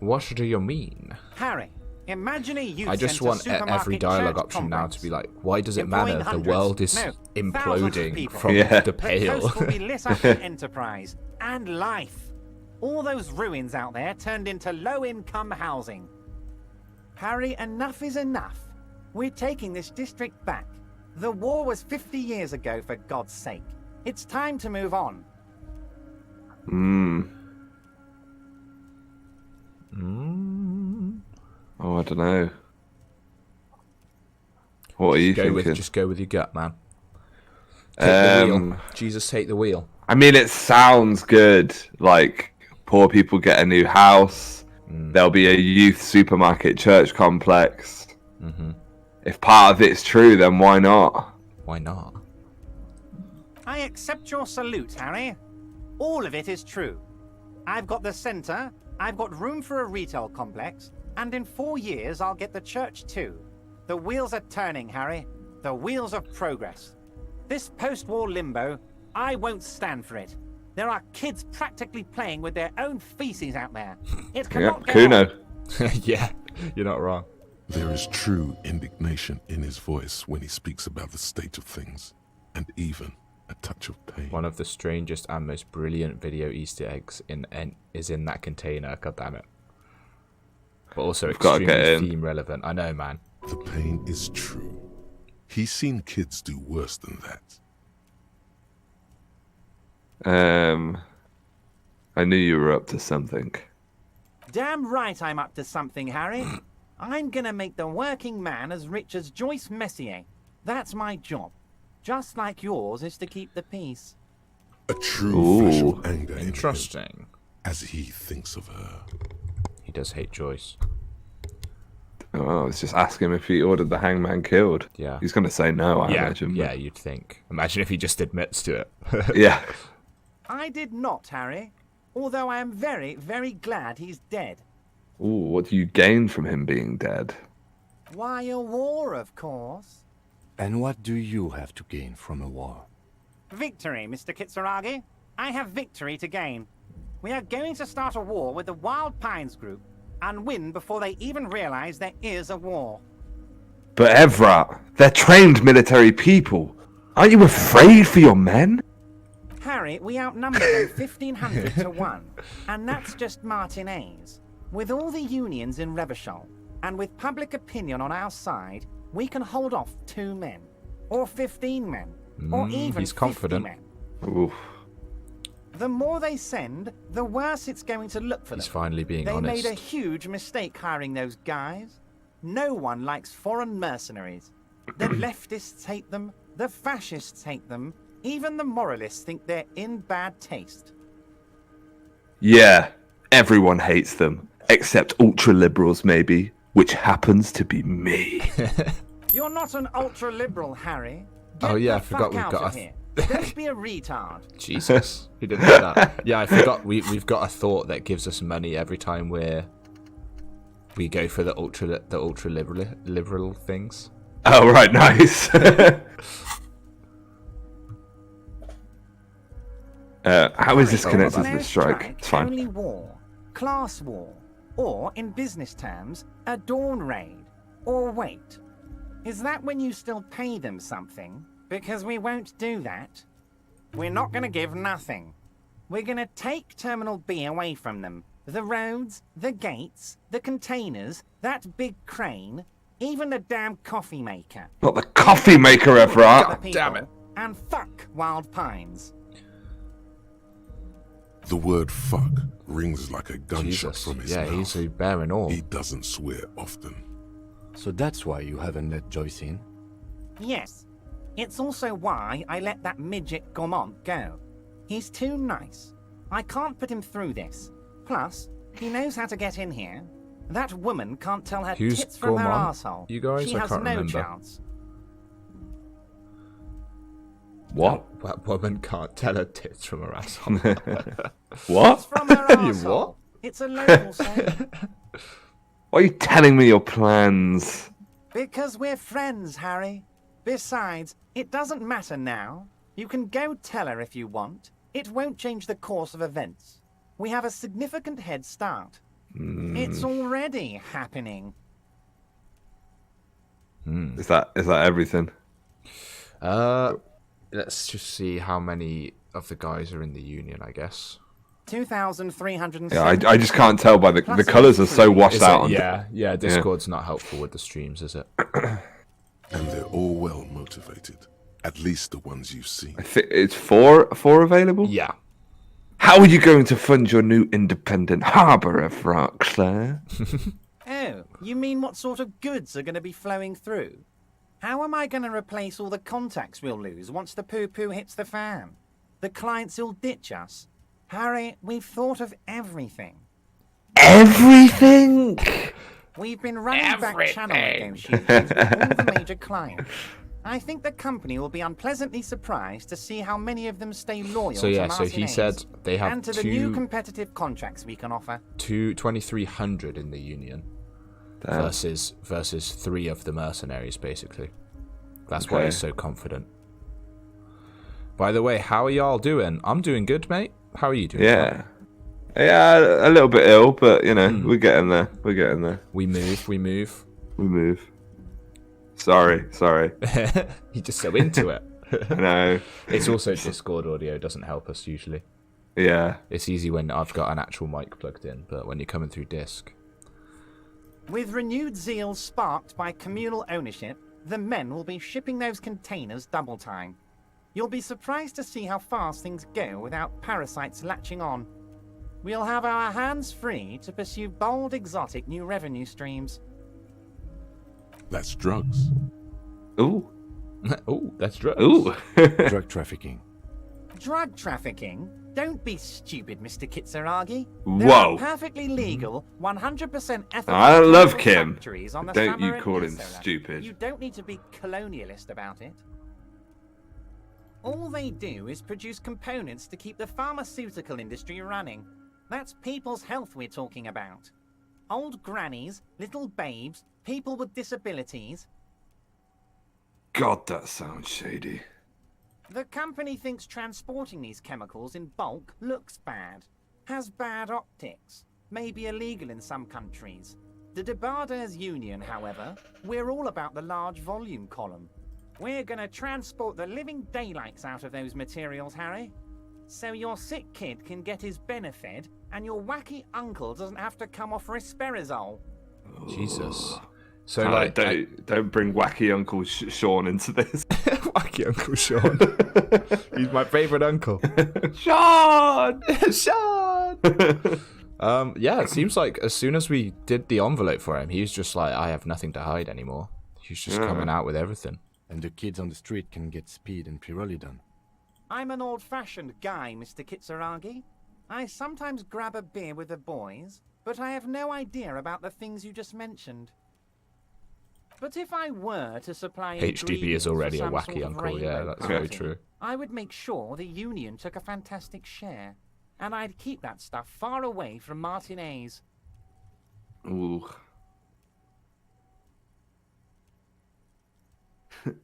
What do you mean? Harry, imagine a youth I just centre want supermarket every dialogue church option now complex. to be like, why does it Employing matter? The hundreds, world is no, thousands of imploding people. from Yeah. the The pale. coast will be lit up with enterprise and life. All those ruins out there turned into low-income housing. Harry, enough is enough. We're taking this district back. The war was 50 years ago, for God's sake. It's time to move on. Oh, I don't know. What are you thinking? Just go with your gut, man. Take the wheel. Jesus, take the wheel. I mean, it sounds good. Like, poor people get a new house. There'll be a youth supermarket church complex. If part of it's true, then why not? Why not? I accept your salute, Harry. All of it is true. I've got the centre, I've got room for a retail complex, and in 4 years I'll get the church too. The wheels are turning, Harry. The wheels of progress. This post-war limbo, I won't stand for it. There are kids practically playing with their own feces out there. It Yeah, cannot go Kuno. on. Yeah, you're not wrong. There is true indignation in his voice when he speaks about the state of things, and even a touch of pain. One of the strangest and most brilliant video Easter eggs is in that container. God damn it! But also gotta get extremely in. theme relevant. I know, man. The pain is true. He's seen kids do worse than that. I knew you were up to something. Damn right I'm up to something, Harry. I'm gonna make the working man as rich as Joyce Messier. That's my job. just like yours is to keep the peace. A true flash of anger in him Interesting. as he thinks of her. He does hate Joyce. Oh, I was just asking him if he ordered the hangman killed. Yeah. He's going to say no, I imagine. Yeah, you'd think. Imagine if he just admits to it. Yeah. I did not, Harry. Although I am very, very glad he's dead. Ooh, what do you gain from him being dead? Why, a war, of course. And what do you have to gain from a war? Victory, Mr. Kitsuragi. I have victory to gain. We are going to start a war with the Wild Pines group and win before they even realize there is a war. But Evrat, they're trained military people. Aren't you afraid for your men? Harry, we outnumber them 1,500 to 1, and that's just Martinaise. With all the unions in Revachol, and with public opinion on our side, we can hold off 2 men, or 15 men, or even he's confident. 50 men. Oof. The more they send, the worse it's going to look for them. He's finally being they honest. Made a huge mistake hiring those guys. No one likes foreign mercenaries. The leftists hate them, the fascists hate them, even the moralists think they're in bad taste. Yeah, everyone hates them, except ultra-liberals maybe, which happens to be me. You're not an ultra-liberal, Harry. Oh yeah, I Get the forgot fuck we've out got of a... here. Don't be a retard. Jesus, he didn't do that. Yeah, I forgot we've got a thought that gives us money every time we go for the ultra liberal things. Oh right, nice. How is this connected to the strike? It's fine. Only war, class war, or in business terms, a dawn raid. Or wait, is that when you still pay them something? Because we won't do that. We're not going to give nothing. We're going to take Terminal B away from them. The roads, the gates, the containers, that big crane, even the damn coffee maker. Not the coffee maker, Evrat! Damn it. And fuck Wild Pines. The word fuck rings like a gunshot Jesus. from his Yeah, mouth. he's a bearing all. He doesn't swear often. So that's why you haven't let Joyce in? Yes. It's also why I let that midget Gaumont go. He's too nice. I can't put him through this. Plus, he knows how to get in here. That woman can't tell her Who's tits from her Gaumont? arsehole. You guys? She I has can't no remember. chance. What? That woman can't tell her tits from her asshole. What? It's from her You arsehole. what? It's a local saying. Why are you telling me your plans? Because we're friends, Harry. Besides, it doesn't matter now. You can go tell her if you want. It won't change the course of events. We have a significant head start. It's already happening. Is that everything? Let's just see how many of the guys are in the union, I guess. 2,370. Yeah, I just can't tell by the colours are so washed out. On Yeah, Discord's not helpful with the streams, is it? And they're all well motivated. At least the ones you've seen. I think it's four available. Yeah. How are you going to fund your new independent harbour, Evrat, Claire? Oh, you mean what sort of goods are going to be flowing through? How am I going to replace all the contacts we'll lose once the poo-poo hits the fan? The clients will ditch us. Harry, we've thought of everything. Everything? We've been running back channel negotiations with all the major clients. I think the company will be unpleasantly surprised to see how many of them stay loyal to Martinaise. So he said they have and to the new competitive contracts we can offer. 2,300 in the union. Damn. versus 3 of the mercenaries, basically. That's why he's so confident. By the way, how are y'all doing? I'm doing good, mate. How are you doing? Yeah. Yeah, a little bit ill, but, you know, we're getting there. We're getting there. We move. We move. Sorry. You're just so into it. I know. It's also Discord audio doesn't help us usually. Yeah. It's easy when I've got an actual mic plugged in, but when you're coming through disc... With renewed zeal sparked by communal ownership, the men will be shipping those containers double time. You'll be surprised to see how fast things go without parasites latching on. We'll have our hands free to pursue bold, exotic new revenue streams. That's drugs. Ooh. Oh, that's drugs. Ooh. Drug trafficking. Drug trafficking? Don't be stupid, Mr. Kitsuragi. Whoa. There are perfectly legal, 100% ethical I love Kim. factories on the Don't you Summer call him Peninsula. stupid. You don't need to be colonialist about it. All they do is produce components to keep the pharmaceutical industry running. That's people's health we're talking about. Old grannies, little babes, people with disabilities. God, that sounds shady. The company thinks transporting these chemicals in bulk looks bad, has bad optics, may be illegal in some countries. The Debarders Union, however, we're all about the large volume column. We're gonna transport the living daylights out of those materials, Harry. So your sick kid can get his benefit, and your wacky uncle doesn't have to come off risperazole. Jesus. So like, don't bring wacky Uncle Sean into this. Wacky Uncle Sean. He's my favourite uncle. Sean! Sean! Yeah, it seems like as soon as we did the envelope for him, he's just like, I have nothing to hide anymore. He's just coming out with everything. And the kids on the street can get speed and Pyrrolidon. I'm an old-fashioned guy, Mr. Kitsuragi. I sometimes grab a beer with the boys, but I have no idea about the things you just mentioned. But if I were to supply HDB is already a wacky sort of uncle, yeah, that's party, very true. I would make sure the Union took a fantastic share, and I'd keep that stuff far away from Martinaise. Ooh.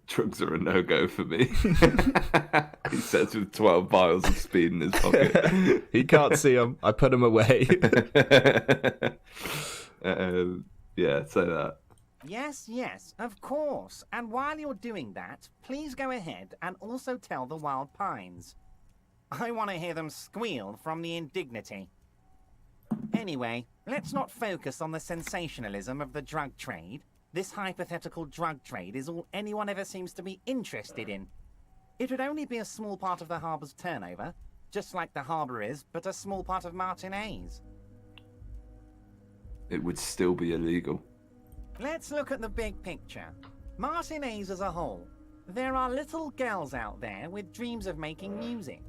Drugs are a no-go for me. He says with 12 vials of speed in his pocket. He can't see them. I put them away. Yeah, say that. Yes, yes, of course. And while you're doing that, please go ahead and also tell the Wild Pines. I want to hear them squeal from the indignity. Anyway, let's not focus on the sensationalism of the drug trade. This hypothetical drug trade is all anyone ever seems to be interested in. It would only be a small part of the harbour's turnover, just like the harbour is, but a small part of Martinaise. It would still be illegal. Let's look at the big picture. Martinaise as a whole. There are little girls out there with dreams of making music.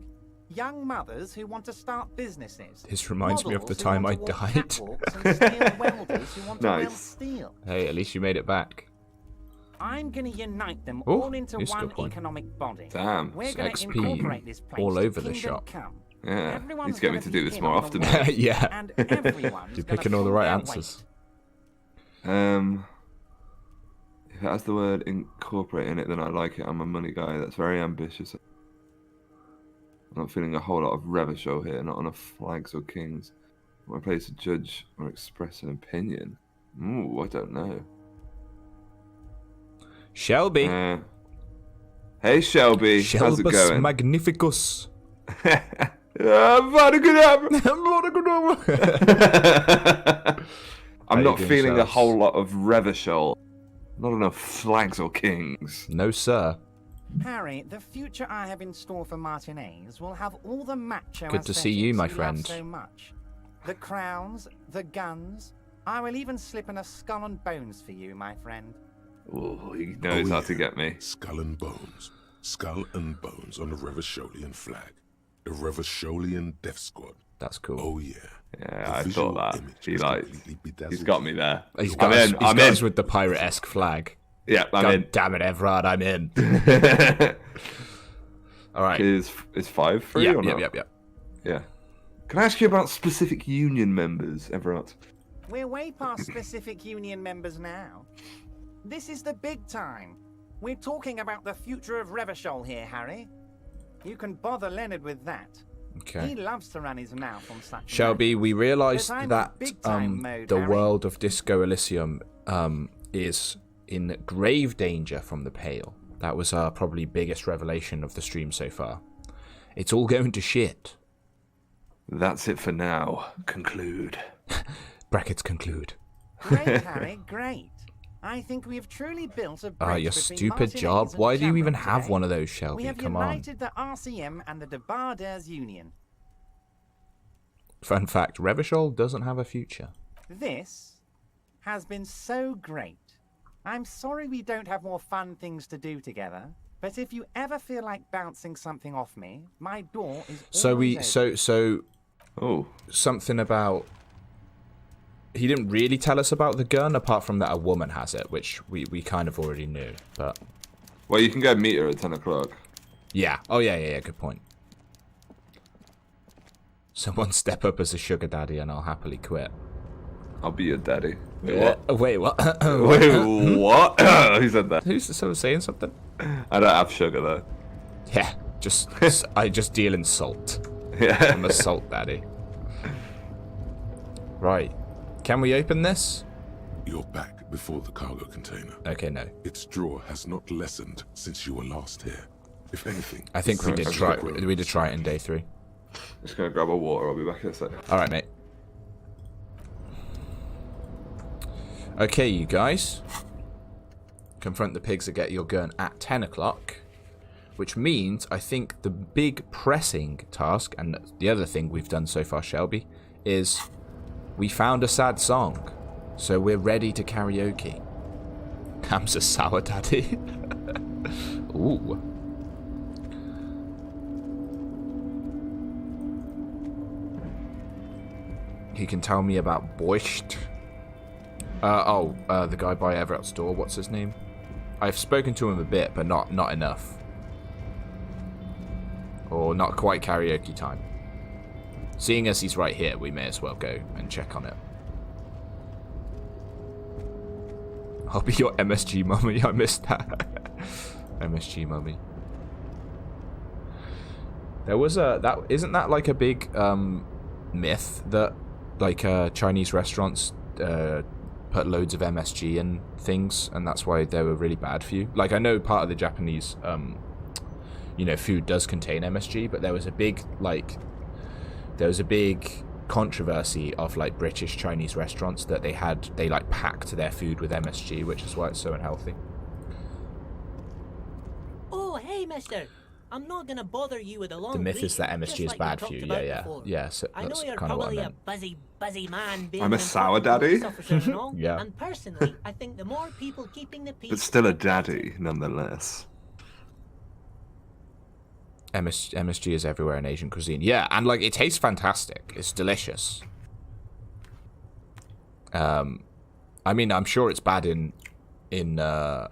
Young mothers who want to start businesses. This reminds me of the time I died. Nice. Hey, at least you made it back. I'm going to unite them all into one economic body. Damn. We're going to XP incorporate this place all over the Kingdom shop. Come. Yeah, Everyone's he's getting me gonna to do be this in more on the often. way, Yeah. And everyone's You're gonna picking all the pull right their answers. weight. If it has the word incorporate in it, then I like it. I'm a money guy. That's very ambitious. I'm not feeling a whole lot of Revachol here, not enough flags or kings. My place to judge or express an opinion. Ooh, I don't know. Shelby. Hey, Shelby. How's it Shelbus going? Magnificus. I'm not feeling a whole lot of Revachol. Not enough flags or kings. No, sir. Harry, the future I have in store for Martinaise will have all the macho Good to see you, my aesthetics friend. love so much. The crowns, the guns. I will even slip in a skull and bones for you, my friend. Ooh, he knows how to get me. Skull and bones. Skull and bones on the Revacholian flag. The Revacholian Death Squad. That's cool. Oh yeah. Yeah, I thought that. He's got me there. He's got us with the pirate-esque flag. Yeah, I'm in. Damn it, Everard, I'm in. All right. Is 5 free or not? Yep. Yeah. Can I ask you about specific union members, Everard? We're way past specific union members now. This is the big time. We're talking about the future of Revachol here, Harry. You can bother Leonard with that. Okay. He loves to run his mouth on such Shelby, we realised I'm in that big-time mode, the Harry. world of Disco Elysium is in grave danger from the Pale. That was our probably biggest revelation of the stream so far. It's all going to shit. That's it for now. Conclude. Brackets conclude. Great, Harry, great. I think we have truly built a bridge Your between stupid Martinaise job. and Why do you even Jamrock have today. one of those, Shelby? We have Come on. united the RCM and the Debarders Union. Fun fact, Revachol doesn't have a future. This has been so great. I'm sorry we don't have more fun things to do together, but if you ever feel like bouncing something off me, my door is always open. Oh. Something about... He didn't really tell us about the gun, apart from that a woman has it, which we kind of already knew, but... Well, you can go meet her at 10 o'clock. Yeah. Oh, yeah, good point. Someone step up as a sugar daddy and I'll happily quit. I'll be your daddy. Wait, what? Wait, what? Wait, what? Who said that? Who's someone saying something? I don't have sugar, though. Yeah, I just deal in salt. Yeah. I'm a salt daddy. Right. Can we open this? You're back before the cargo container. Okay, no. Its draw has not lessened since you were last here. If anything, I think we did try it in day 3. Just gonna grab a water, I'll be back in a sec. Alright, mate. Okay, you guys. Confront the pigs and get your gun at 10 o'clock. Which means, I think, the big pressing task, and the other thing we've done so far, Shelby, is we found a sad song. So we're ready to karaoke. Cam's a sour daddy. Ooh. He can tell me about Borscht. The guy by Everett's door. What's his name? I've spoken to him a bit, but not enough. Or not quite karaoke time. Seeing as he's right here, we may as well go and check on it. I'll be your MSG mummy. I missed that. MSG mummy. There was isn't that like a big myth that like Chinese restaurants put loads of MSG in things and that's why they were really bad for you? Like I know part of the Japanese food does contain MSG, but there was a big controversy of like British Chinese restaurants that they like packed their food with MSG, which is why it's so unhealthy. Oh, hey, mister. I'm not gonna bother you with a long The myth brief, is that MSG is like bad for you. Yeah. So I know that's you're kind of what I probably meant. a busy man. I'm a sour daddy. And all, Yeah. And personally, I think the more people keeping the peace, But still a daddy, nonetheless. MSG is everywhere in Asian cuisine. Yeah, and like it tastes fantastic. It's delicious. I mean, I'm sure it's bad in if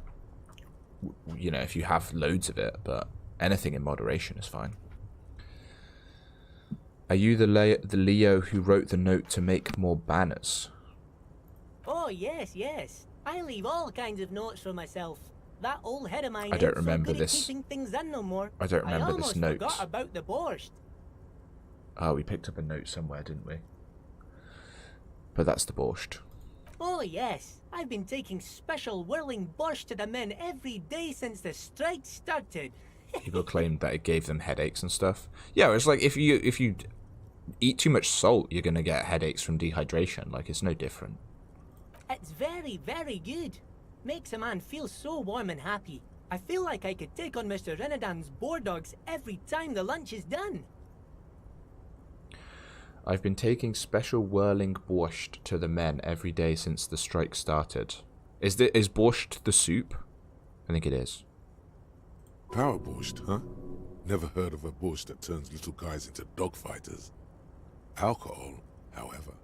you have loads of it, but anything in moderation is fine. Are you the Leo who wrote the note to make more banners? Oh yes. I leave all kinds of notes for myself. That old head of mine. I don't remember so good this. At keeping things in no more. I don't remember I this note. Forgot about the borscht. Oh, we picked up a note somewhere, didn't we? But that's the borscht. Oh yes, I've been taking special whirling borscht to the men every day since the strike started. People claimed that it gave them headaches and stuff. Yeah, it's like if you eat too much salt, you're gonna get headaches from dehydration. Like it's no different. It's very, very good. Makes a man feel so warm and happy. I feel like I could take on Mr. Renadan's boar dogs every time the lunch is done. I've been taking special whirling borscht to the men every day since the strike started. Is borscht the soup? I think it is. Power borscht, huh? Never heard of a borscht that turns little guys into dogfighters. Alcohol, however.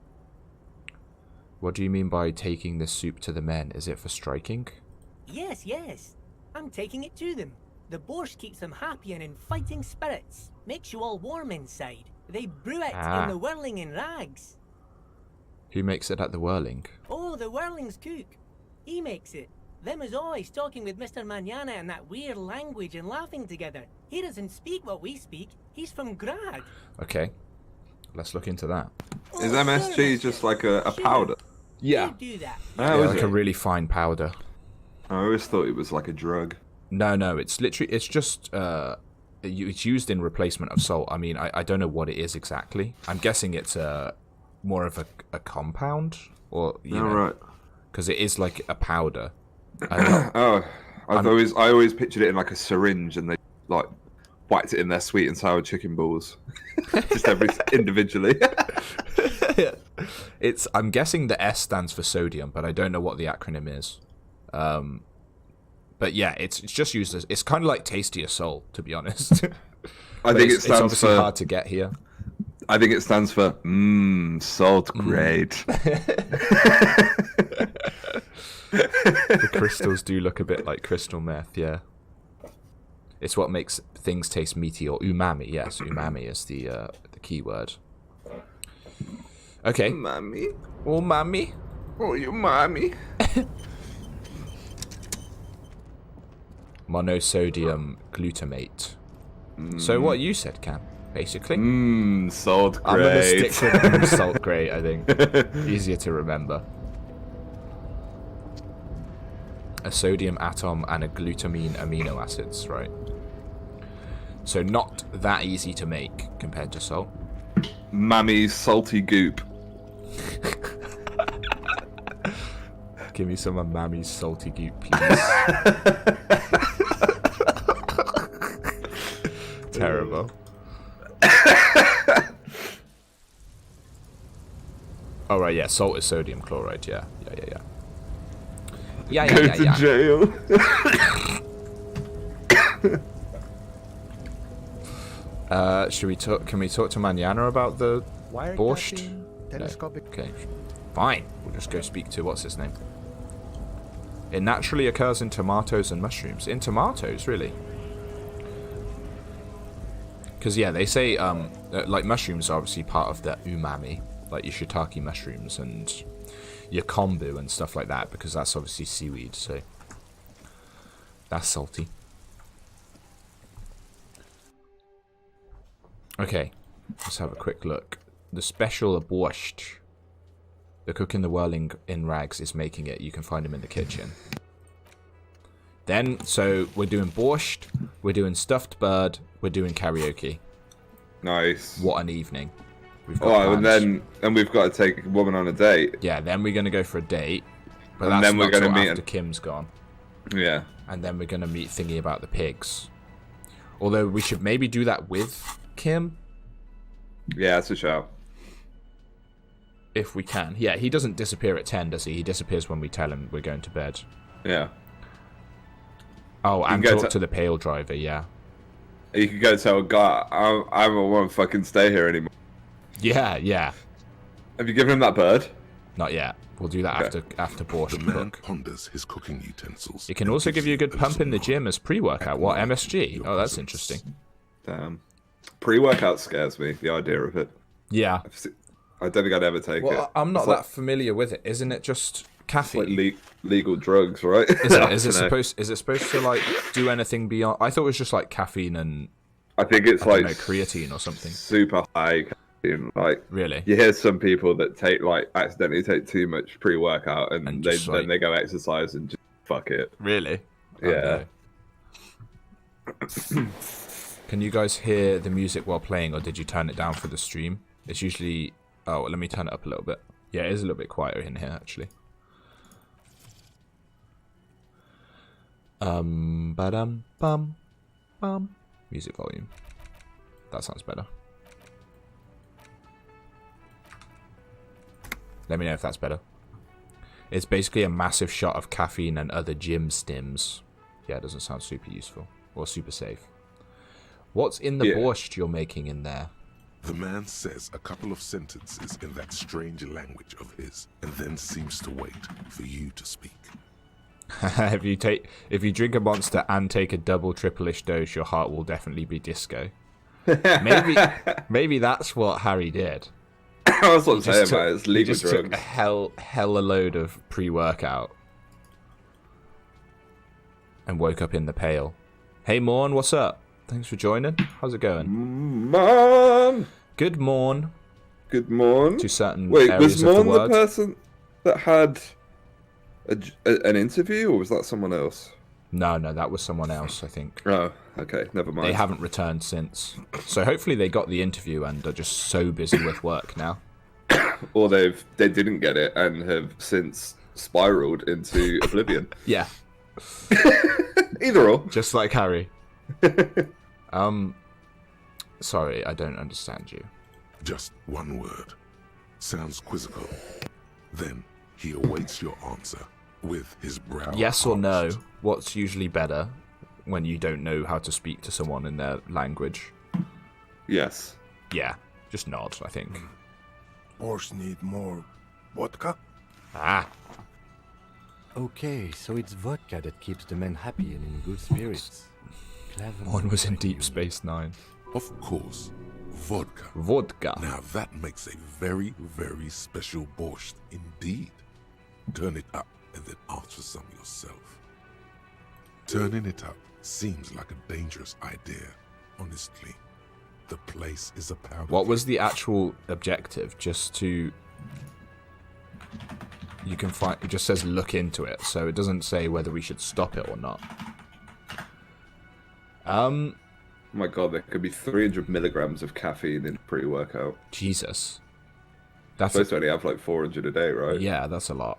What do you mean by taking this soup to the men? Is it for striking? Yes. I'm taking it to them. The borscht keeps them happy and in fighting spirits. Makes you all warm inside. They brew it in the whirling in rags. Who makes it at the whirling? Oh, the whirling's cook. He makes it. Them is always talking with Mr. Manana in that weird language and laughing together. He doesn't speak what we speak. He's from Grad. Okay. Let's look into that. Is MSG just like a powder? Yeah. Do that. Oh, like a really fine powder. I always thought it was like a drug. No, it's literally, it's just, it's used in replacement of salt. I mean, I don't know what it is exactly. I'm guessing it's more of a compound, or, you know, right. Because it is like a powder. I always pictured it in like a syringe and they like whacked it in their sweet and sour chicken balls. Just individually. I'm guessing the S stands for sodium, but I don't know what the acronym is. But yeah, it's just used as, it's kind of like tastier soul, to be honest. I think it stands it's obviously for hard to get here. I think it stands for salt grade. The crystals do look a bit like crystal meth, yeah. It's what makes things taste meaty, or umami. Yes, umami is the key word. Okay. Umami. Umami. Oh, umami. Monosodium glutamate. So what you said, Cam, basically. Salt grade. I'm going to stick with salt grade, I think. Easier to remember. A sodium atom and a glutamine amino acids, right? So not that easy to make compared to salt. Mammy's salty goop. Give me some of Mammy's salty goop, please. Terrible. Oh right, yeah, salt is sodium chloride, yeah. Yeah. Go to jail. Can we talk to Manana about the borscht? No. Okay, fine. We'll just go speak to what's his name. It naturally occurs in tomatoes and mushrooms. In tomatoes, really? Because yeah, they say like mushrooms are obviously part of the umami, like your shiitake mushrooms and your kombu and stuff like that, because that's obviously seaweed, so that's salty. Okay, let's have a quick look. The special borscht. The cook in the whirling in rags is making it. You can find him in the kitchen. Then, so we're doing borscht, we're doing stuffed bird, we're doing karaoke. Nice. What an evening. We've got and we've got to take a woman on a date. Yeah, then we're going to go for a date. But and that's then we're going to meet after Kim's gone. Yeah. And then we're going to meet Thingy about the pigs. Although we should maybe do that with Kim. Yeah, that's a shout. If we can. Yeah, he doesn't disappear at 10, does he? He disappears when we tell him we're going to bed. Yeah. Oh, and talk to the pale driver, yeah. You could go tell a guy, I won't fucking stay here anymore. Yeah. Have you given him that bird? Not yet. We'll do that after borscht cook. Ponders his cooking utensils. It can also give you a good pump in the gym as pre-workout. What, MSG? Oh, that's interesting. Damn. Pre-workout scares me, the idea of it. Yeah. I don't think I'd ever take it. I'm not that familiar with it. Isn't it just caffeine? It's like legal drugs, right? Is it supposed to like do anything beyond? I thought it was just like caffeine and I think it's like creatine or something. Super high caffeine. Like really, you hear some people that accidentally take too much pre-workout and then they go exercise and just fuck it. Really? Yeah. Okay. Can you guys hear the music while playing, or did you turn it down for the stream? It's usually. Oh, let me turn it up a little bit. Yeah, it is a little bit quieter in here, actually. Ba-dum, bum, bum. Music volume. That sounds better. Let me know if that's better. It's basically a massive shot of caffeine and other gym stims. Yeah, it doesn't sound super useful. Or super safe. What's in the borscht you're making in there? The man says a couple of sentences in that strange language of his, and then seems to wait for you to speak. If you drink a monster and take a double triple-ish dose, your heart will definitely be disco. Maybe that's what Harry did. That's what I'm saying about it. It's legal drugs. Took a hella load of pre-workout and woke up in the Pale. Hey Morn, what's up? Thanks for joining. How's it going? Morn! Good morn. Good morn. To certain Wait, areas was Morn of the word. the person that had an interview, or was that someone else? No, that was someone else, I think. Oh, okay, never mind. They haven't returned since. So hopefully they got the interview and are just so busy with work now. Or they didn't get it and have since spiraled into oblivion. Yeah. Either or. Just like Harry. Sorry, I don't understand you. Just one word. Sounds quizzical. Then he awaits your answer with his brow. Yes or no? arched. What's usually better when you don't know how to speak to someone in their language? Yes. Yeah, just nod, I think. Borscht need more vodka? Ah. Okay, so it's vodka that keeps the men happy and in good spirits. Clever. One was in Deep Space Nine. Of course, vodka. Vodka. Now that makes a very, very special borscht indeed. Turn it up and then ask for some yourself. Turning it up seems like a dangerous idea, honestly. The place is a powder. What was the actual objective? Just to... You can find... It just says look into it, so it doesn't say whether we should stop it or not. Oh my god, there could be 300 milligrams of caffeine in pre-workout. Jesus. That's supposed to only have like 400 a day, right? Yeah, that's a lot.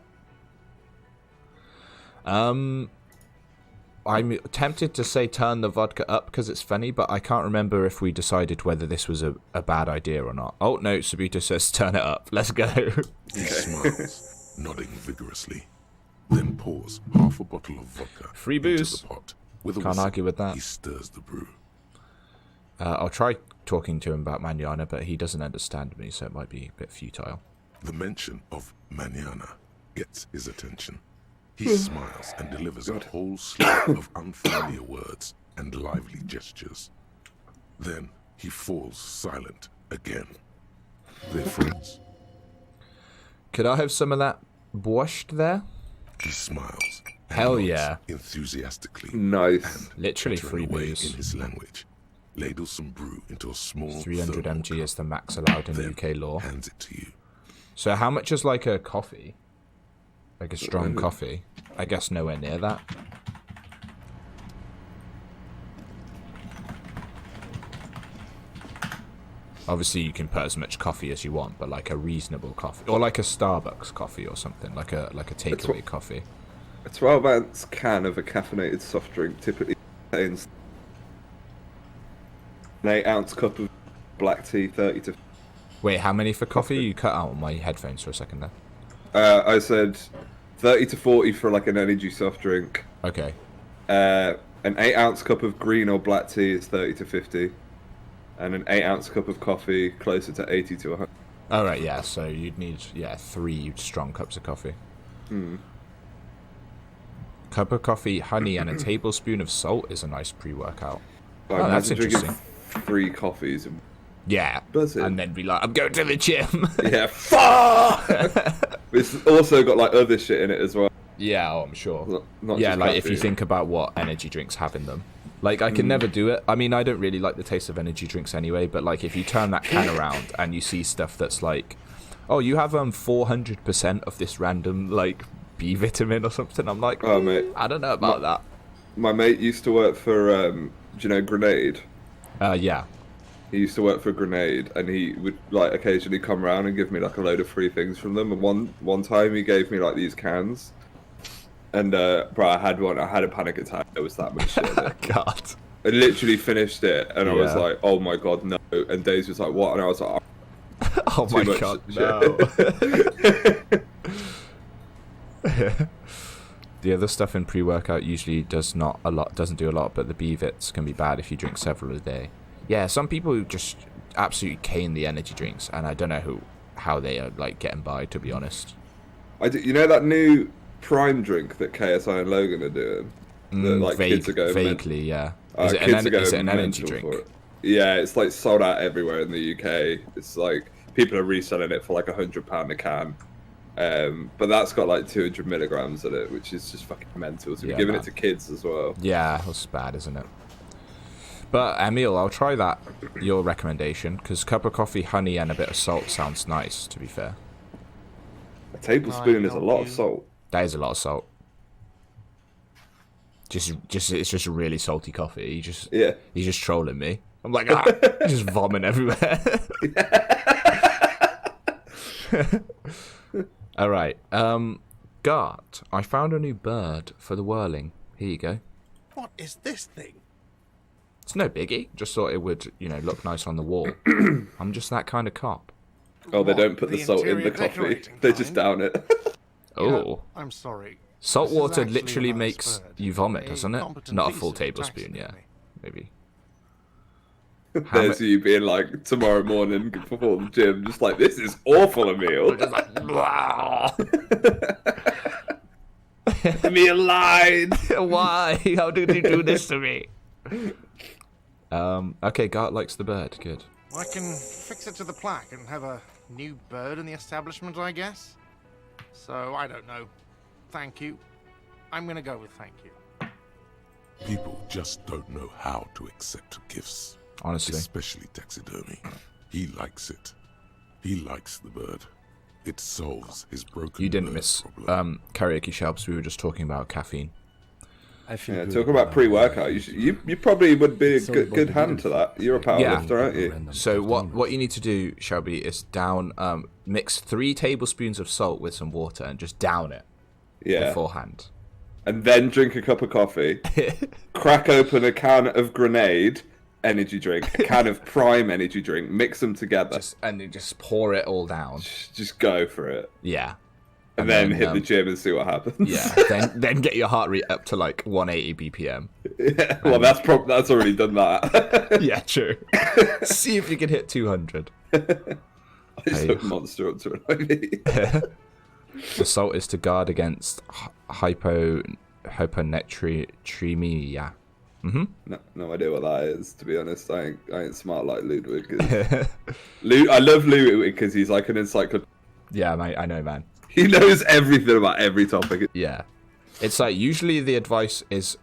I'm tempted to say turn the vodka up because it's funny, but I can't remember if we decided whether this was a bad idea or not. Oh, no, Sabuto says turn it up. Let's go. He smiles, nodding vigorously, then pours half a bottle of vodka Free booze. into the pot. With a Can't whistle, argue with that. He stirs the brew. I'll try talking to him about manana, but he doesn't understand me, so it might be a bit futile. The mention of manana gets his attention. He smiles and delivers a whole slew of unfamiliar words and lively gestures. Then he falls silent again. They're friends. Could I have some of that borscht there? He smiles. Hell nods yeah. Enthusiastically. Nice. And Literally entering free away booze. in his language, ladles some brew into a small 300 thermal mg cup, is the max allowed in then UK law. hands it to you. So how much is like a coffee? Like a strong coffee? I guess nowhere near that. Obviously you can put as much coffee as you want, but like a reasonable coffee. Or like a Starbucks coffee or something. Like a takeaway coffee. A 12-ounce can of a caffeinated soft drink typically contains an 8-ounce cup of black tea, 30 to... Wait, how many for coffee? You cut out on my headphones for a second there. I said 30 to 40 for like an energy soft drink. Okay. An 8-ounce cup of green or black tea is 30 to 50. And an 8-ounce cup of coffee closer to 80 to 100. Alright, yeah, so you'd need, 3 strong cups of coffee. Cup of coffee, honey, and a tablespoon of salt is a nice pre-workout. Oh, that's interesting. 3 coffees. Yeah, Buzzing. and then be like, I'm going to the gym. Yeah, fuck! It's also got like other shit in it as well. Yeah, I'm sure. Not Yeah, just like coffee. if you think about what energy drinks have in them. Like, I can never do it. I mean, I don't really like the taste of energy drinks anyway, but like if you turn that can around and you see stuff that's like, oh, you have 400% of this random, like, B vitamin or something, I'm like, oh, mate, I don't know about that. My mate used to work for, do you know Grenade? Yeah. He used to work for Grenade, and he would like occasionally come around and give me like a load of free things from them. And one time he gave me like these cans, and bro, I had one. I had a panic attack. There was that much shit in it. God. I literally finished it, and I was like, "Oh my god, no!" And Daisy was like, "What?" And I was like, "Oh my god, no!" The other stuff in pre-workout usually doesn't do a lot, but the B-vits can be bad if you drink several a day. Yeah, some people who just absolutely cane the energy drinks, and I don't know how they are like getting by, to be honest. You know that new Prime drink that KSI and Logan are doing? That like kids are going vaguely, yeah. Is it an energy drink? Yeah, it's like sold out everywhere in the UK. It's like people are reselling it for like £100 a can. But that's got like 200 milligrams in it, which is just fucking mental. So we're giving it to kids as well. Yeah, that's bad, isn't it? But Emil, I'll try that, your recommendation, because cup of coffee, honey, and a bit of salt sounds nice, to be fair. A tablespoon is a lot of salt. That is a lot of salt. It's just really salty coffee. He's just trolling me. I'm like, just vomit everywhere. All right, Gart, I found a new bird for the whirling. Here you go. What is this thing? It's no biggie. Just thought it would, look nice on the wall. I'm just that kind of cop. Oh, they don't put the salt in the coffee. They just down it. Oh. I'm sorry. Salt water literally makes you vomit, doesn't it? Not a full tablespoon, yeah. Maybe. There's you being like, tomorrow morning before the gym, just like, this is awful, Emil. Just like, leave me alone. Why? How did you do this to me? Okay, Gart likes the bird. Good. I can fix it to the plaque and have a new bird in the establishment, I guess. So, I don't know. Thank you. I'm gonna go with thank you. People just don't know how to accept gifts. Honestly. Especially taxidermy. He likes it. He likes the bird. It solves his broken. You didn't miss karaoke shelves. We were just talking about caffeine. I feel yeah, talking about pre-workout. You probably would be a good hand to that. You're a powerlifter, aren't you? So what you need to do, Shelby, is mix 3 tablespoons of salt with some water and just down it beforehand. And then drink a cup of coffee. Crack open a can of Grenade energy drink, a can of Prime energy drink. Mix them together, and then just pour it all down. Just go for it. Yeah. And then hit the gym and see what happens. Yeah. then get your heart rate up to like 180 BPM. Yeah. Well, that's already done that. Yeah, true. See if you can hit 200. I just hook Monster up to an IV. The salt is to guard against hyponatremia. No idea what that is, to be honest. I ain't smart like Ludwig is. I love Ludwig because he's like an encyclopedia. Yeah, mate, I know, man. He knows everything about every topic. Yeah. It's like, usually the advice is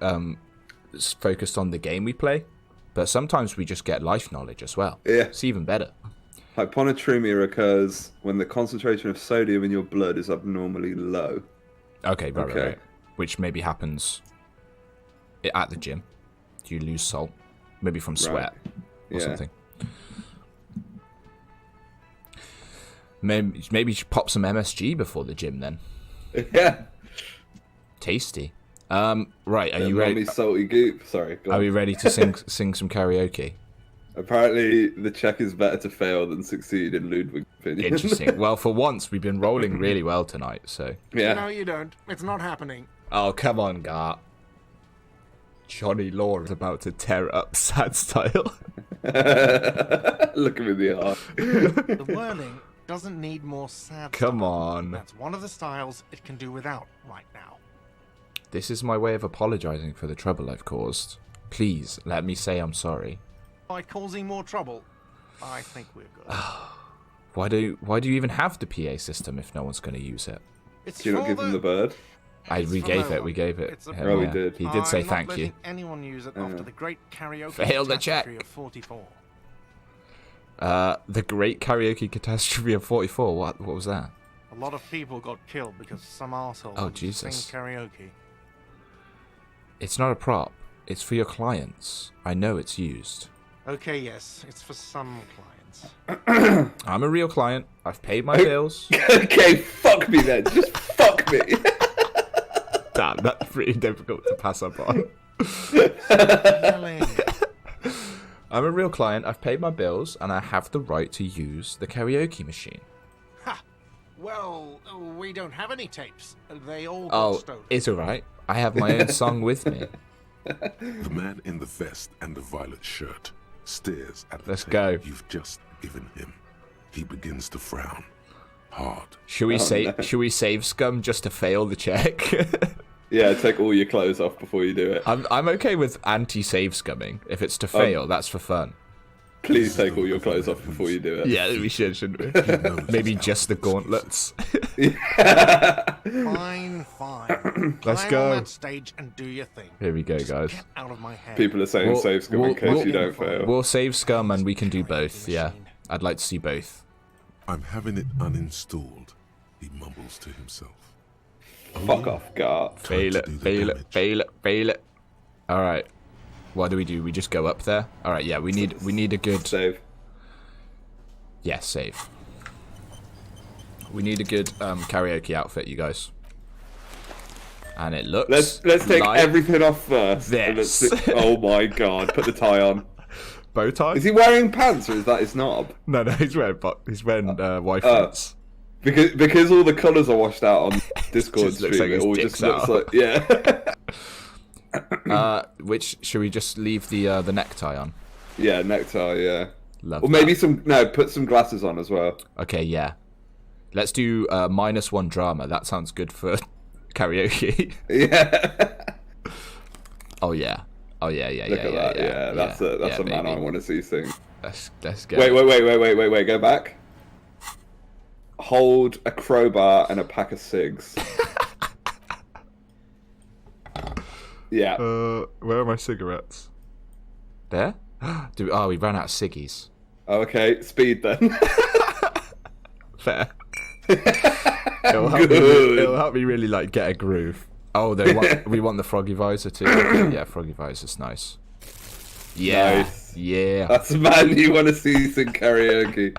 focused on the game we play, but sometimes we just get life knowledge as well. Yeah. It's even better. Hyponatremia occurs when the concentration of sodium in your blood is abnormally low. Okay, right. Which maybe happens at the gym. You lose salt, maybe from sweat or something. Maybe you should pop some MSG before the gym then. Yeah. Tasty. Right, are you ready? Salty goop. Sorry. Are we ready to sing some karaoke? Apparently, the check is better to fail than succeed in Ludwig's opinion. Interesting. Well, for once, we've been rolling really well tonight, so... Yeah. No, you don't. It's not happening. Oh, come on, Gart. Johnny Law is about to tear up Sad Style. Look him in the eye. The whirling doesn't need more sad Come style. on. That's one of the styles it can do without right now. This is my way of apologizing for the trouble I've caused. Please, let me say I'm sorry. By causing more trouble, I think we're good. Why do you even have the PA system if no one's going to use it? Do you not give him the bird? We gave it. We did. He did say thank you. Anyone use it after the great karaoke Fail the check. of 44. The Great Karaoke Catastrophe of 44. What was that? A lot of people got killed because some arsehole Oh, sing Jesus. karaoke. It's not a prop. It's for your clients. I know it's used. Okay, yes, it's for some clients. I'm a real client. I've paid my bills. Okay, fuck me then. Just fuck me. Damn, that's pretty difficult to pass up on. I'm a real client. I've paid my bills, and I have the right to use the karaoke machine. Ha! Well, we don't have any tapes. They all got stolen. It's alright. I have my own song with me. The man in the vest and the violet shirt stares at the Let's tape go. you've just given him. He begins to frown. Hard. Should we save scum just to fail the check? Yeah, take all your clothes off before you do it. I'm okay with anti-save scumming. If it's to fail, that's for fun. Please take all your clothes off before you do it. Yeah, we should, shouldn't we? Maybe just the gauntlets. Fine. Let's Climb go. on that stage and do your thing. Here we go, Just guys. Get out of my head. People are saying save scum in case you don't fail. We'll save scum and we can do both, yeah. I'd like to see both. I'm having it uninstalled, he mumbles to himself. Fuck off, Gart. Fail it. Alright. What do? We just go up there? Alright, yeah, we need a good... Save. Yeah, save. We need a good karaoke outfit, you guys. And it looks... Let's take like everything off first. this. Oh my god, put the tie on. Bow tie? Is he wearing pants or is that his knob? No, he's wearing wife pants. Because all the colours are washed out on Discord Just looks stream, like it all his just dick's looks out. like yeah. Which should we just leave the necktie on? Yeah, necktie. Yeah. Love or maybe that. put some glasses on as well. Okay, yeah. Let's do -1 drama. That sounds good for karaoke. Yeah. Oh yeah. Oh yeah. Look at that. Yeah, that's a man baby. I want to see sing. Let's go. Wait. Go back. Hold a crowbar and a pack of cigs. Yeah. Where are my cigarettes? There? We ran out of ciggies. Oh, okay, speed then. Fair. It'll help me really like get a groove. Oh, we want the froggy visor too. Yeah, froggy visor's nice. Yeah, nice. Yeah. That's a man you want to see sing karaoke.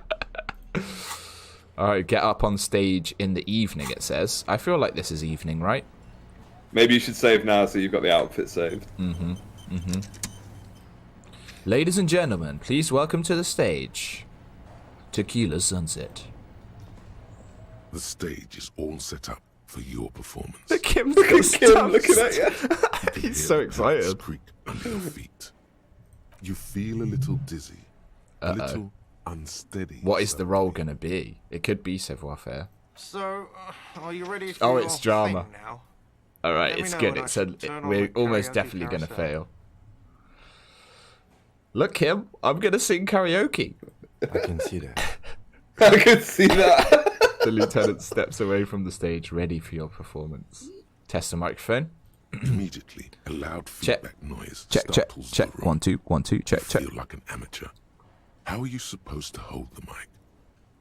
All right, get up on stage in the evening. It says. I feel like this is evening, right? Maybe you should save now so you've got the outfit saved. Ladies and gentlemen, please welcome to the stage Tequila Sunset. The stage is all set up for your performance. Look at Kim looking at you. He's so excited. Creak under your feet. You feel a little dizzy, a little unsteady. What is the role gonna be? It could be savoir-faire. So, are you ready for your it's drama. thing now? All right, Let me it's know good. when I It should said turn on we're the almost karaoke definitely gonna carousel. fail. Look, Kim, I'm gonna sing karaoke. I can see that. I could see that. The lieutenant steps away from the stage, ready for your performance. Test the microphone. Immediately, a loud Check. feedback noise Check. startles Check. the room. 1 2 1 2. Check. You feel like an amateur. How are you supposed to hold the mic?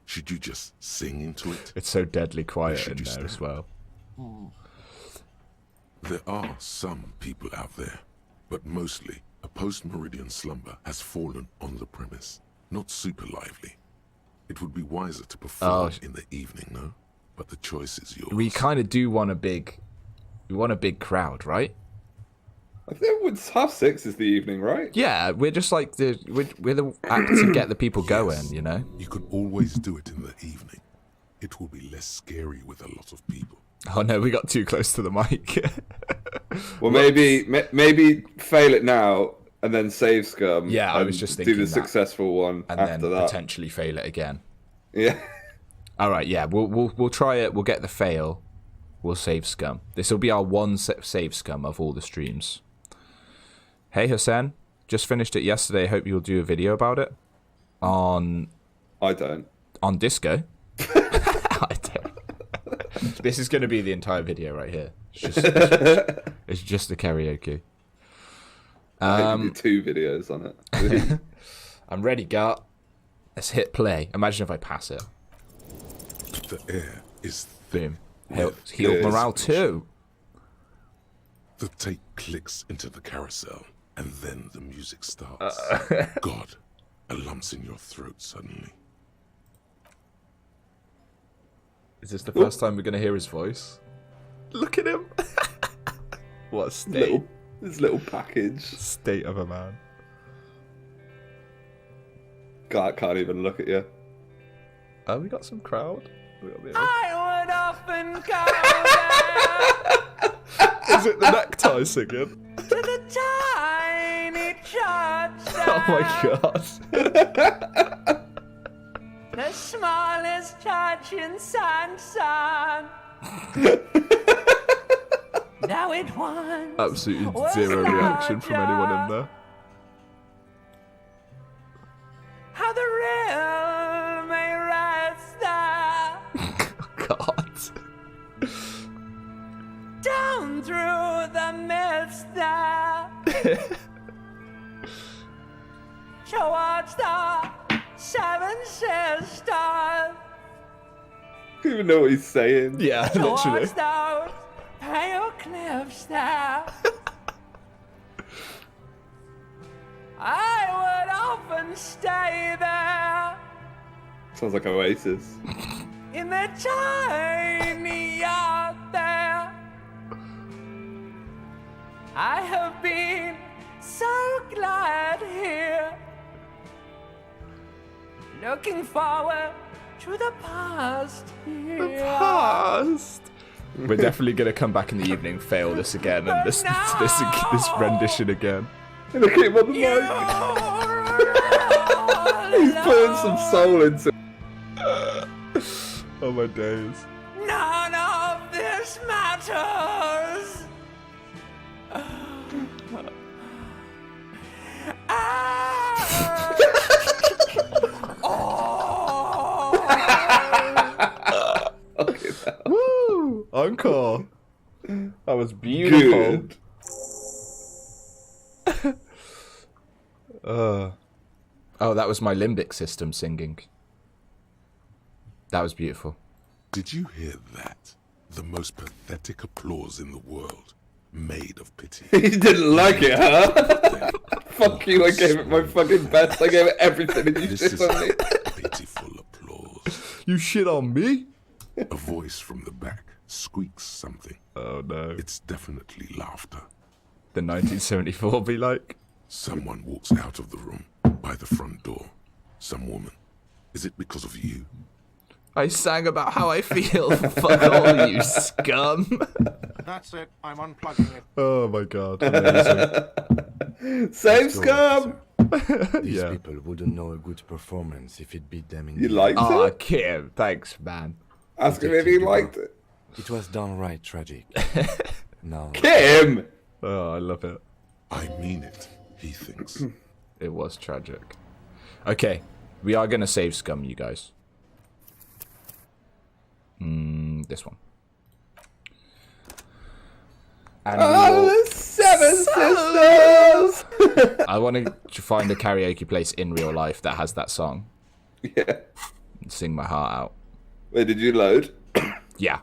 Should you just sing into it? It's so deadly quiet should in you there as stand? well. There are some people out there, but mostly a post-meridian slumber has fallen on the premise. Not super lively. It would be wiser to perform in the evening, no? But the choice is yours. We kind of do want a big crowd, right? I think it's 6:30 is the evening, right? Yeah, we're just like we're the act to get the people going, Yes. you know. You could always do it in the evening. It will be less scary with a lot of people. Oh no, we got too close to the mic. Well, maybe fail it now and then save Scum. Yeah, I was just thinking do the that. successful one And after then that. potentially fail it again. Yeah. All right, yeah, we'll try it. We'll get the fail. We'll save Scum. This will be our one save Scum of all the streams. Hey Hussein, just finished it yesterday. Hope you'll do a video about it on Disco. I don't. This is going to be the entire video right here. It's just the karaoke. I think you do 2 videos on it. I'm ready, Gart. Let's hit play. Imagine if I pass it. The air is Boom. Healed morale too. The tape clicks into the carousel, and then the music starts. God, a lump's in your throat suddenly. Is this the first time we're going to hear his voice? Look at him. What a state. This little package. State of a man. God, I can't even look at you. Oh, we got some crowd. I would often go Is it the necktie singing? to the tiny church. Oh my god. The smallest church in Sansan. Now it once Absolutely was zero reaction from larger. anyone in there. How the real may rest there. God. Down through the mist there. Towards the 7 sisters. I don't even know what he's saying. Yeah, literally. Towards those pale cliffs there. I would often stay there Sounds like Oasis. in the tiny yard there. I have been so glad here, looking forward To the past. The past. We're definitely gonna come back in the evening, fail this again, and this rendition again. Look at him on the mic. He's putting some soul into it. Oh my days. None of this matters. Woo! Encore. That was beautiful. Good. Oh, that was my limbic system singing. That was beautiful. Did you hear that? The most pathetic applause in the world, made of pity. He didn't like it, huh? Fuck you, I gave it my fucking best. I gave it everything and you shit on me. Pitiful applause. You shit on me? A voice from the back squeaks something. Oh no. It's definitely laughter. The 1974 be like? Someone walks out of the room, by the front door. Some woman. Is it because of you? I sang about how I feel. Fuck all you scum. That's it. I'm unplugging it. Oh my god. Amazing. Save scum! These people wouldn't know a good performance if it beat them in You liked it? it? Kim, thanks, man. Ask him if he liked it. It was downright tragic. No. Kim! Oh, I love it. I mean it, he thinks. It was tragic. Okay, we are going to save scum, you guys. This one. And the Seven Sisters! I want to find a karaoke place in real life that has that song. Yeah. And sing my heart out. Wait, did you load? Yeah.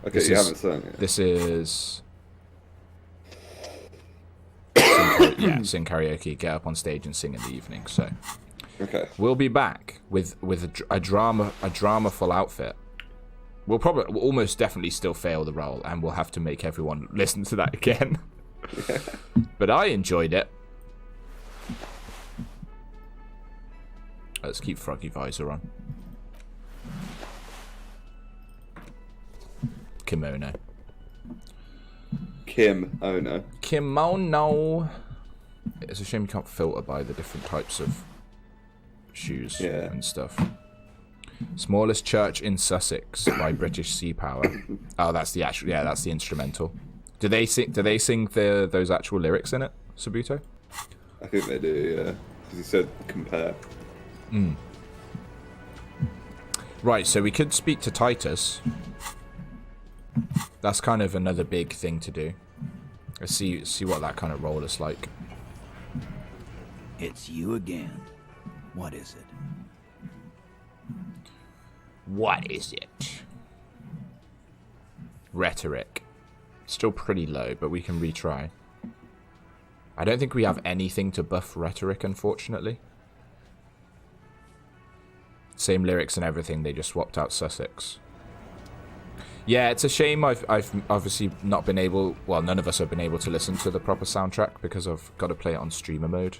Okay, you haven't sung it. This is... sing karaoke, get up on stage and sing in the evening, so... Okay. We'll be back with a drama-full outfit. We'll almost definitely still fail the role, and we'll have to make everyone listen to that again. Yeah. But I enjoyed it. Let's keep Froggy Visor on. Kimono. Kimono. Kimono. It's a shame you can't filter by the different types of shoes and stuff. Smallest church in Sussex by British Sea Power. Oh, that's the actual. Yeah, that's the instrumental. Do they sing? Do they sing those actual lyrics in it, Sabuto? I think they do. Yeah, because he said compare. Right. So we could speak to Titus. That's kind of another big thing to do. Let's see what that kind of role is like. It's you again. What is it? What is it? Rhetoric. Still pretty low, but we can retry. I don't think we have anything to buff rhetoric, unfortunately. Same lyrics and everything, they just swapped out Sussex. Yeah, it's a shame I've obviously not been able... Well, none of us have been able to listen to the proper soundtrack because I've got to play it on streamer mode.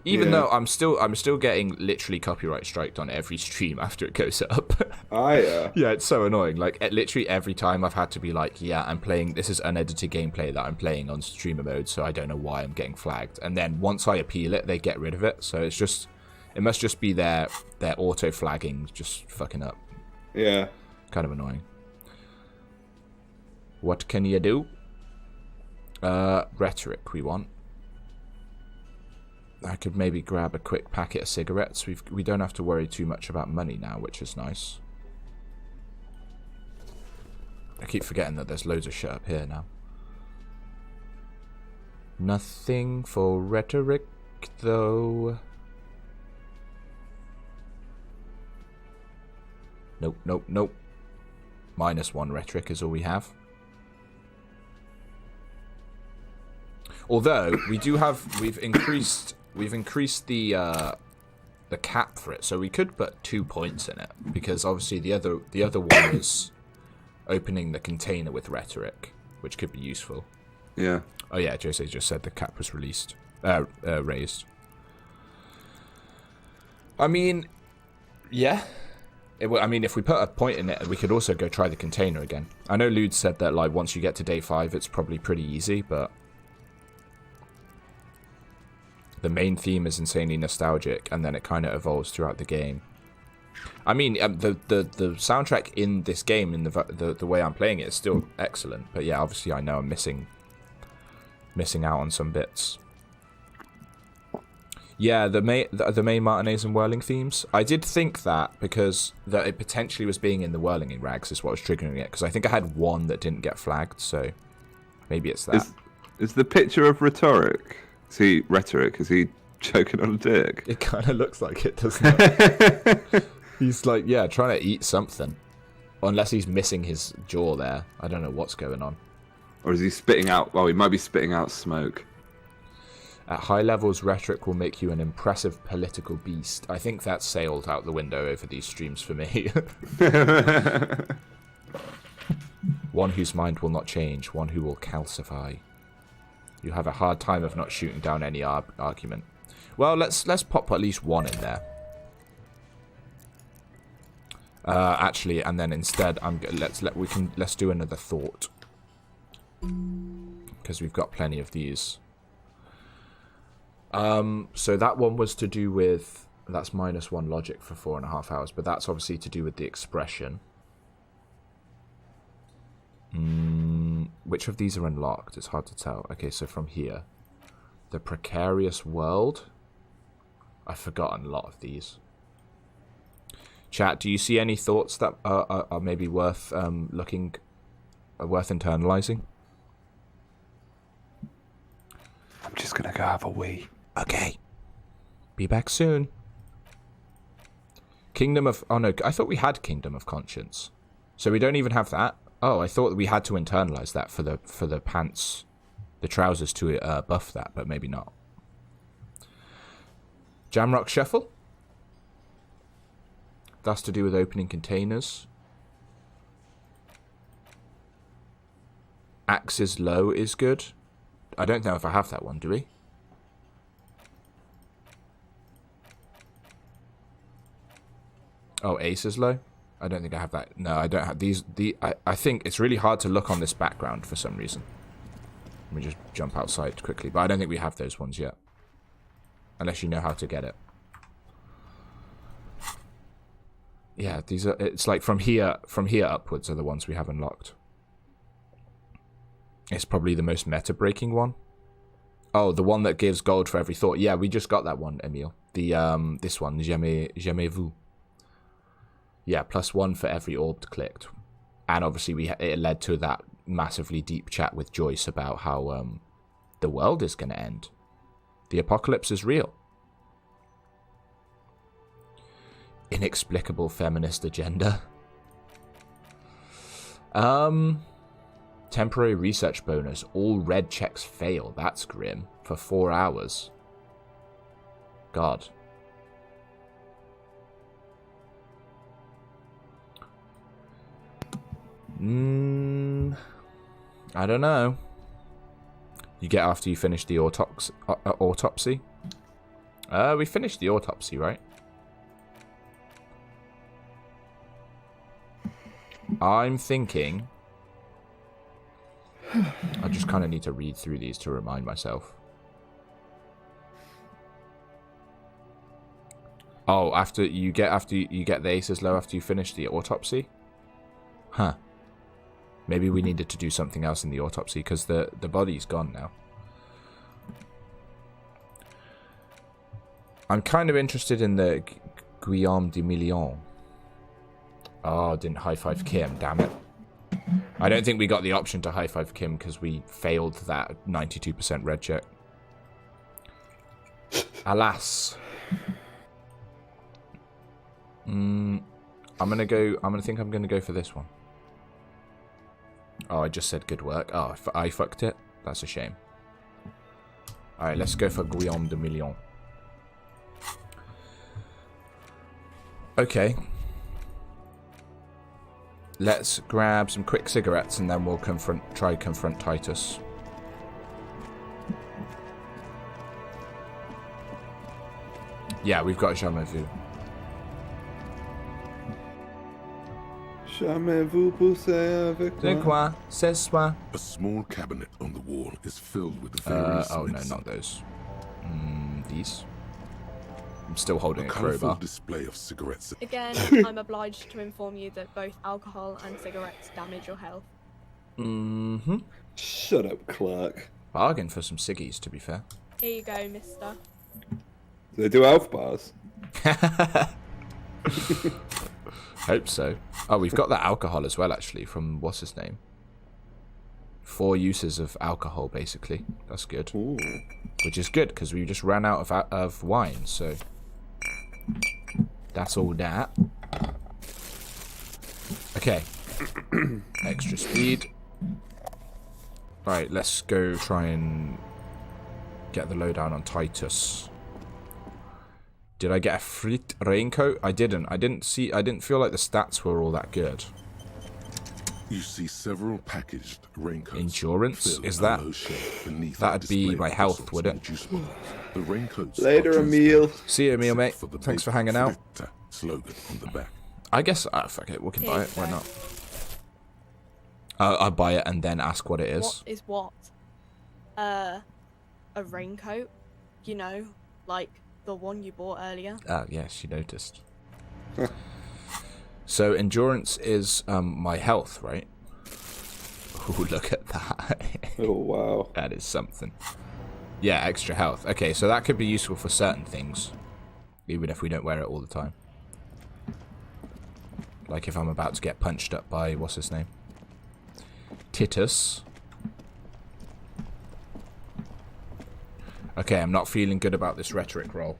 Even though I'm still getting literally copyright striked on every stream after it goes up. Yeah. Yeah, it's so annoying. Like, literally every time I've had to be like, yeah, I'm playing... This is unedited gameplay that I'm playing on streamer mode, so I don't know why I'm getting flagged. And then once I appeal it, they get rid of it. So it's just... It must just be their auto-flagging just fucking up. Yeah. Kind of annoying. What can you do? Rhetoric we want. I could maybe grab a quick packet of cigarettes. We don't have to worry too much about money now, which is nice. I keep forgetting that there's loads of shit up here now. Nothing for rhetoric, though. Nope, nope, nope. -1 rhetoric is all we have. Although we do have, we've increased the cap for it, so we could put 2 points in it because obviously the other one is opening the container with rhetoric, which could be useful. Yeah. Oh yeah, Jose just said the cap was raised. I mean, yeah, I mean, if we put a point in it, we could also go try the container again. I know Lude said that, like, once you get to day 5, it's probably pretty easy, but the main theme is insanely nostalgic, and then it kind of evolves throughout the game. I mean, the soundtrack in this game, in the way I'm playing it, is still excellent. But yeah, obviously, I know I'm missing out on some bits. Yeah, the main Martinaise and Whirling themes. I did think that because that it potentially was being in the Whirling in Rags is what was triggering it. Because I think I had one that didn't get flagged, so maybe it's that. Is the picture of rhetoric? Is he choking on a dick? It kind of looks like it, doesn't it? He's like, yeah, trying to eat something. Unless he's missing his jaw there. I don't know what's going on. Or is he spitting out? Well, he might be spitting out smoke. At high levels, rhetoric will make you an impressive political beast. I think that's sailed out the window over these streams for me. One whose mind will not change, one who will calcify. You have a hard time of not shooting down any argument. Well, let's pop at least one in there. Actually, and then instead, let's do another thought, because we've got plenty of these. So that one was to do with, that's -1 logic for 4.5 hours, but that's obviously to do with the expression. Which of these are unlocked? It's hard to tell. Okay, so from here, the precarious world. I've forgotten a lot of these. Chat, do you see any thoughts that are maybe worth worth internalizing? I'm just gonna go have a wee. Okay. Be back soon. Kingdom of... Oh no, I thought we had Kingdom of Conscience. So we don't even have that? Oh, I thought we had to internalize that for the pants, the trousers to buff that, but maybe not. Jamrock Shuffle? That's to do with opening containers. Axes low is good. I don't know if I have that one, do we? Oh, ace is low? I don't think I have that. No, I don't have these. I think it's really hard to look on this background for some reason. Let me just jump outside quickly. But I don't think we have those ones yet. Unless you know how to get it. Yeah, these are... It's like from here upwards are the ones we have unlocked. It's probably the most meta-breaking one. Oh, the one that gives gold for every thought. Yeah, we just got that one, Emile. The this one, Jamais vous. Yeah, +1 for every orb clicked. And obviously it led to that massively deep chat with Joyce about how the world is going to end. The apocalypse is real. Inexplicable feminist agenda. Temporary research bonus. All red checks fail. That's grim. For 4 hours. God. I don't know. You get after you finish the autopsy? We finished the autopsy, right? I'm thinking... I just kind of need to read through these to remind myself. Oh, after you get the aces low after you finish the autopsy? Huh. Maybe we needed to do something else in the autopsy because the body's gone now. I'm kind of interested in the Guillaume de Million. Oh, didn't high five Kim, damn it. I don't think we got the option to high five Kim because we failed that 92% red check. Alas. I'm gonna go for this one. Oh, I just said good work. Oh, I fucked it. That's a shame. Alright, let's go for Guillaume de Million. Okay. Let's grab some quick cigarettes and then we'll try confront Titus. Yeah, we've got Jamais vu. Jamais-vous pousser avec De moi. quoi? C'est soi. A small cabinet on the wall is filled with various Oh no, medicine. not those. These. I'm still holding a colourful crowbar. display of cigarettes. Again, I'm obliged to inform you that both alcohol and cigarettes damage your health. Mm-hmm. Shut up, clerk. Bargain for some ciggies, to be fair. Here you go, mister. Do they do health bars? Hope so. Oh, we've got that alcohol as well, actually, from what's his name? 4 uses of alcohol, basically. That's good. Ooh. Which is good because we just ran out of wine, so that's all that. Okay. Extra speed. Right, let's go try and get the lowdown on Titus. Did I get a fleet raincoat? I didn't. I didn't feel like the stats were all that good. You see several packaged raincoats. Endurance? Is that? That'd be my health, would it? The raincoats. Later, Emil. See you, Emil, mate. Thanks for hanging out. Slogan on the back. I guess. Fuck it. We can buy it. Why not? I'll buy it and then ask what it is. What is what? A raincoat? You know, like the one you bought earlier. Ah, yes, you noticed. So endurance is my health, right? Oh, look at that. Oh, wow. That is something. Yeah, extra health. Okay, so that could be useful for certain things, even if we don't wear it all the time. Like if I'm about to get punched up by, what's his name? Titus. Okay, I'm not feeling good about this rhetoric roll.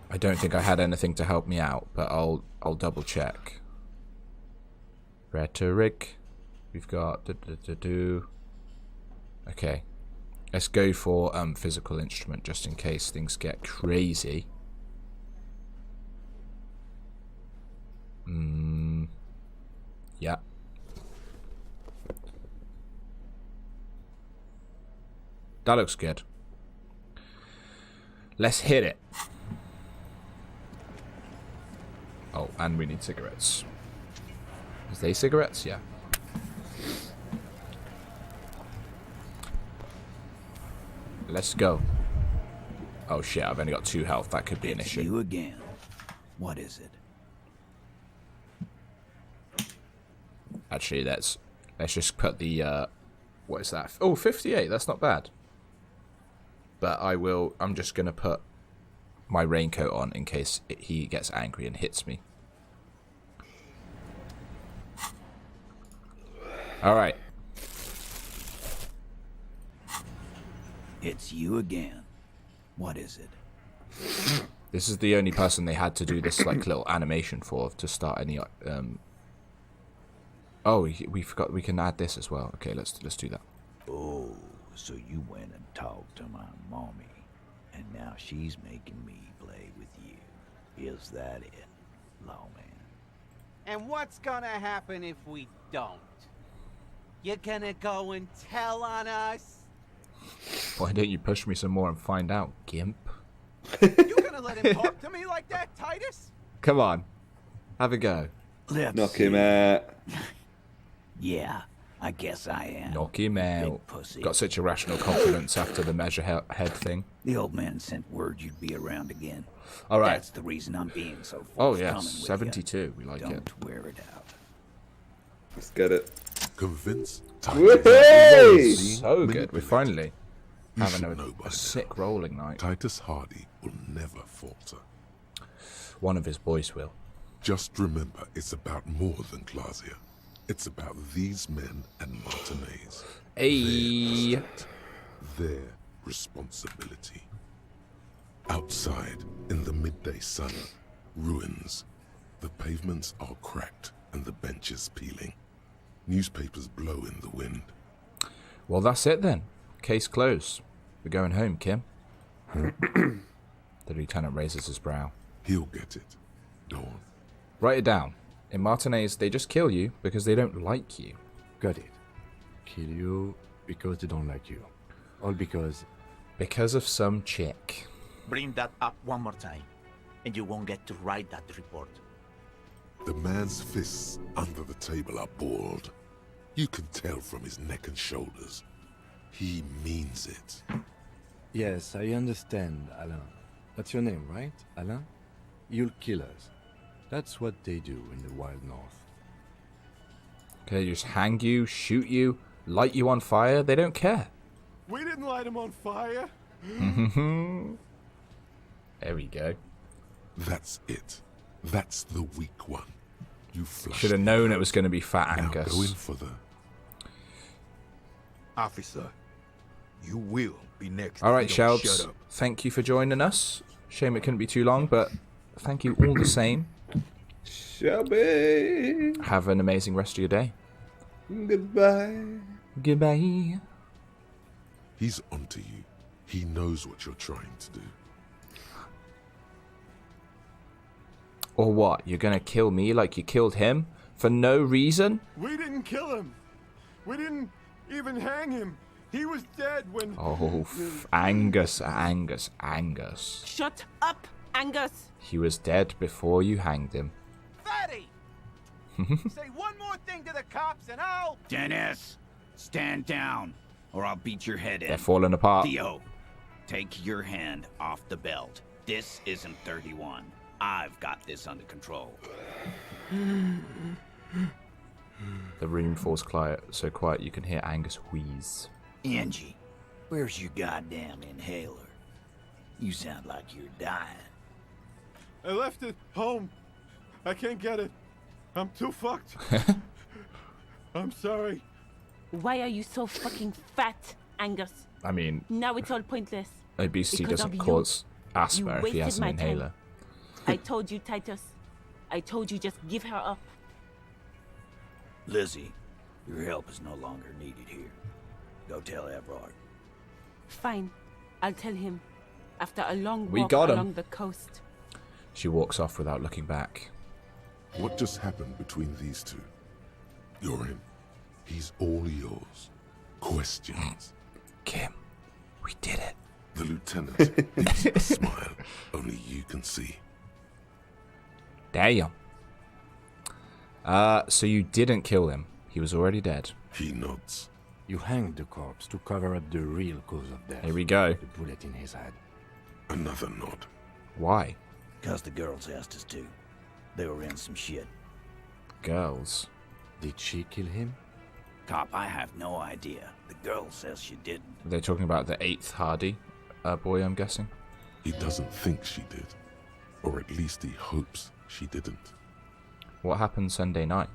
I don't think I had anything to help me out, but I'll double check. Rhetoric. We've got Okay. Let's go for physical instrument just in case things get crazy. Yeah. That looks good. Let's hit it. Oh, and we need cigarettes. Is they cigarettes? Yeah. Let's go. Oh shit, I've only got 2 health. That could be an issue. You again. What is it? Actually, let's just put the what is that? Oh, 58. That's not bad. But I'm just gonna put my raincoat on in case he gets angry and hits me. All right. It's you again. What is it? This is the only person they had to do this like little animation for to start any. Oh, we forgot we can add this as well. Okay, let's do that. Oh, so you went and talked to my mommy, and now she's making me play with you. Is that it, lawman? And what's gonna happen if we don't? You're gonna go and tell on us? Why don't you push me some more and find out, gimp? You gonna let him talk to me like that, Titus? Come on, have a go. Knock him out. Yeah, I guess I am. Knock him out. Got such irrational confidence after the measure head thing. The old man sent word you'd be around again. All right. That's the reason I'm being so Oh forthcoming yes, with 72. you. We like Don't it. wear it out. Let's get it. Convince Titus. So good. We're finally having a sick rolling night. Titus Hardy will never falter. One of his boys will. Just remember, it's about more than Glasia. It's about these men and Martinaise. Hey. Their responsibility. Outside, in the midday sun, ruins. The pavements are cracked and the benches peeling. Newspapers blow in the wind. Well, that's it then. Case closed. We're going home, Kim. The lieutenant raises his brow. He'll get it. Go on. Write it down. In Martinaise, they just kill you because they don't like you. Got it. Kill you because they don't like you. All because... Because of some chick. Bring that up one more time. and you won't get to write that report. The man's fists under the table are balled. You can tell from his neck and shoulders. He means it. Yes, I understand, Alain. That's your name, right, Alain? You'll kill us. That's what they do in the Wild North. Okay, just hang you, shoot you, light you on fire. They don't care. We didn't light him on fire. There we go. That's it. That's the weak one. You flushed. Should have known it was going to be Fat Now Angus. go in for the... Officer, you will be next. All right, if you don't Shelbs. shut up. Thank you for joining us. Shame it couldn't be too long, but thank you all the same. Shelby. Have an amazing rest of your day. Goodbye. Goodbye. He's onto you. He knows what you're trying to do. Or what? You're going to kill me like you killed him? For no reason? We didn't kill him. We didn't even hang him. He was dead when... Oh, Angus. Shut up, Angus. He was dead before you hanged him. Fatty! Say one more thing to the cops and I'll... Dennis, stand down, or I'll beat your head in. They're falling apart. Theo, take your hand off the belt. This isn't 31. I've got this under control. The room falls quiet, so quiet you can hear Angus wheeze. Angie, where's your goddamn inhaler? You sound like you're dying. I left it home. I can't get it. I'm too fucked. I'm sorry. Why are you so fucking fat, Angus? I mean... Now it's all pointless. Obesity Because doesn't of cause you asthma if he has wasted an my time. inhaler. I told you, Titus. I told you just give her up. Lizzie, your help is no longer needed here. Go tell Everard. Fine. I'll tell him. After a long We walk got him. along the coast. She walks off without looking back. What just happened between these two? You're in. He's all yours. Questions. Kim, we did it. The lieutenant gives a smile only you can see. Damn. So you didn't kill him. He was already dead. He nods. You hanged the corpse to cover up the real cause of death. Here we go. The bullet in his head. Another nod. Why? Because the girls asked us to. They were in some shit. Girls. Did she kill him? Cop, I have no idea. The girl says she didn't. Are they talking about the 8th Hardy boy, I'm guessing? He doesn't think she did. Or at least he hopes she didn't. What happened Sunday night?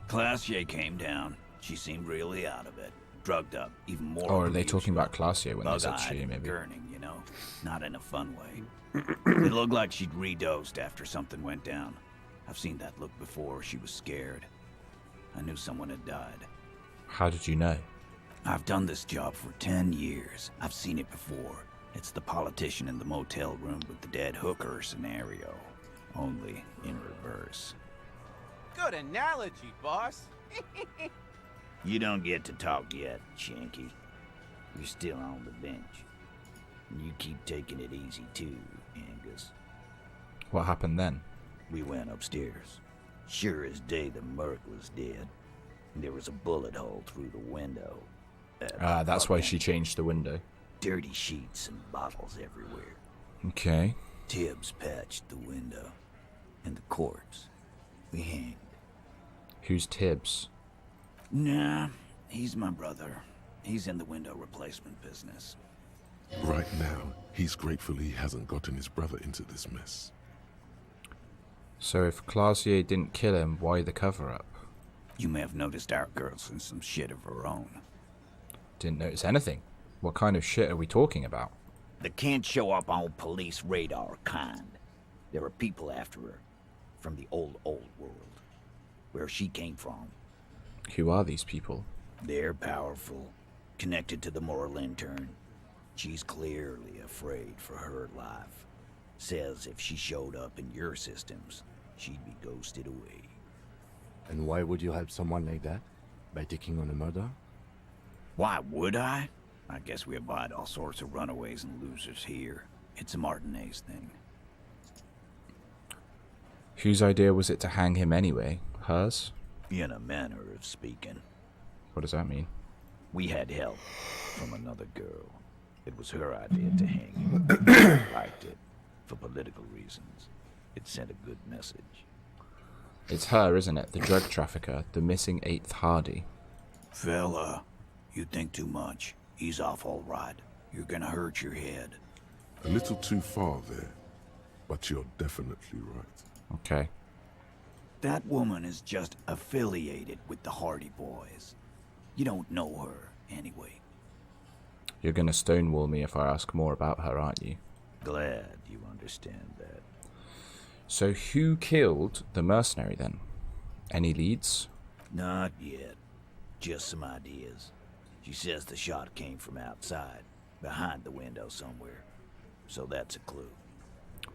Classier came down. She seemed really out of it. Drugged up, even more. Or are they talking about Classier when they said Bug-eyed she, and maybe? Gurning, you know? Not in a fun way. It looked like she'd redosed after something went down. I've seen that look before. She was scared. I knew someone had died. How did you know? I've done this job for 10 years. I've seen it before. It's the politician in the motel room with the dead hooker scenario. Only in reverse. Good analogy, boss. You don't get to talk yet, Shanky. You're still on the bench. And you keep taking it easy too, Angus. What happened then? We went upstairs. Sure as day the Merc was dead. And there was a bullet hole through the window. That's why she changed the window. Dirty sheets and bottles everywhere. Okay. Tibbs patched the window. And the corpse. We hanged. Who's Tibbs? Nah, he's my brother. He's in the window replacement business. Right now, he's grateful he hasn't gotten his brother into this mess. So if Classier didn't kill him, why the cover-up? You may have noticed our girl's in some shit of her own. Didn't notice anything. What kind of shit are we talking about? The can't show up on police radar kind. There are people after her. From the old world. Where she came from. Who are these people? They're powerful. Connected to the moral intern. She's clearly afraid for her life. Says if she showed up in your systems, she'd be ghosted away. And why would you help someone like that? By taking on a murder? Why would I? I guess we abide all sorts of runaways and losers here. It's a Martinaise thing. Whose idea was it to hang him anyway? Hers? In a manner of speaking. What does that mean? We had help from another girl. It was her idea to hang him. I liked it for political reasons. It sent a good message. It's her, isn't it? The drug trafficker, the missing 8th Hardy. Fella, you think too much. He's off all right. You're gonna hurt your head. A little too far there, but you're definitely right. Okay. That woman is just affiliated with the Hardy Boys. You don't know her, anyway. You're gonna stonewall me if I ask more about her, aren't you? Glad you understand that. So who killed the mercenary then? Any leads? Not yet. Just some ideas. She says the shot came from outside, behind the window somewhere. So that's a clue.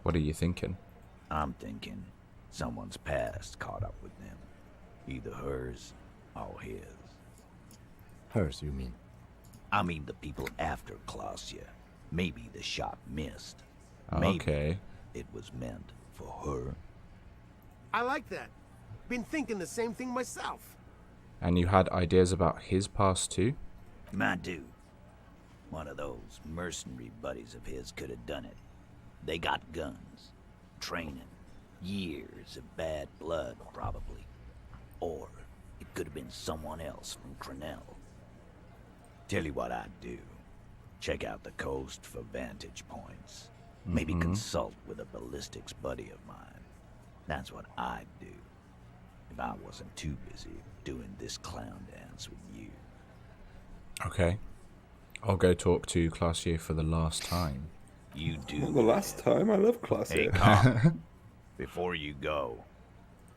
What are you thinking? I'm thinking someone's past caught up with them. Either hers or his. Hers, you mean? I mean the people after Klausya. Maybe the shot missed. Okay. It was meant for her. I like that. Been thinking the same thing myself. And you had ideas about his past too? My dude. One of those mercenary buddies of his could have done it. They got guns, training, years of bad blood, probably. Or it could have been someone else from Crenell. Tell you what I'd do. Check out the coast for vantage points. Maybe consult with a ballistics buddy of mine. That's what I'd do. If I wasn't too busy doing this clown dance with you. Okay. I'll go talk to Klausya for the last time. You do. Not the last time. I love Klausya. Hey, come. Before you go.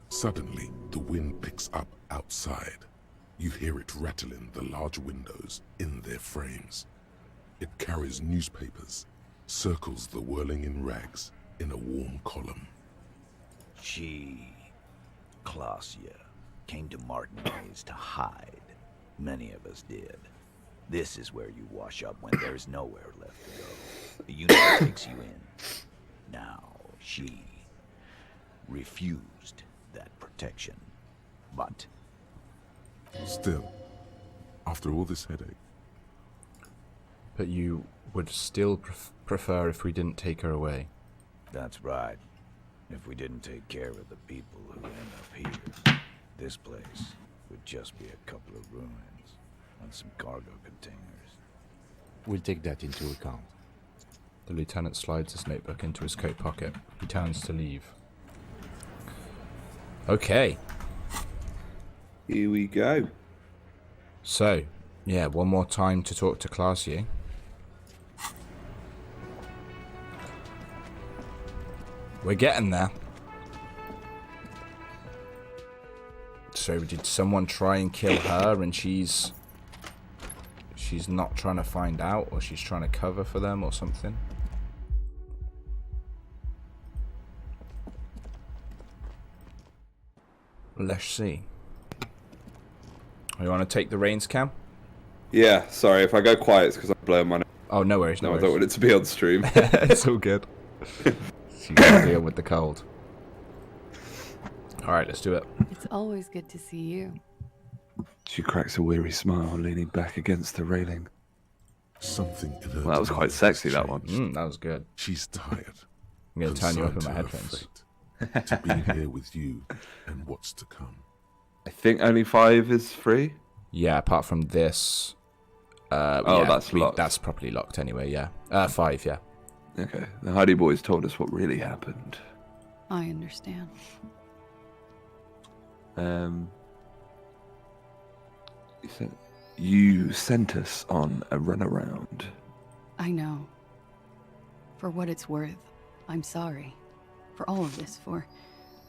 Suddenly, the wind picks up outside. You hear it rattling the large windows in their frames. It carries newspapers, circles the whirling in rags in a warm column. She, Klausya, came to Martinaise to hide. Many of us did. This is where you wash up when there's nowhere left to go. The unit takes you in. Now, she refused that protection. But still, after all this headache. But you would still prefer if we didn't take her away. That's right. If we didn't take care of the people who end up here, this place would just be a couple of ruins and some cargo containers. We'll take that into account. The lieutenant slides his notebook into his coat pocket. He turns to leave. Okay. Here we go. So, yeah, one more time to talk to Klausya. We're getting there. So did someone try and kill her and she's not trying to find out, or she's trying to cover for them or something? Let's see. You want to take the reins, Cam? Yeah, sorry, if I go quiet it's because I'm blowing my nose. Oh, no worries, no worries. I don't want it to be on stream. It's all good. So you gotta deal with the cold. Alright, let's do it. It's always good to see you. She cracks a weary smile, leaning back against the railing. Something in her. Well, that was quite sexy, that one. That was good. She's tired. I'm going to turn you up in my headphones. To be here with you and what's to come. I think only 5 is free. Yeah, apart from this. Yeah, that's locked. That's properly locked anyway, yeah. 5, yeah. Okay, the Hardy Boys told us what really happened. I understand. You sent us on a runaround. I know. For what it's worth, I'm sorry. For all of this, for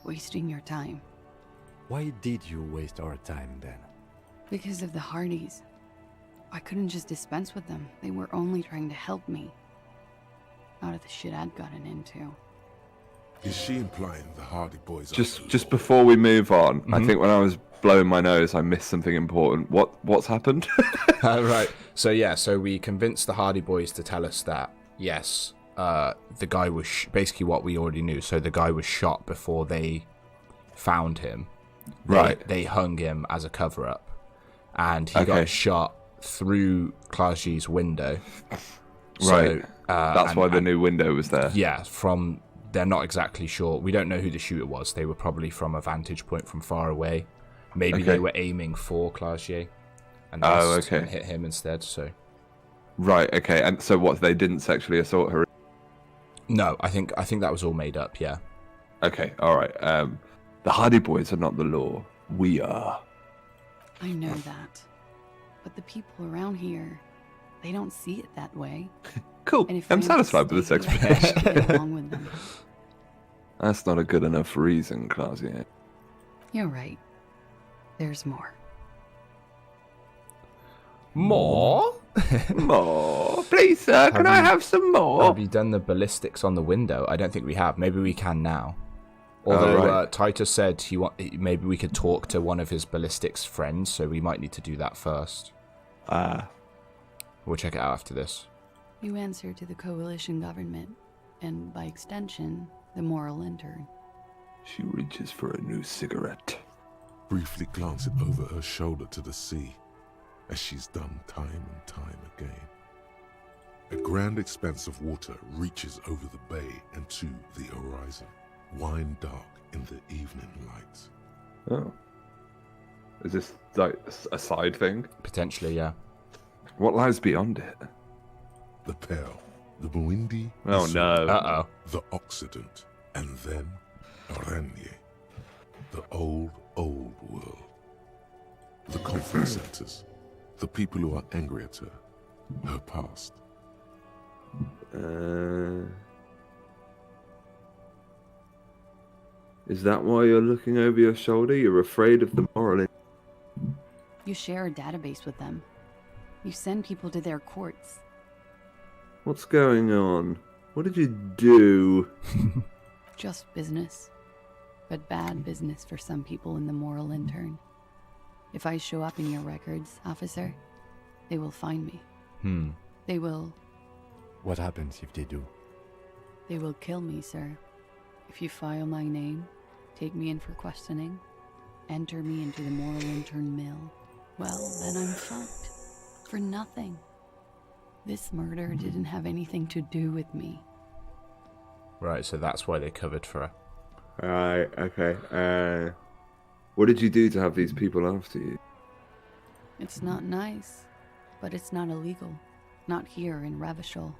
wasting your time. Why did you waste our time then? Because of the Hardys. I couldn't just dispense with them. They were only trying to help me. Out of the shit I'd gotten into. Is she implying the Hardy Boys? Just before we move on, I think when I was blowing my nose, I missed something important. What's happened? Right. So yeah, so we convinced the Hardy Boys to tell us that yes, the guy was basically what we already knew. So the guy was shot before they found him. They hung him as a cover-up, and he got shot through Klaus G's window. Right. That's why the new window was there. Yeah, they're not exactly sure. We don't know who the shooter was. They were probably from a vantage point from far away. Maybe they were aiming for Klaus G and hit him instead. So. Right. Okay. And so what? They didn't sexually assault her? No, I think that was all made up. Yeah. Okay. All right. The Hardy Boys are not the law. We are. I know that, but the people around here, they don't see it that way. Cool. I'm satisfied with this explanation. Get along with them. That's not a good enough reason, Claudia. You're right. There's more. More? More? Please, sir, can I have some more? Have you done the ballistics on the window? I don't think we have. Maybe we can now. Although Titus said maybe we could talk to one of his ballistics friends, so we might need to do that first. We'll check it out after this. You answer to the coalition government, and by extension, the moral intern. She reaches for a new cigarette. Briefly glancing over her shoulder to the sea, as she's done time and time again. A grand expanse of water reaches over the bay and to the horizon, wine dark in the evening light. Oh. Is this like a side thing? Potentially, yeah. What lies beyond it? The Pale, the Muindi, oh no, the Occident, and then Oranje, the old world. The conference centers, the people who are angry at her past. Is that why you're looking over your shoulder? You're afraid of the moral. You share a database with them. You send people to their courts. What's going on? What did you do? Just business. But bad business for some people in the moral intern. If I show up in your records, officer, they will find me. They will... What happens if they do? They will kill me, sir. If you file my name, take me in for questioning, enter me into the moral intern mill, well, then I'm fucked. For nothing. This murder didn't have anything to do with me. Right, so that's why they covered for her. Right, okay. What did you do to have these people after you? It's not nice, but it's not illegal. Not here in Revachol,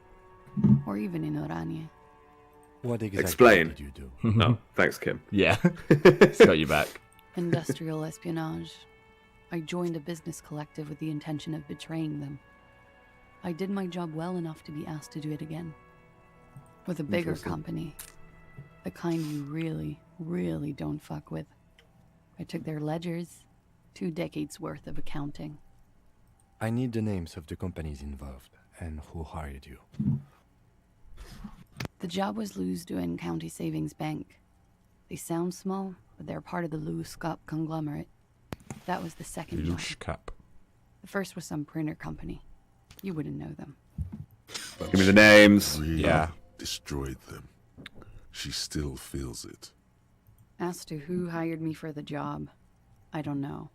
or even in Oranje. What exactly Explain. did you do? No, thanks, Kim. Yeah, it's got you back. Industrial espionage. I joined a business collective with the intention of betraying them. I did my job well enough to be asked to do it again. With a bigger company. The kind you really, really don't fuck with. I took their ledgers, 2 decades worth of accounting. I need the names of the companies involved and who hired you. The job was Louis County Savings Bank. They sound small, but they're part of the Louis conglomerate. That was the second job. The first was some printer company. You wouldn't know them. Give me the names. Really yeah. Destroyed them. She still feels it. As to who hired me for the job, I don't know.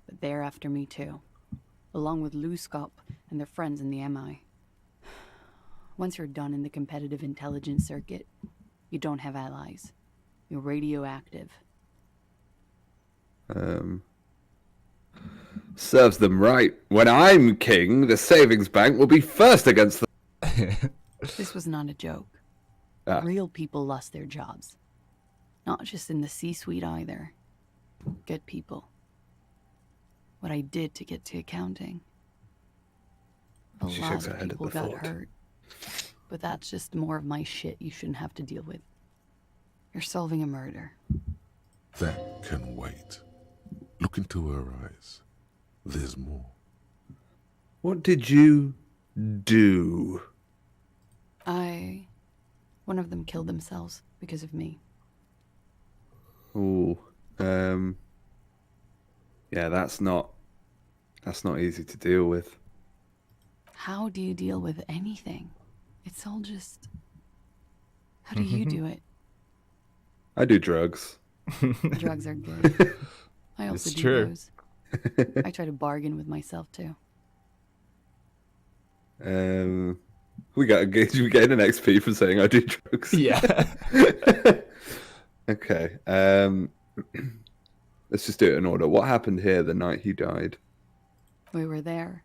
But they're after me too. Along with Louskop and their friends in the MI. Once you're done in the competitive intelligence circuit, you don't have allies. You're radioactive. Serves them right. When I'm king, the savings bank will be first against them. This was not a joke. Real people lost their jobs. Not just in the C-suite either. Good people. What I did to get to accounting. A lot of people got hurt. But that's just more of my shit you shouldn't have to deal with. You're solving a murder. That can wait. Look into her eyes. There's more. What did you do? One of them killed themselves because of me. Ooh. Yeah, that's not easy to deal with. How do you deal with anything? It's all just... How do you do it? I do drugs. Drugs are good. I also It's do true. those. I try to bargain with myself too. We getting an XP for saying I do drugs. Yeah. Okay. Let's just do it in order. What happened here the night he died? We were there.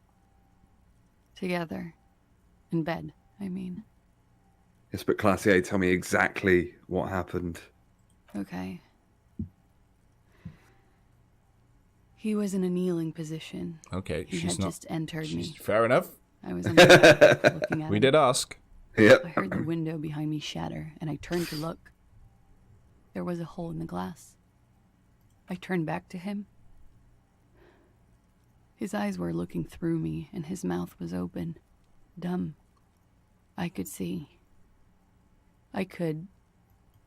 Together. In bed, I mean. Yes, but Classy A, tell me exactly what happened. Okay. He was in a kneeling position. Okay, he she's had not. just entered me. Fair enough. I was on my back looking at We him. did ask. Yep. I heard the window behind me shatter, and I turned to look. There was a hole in the glass. I turned back to him. His eyes were looking through me, and his mouth was open. Dumb. I could see. I could...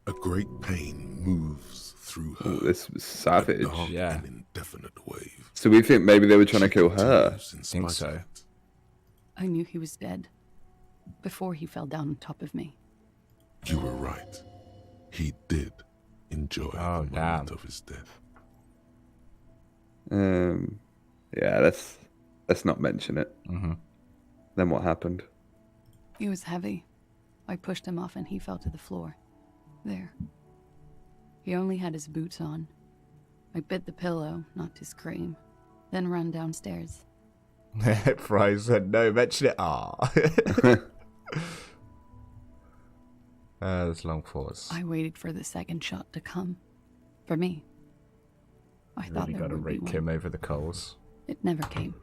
A great pain moves through her. Ooh, this was savage. Yeah. An indefinite wave. So we think maybe they were trying to kill her. Think so. I knew he was dead. Before he fell down on top of me. You were right. He did enjoy the moment of his death. Yeah, let's not mention it. Mm-hmm. Then what happened? He was heavy. I pushed him off and he fell to the floor. There. He only had his boots on. I bit the pillow, not to scream, then ran downstairs. Fry said, no, mention it. There's long pause. I waited for the second shot to come. For me. I thought Really there got to would be rake one. him over the coals. It never came.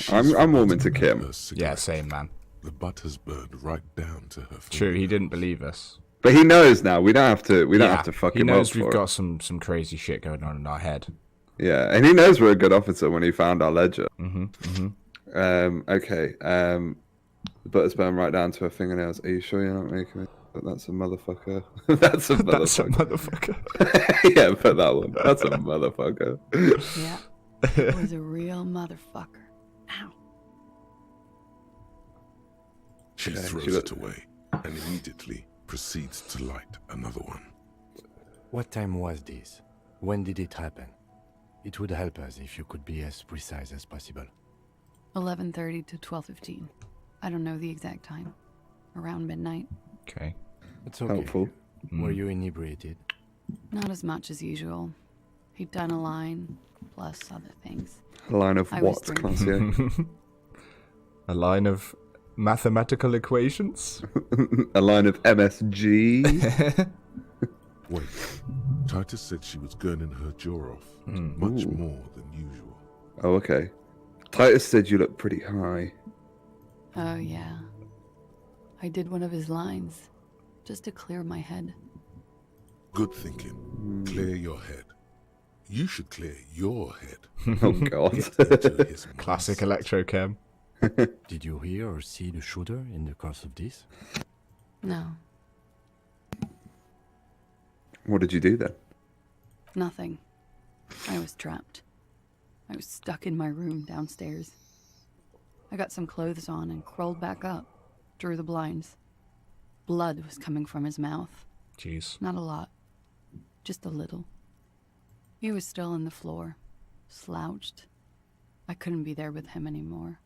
I'm warm into Kim. Yeah, same, man. The butt has burned right down to her. True, he didn't believe us. But he knows now. We don't have to. We don't have to fuck he him up. knows we've for got it. some crazy shit going on in our head. Yeah, and he knows we're a good officer when he found our ledger. Mm-hmm. Okay. The butter's burned right down to her fingernails. Are you sure you're not making it? But that's a motherfucker. That's a motherfucker. That's a motherfucker. Yeah, put that one. That's a motherfucker. Yeah. It was a real motherfucker. Ow. She throws it away and immediately proceeds to light another one. What time was this? When did it happen? It would help us if you could be as precise as possible. 11:30 to 12:15. I don't know the exact time. Around midnight. Okay. It's okay. Helpful. Were you inebriated? Not as much as usual. He'd done a line, plus other things. A line of I was what, drinking. Classier? A line of mathematical equations? A line of MSG? Wait. Titus said she was gurning her jaw off. Much more than usual. Oh, okay. Titus said you look pretty high. Oh, yeah. I did one of his lines, just to clear my head. Good thinking. Clear your head. You should clear your head. Oh, God. Classic electrochem. Did you hear or see the shooter in the course of this? No, What did you do then? nothing. I was trapped. I was stuck in my room downstairs. I got some clothes on and crawled back up, drew the blinds. Blood was coming from his mouth. Jeez. Not a lot, just a little. He was still on the floor, slouched. I couldn't be there with him anymore,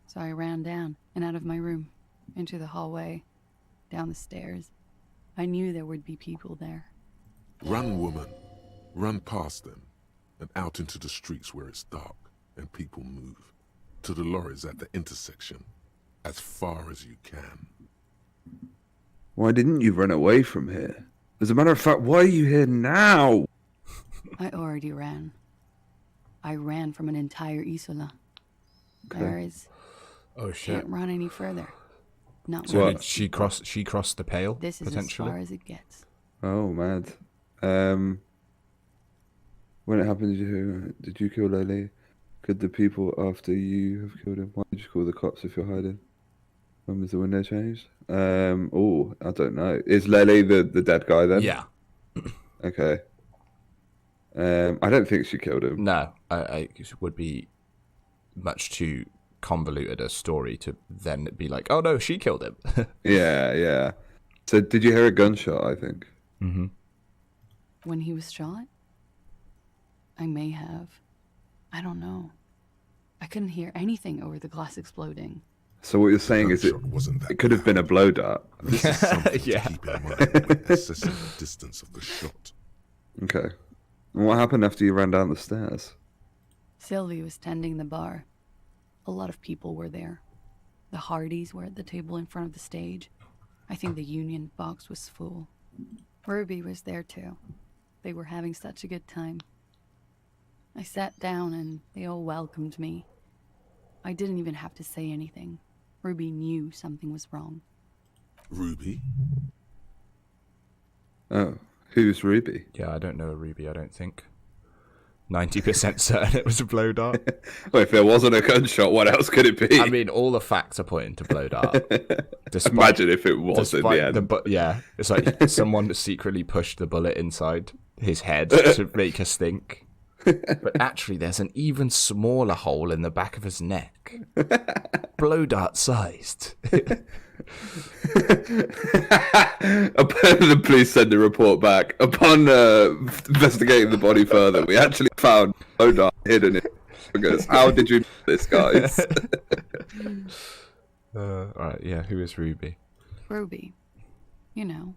so I ran down and out of my room, into the hallway, down the stairs. I knew there would be people there. Run, woman. Run past them and out into the streets where it's dark and people move. To the lorries at the intersection, as far as you can. Why didn't you run away from here? As a matter of fact, why are you here now? I already ran. I ran from an entire Isola. Okay. There is... Oh, shit. Can't run any further. Not So one. did she crossed the pale, This is potentially? as far as it gets. Oh, mad. When it happened, did you kill Lily? Could the people after you have killed him? Why did you call the cops if you're hiding? When was the window changed? Oh, I don't know. Is Lily the dead guy then? Yeah. Okay. I don't think she killed him. No, it would be much too convoluted a story to then be like, oh no, she killed him. Yeah. So did you hear a gunshot, I think? Mm-hmm. When he was shot? I may have. I don't know. I couldn't hear anything over the glass exploding. So what you're saying is it could have been a blow dart. This is something to keep in mind when assessing the distance of the shot. Okay. And what happened after you ran down the stairs? Sylvie was tending the bar. A lot of people were there. The Hardys were at the table in front of the stage. I think the Union box was full. Ruby was there too. They were having such a good time. I sat down and they all welcomed me. I didn't even have to say anything. Ruby knew something was wrong. Ruby? Oh, who's Ruby? Yeah, I don't know a Ruby, I don't think. 90% certain it was a blow dart. Well, if it wasn't a gunshot, what else could it be? I mean, all the facts are pointing to blow dart. Imagine if it was in the end. Yeah, it's like someone secretly pushed the bullet inside his head to make us think. But actually, there's an even smaller hole in the back of his neck. Blow dart sized. The police send a report back. Upon investigating the body further, we actually found blow dart hidden in it. How did you do this, guys? Alright, yeah, who is Ruby? Ruby. You know,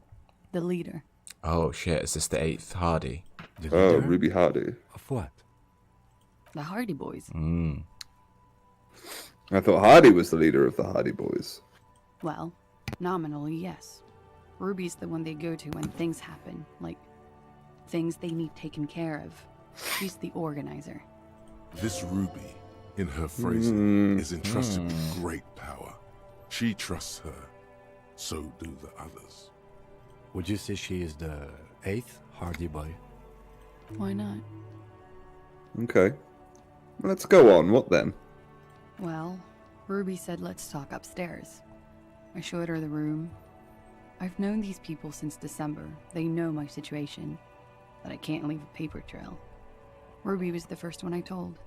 the leader. Oh shit, is this the 8th Hardy? Oh, Ruby Hardy. Of what? The Hardy Boys. I thought Hardy was the leader of the Hardy Boys. Well, nominally, yes. Ruby's the one they go to when things happen, like things they need taken care of. She's the organizer. This Ruby, in her phrasing, is entrusted with great power. She trusts her. So do the others. Would you say she is the 8th Hardy Boy? Why not? Okay. Let's go on. What then? Well, Ruby said let's talk upstairs. I showed her the room. I've known these people since December. They know my situation, that I can't leave a paper trail. Ruby was the first one I told.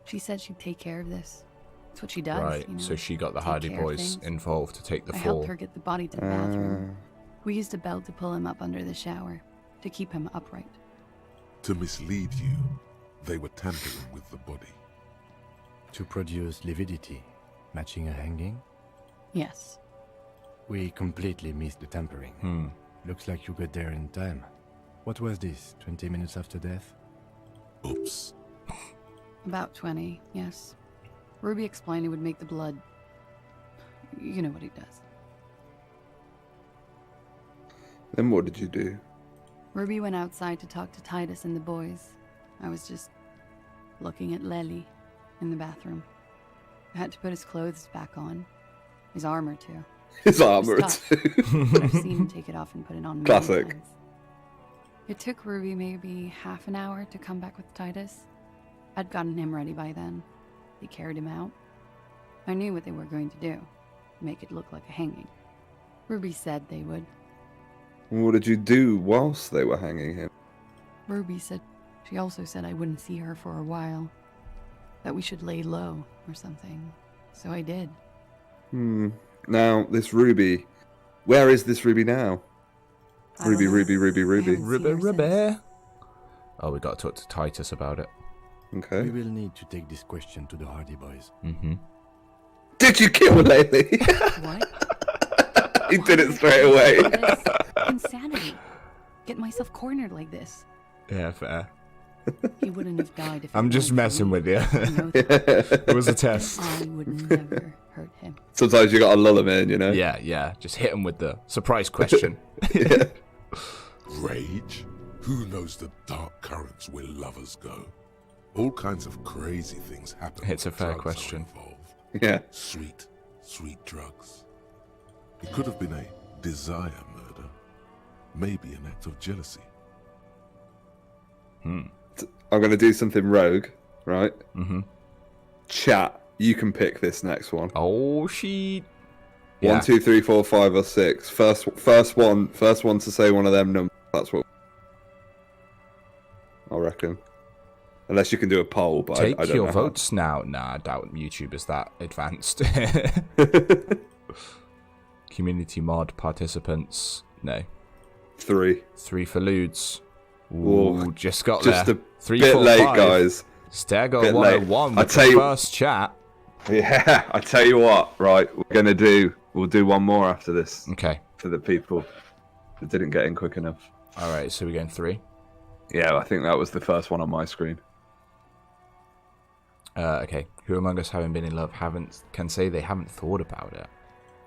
She said she'd take care of this. That's what she does. Right, you know, so she got the Hardy Boys involved to take the I fall. helped her get the body to the bathroom. We used a belt to pull him up under the shower, to keep him upright. To mislead you, they were tampering with the body. To produce lividity, matching a hanging? Yes. We completely missed the tampering. Looks like you got there in time. What was this, 20 minutes after death? Oops. About 20, yes. Ruby explained it would make the blood... You know what he does. Then what did you do? Ruby went outside to talk to Titus and the boys. I was just looking at Lely in the bathroom. I had to put his clothes back on. His armor, too. His armor, too. But I've seen him take it off and put it on. Classic. It took Ruby maybe half an hour to come back with Titus. I'd gotten him ready by then. They carried him out. I knew what they were going to do. Make it look like a hanging. Ruby said they would. What did you do whilst they were hanging him? Ruby said... She also said I wouldn't see her for a while. That we should lay low or something. So I did. Now, this Ruby... Where is this Ruby now? Ruby. Ruby. Oh, we got to talk to Titus about it. Okay. We will need to take this question to the Hardy Boys. Did you kill Laylee? What? He did it straight away. Insanity. Get myself cornered like this. Yeah, fair. He wouldn't have died if... I'm just messing with you. It was a test. I would never hurt him. Sometimes you gotta lull him in, you know? Yeah. Just hit him with the surprise question. Rage? Who knows the dark currents where lovers go? All kinds of crazy things happen. It's a fair question. Yeah. Sweet drugs. It could have been a desire murder. Maybe an act of jealousy. I'm going to do something rogue, right? Chat, you can pick this next one. Oh, she... 1, 2, 3, 4, 5, or 6. First one to say one of them numbers. That's what I reckon. Unless you can do a poll, but Take I don't your know votes now. Nah, I doubt YouTube is that advanced. Community mod participants. No. 3. 3 for Ludes. Ooh, just got just there. a 3, bit 4, late, 5. guys. Stego 101 with the first chat. Yeah, I tell you what, right, we'll do one more after this. Okay. For the people that didn't get in quick enough. Alright, so we're going 3? Yeah, I think that was the first one on my screen. Okay. Who among us, having been in love, can say they haven't thought about it?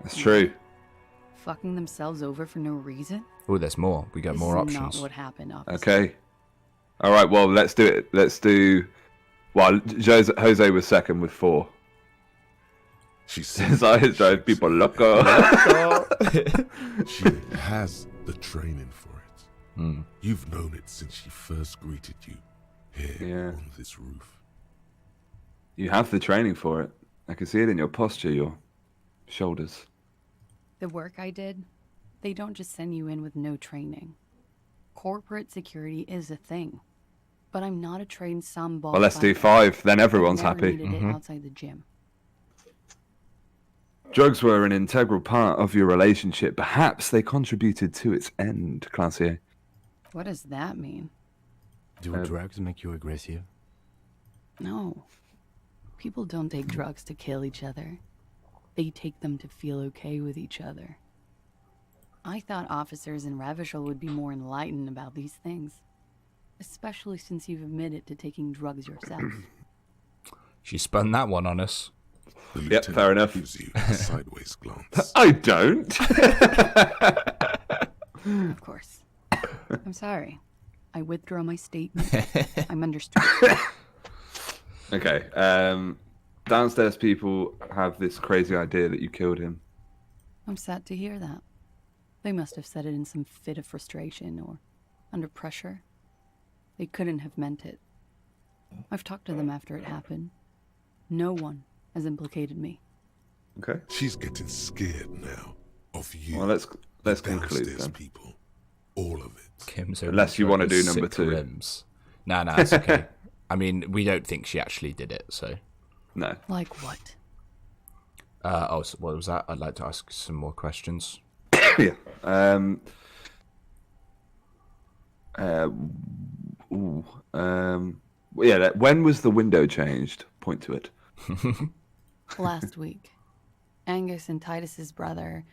That's true. Fucking themselves over for no reason? Oh, there's more. We get more options. This is not what happened, officer. Okay. All right, well, let's do it. Let's do... Well, Jose was second with 4. She says I drive people loco. She has the training for it. You've known it since she first greeted you here on this roof. You have the training for it. I can see it in your posture, your shoulders. The work I did, they don't just send you in with no training. Corporate security is a thing. But I'm not a trained sambal. Well, let's do 5. Then everyone's I've never happy. needed it outside the gym. Drugs were an integral part of your relationship. Perhaps they contributed to its end, Classier. What does that mean? Do drugs make you aggressive? No. People don't take drugs to kill each other. They take them to feel okay with each other. I thought officers in Ravishal would be more enlightened about these things. Especially since you've admitted to taking drugs yourself. She spun that one on us. Yep, fair enough. Gives you a sideways glance. I don't. Of course. I'm sorry. I withdraw my statement. I'm understood. Okay. Downstairs people have this crazy idea that you killed him. I'm sad to hear that. They must have said it in some fit of frustration or under pressure. They couldn't have meant it. I've talked to them after it happened. No one has implicated me. Okay. She's getting scared now of you. Well, let's conclude then. People, all of it. Kim's Unless you want to do number 2. Rims. Nah, it's okay. I mean, we don't think she actually did it, so. No. Like what? So what was that? I'd like to ask some more questions. Yeah. When was the window changed? Point to it. Last week. Angus and Titus's brother,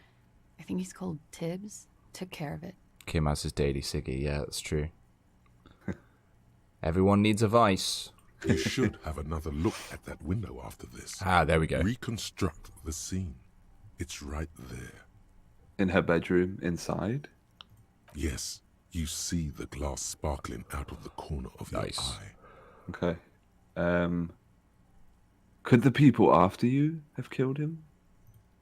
I think he's called Tibbs, took care of it. Kim has his daily ciggy, yeah, that's true. Everyone needs a vice. You should have another look at that window after this. Ah, there we go. Reconstruct the scene. It's right there. In her bedroom, inside? Yes, you see the glass sparkling out of the corner of your eye. Okay. Could the people after you have killed him?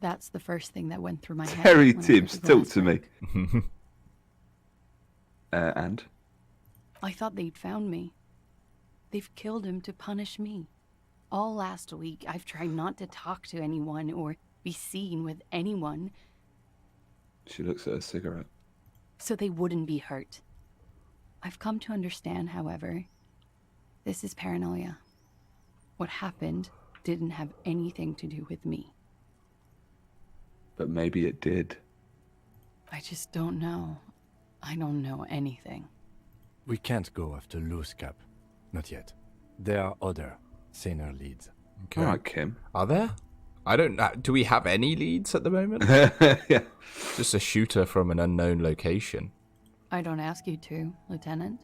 That's the first thing that went through my head. Terry when I Tibbs, heard the talk glass to me. break. And? I thought they'd found me. They've killed him to punish me. All last week, I've tried not to talk to anyone or be seen with anyone. She looks at a cigarette. So they wouldn't be hurt. I've come to understand, however, this is paranoia. What happened didn't have anything to do with me. But maybe it did. I just don't know. I don't know anything. We can't go after Loose Cap. Not yet. There are other, saner leads. Okay. All right, Kim. Are there? I don't... do we have any leads at the moment? Yeah. Just a shooter from an unknown location. I don't ask you to, Lieutenant.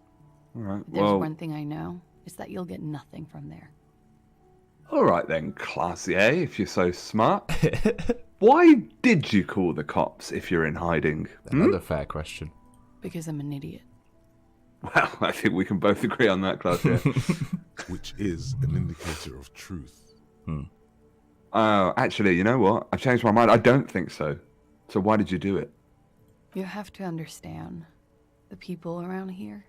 All right, If there's one thing I know, it's that you'll get nothing from there. All right then, Classier, if you're so smart. Why did you call the cops if you're in hiding? Another fair question. Because I'm an idiot. Well, I think we can both agree on that, Classier. Which is an indicator of truth. Actually, you know what? I've changed my mind. I don't think so. So why did you do it? You have to understand, the people around here,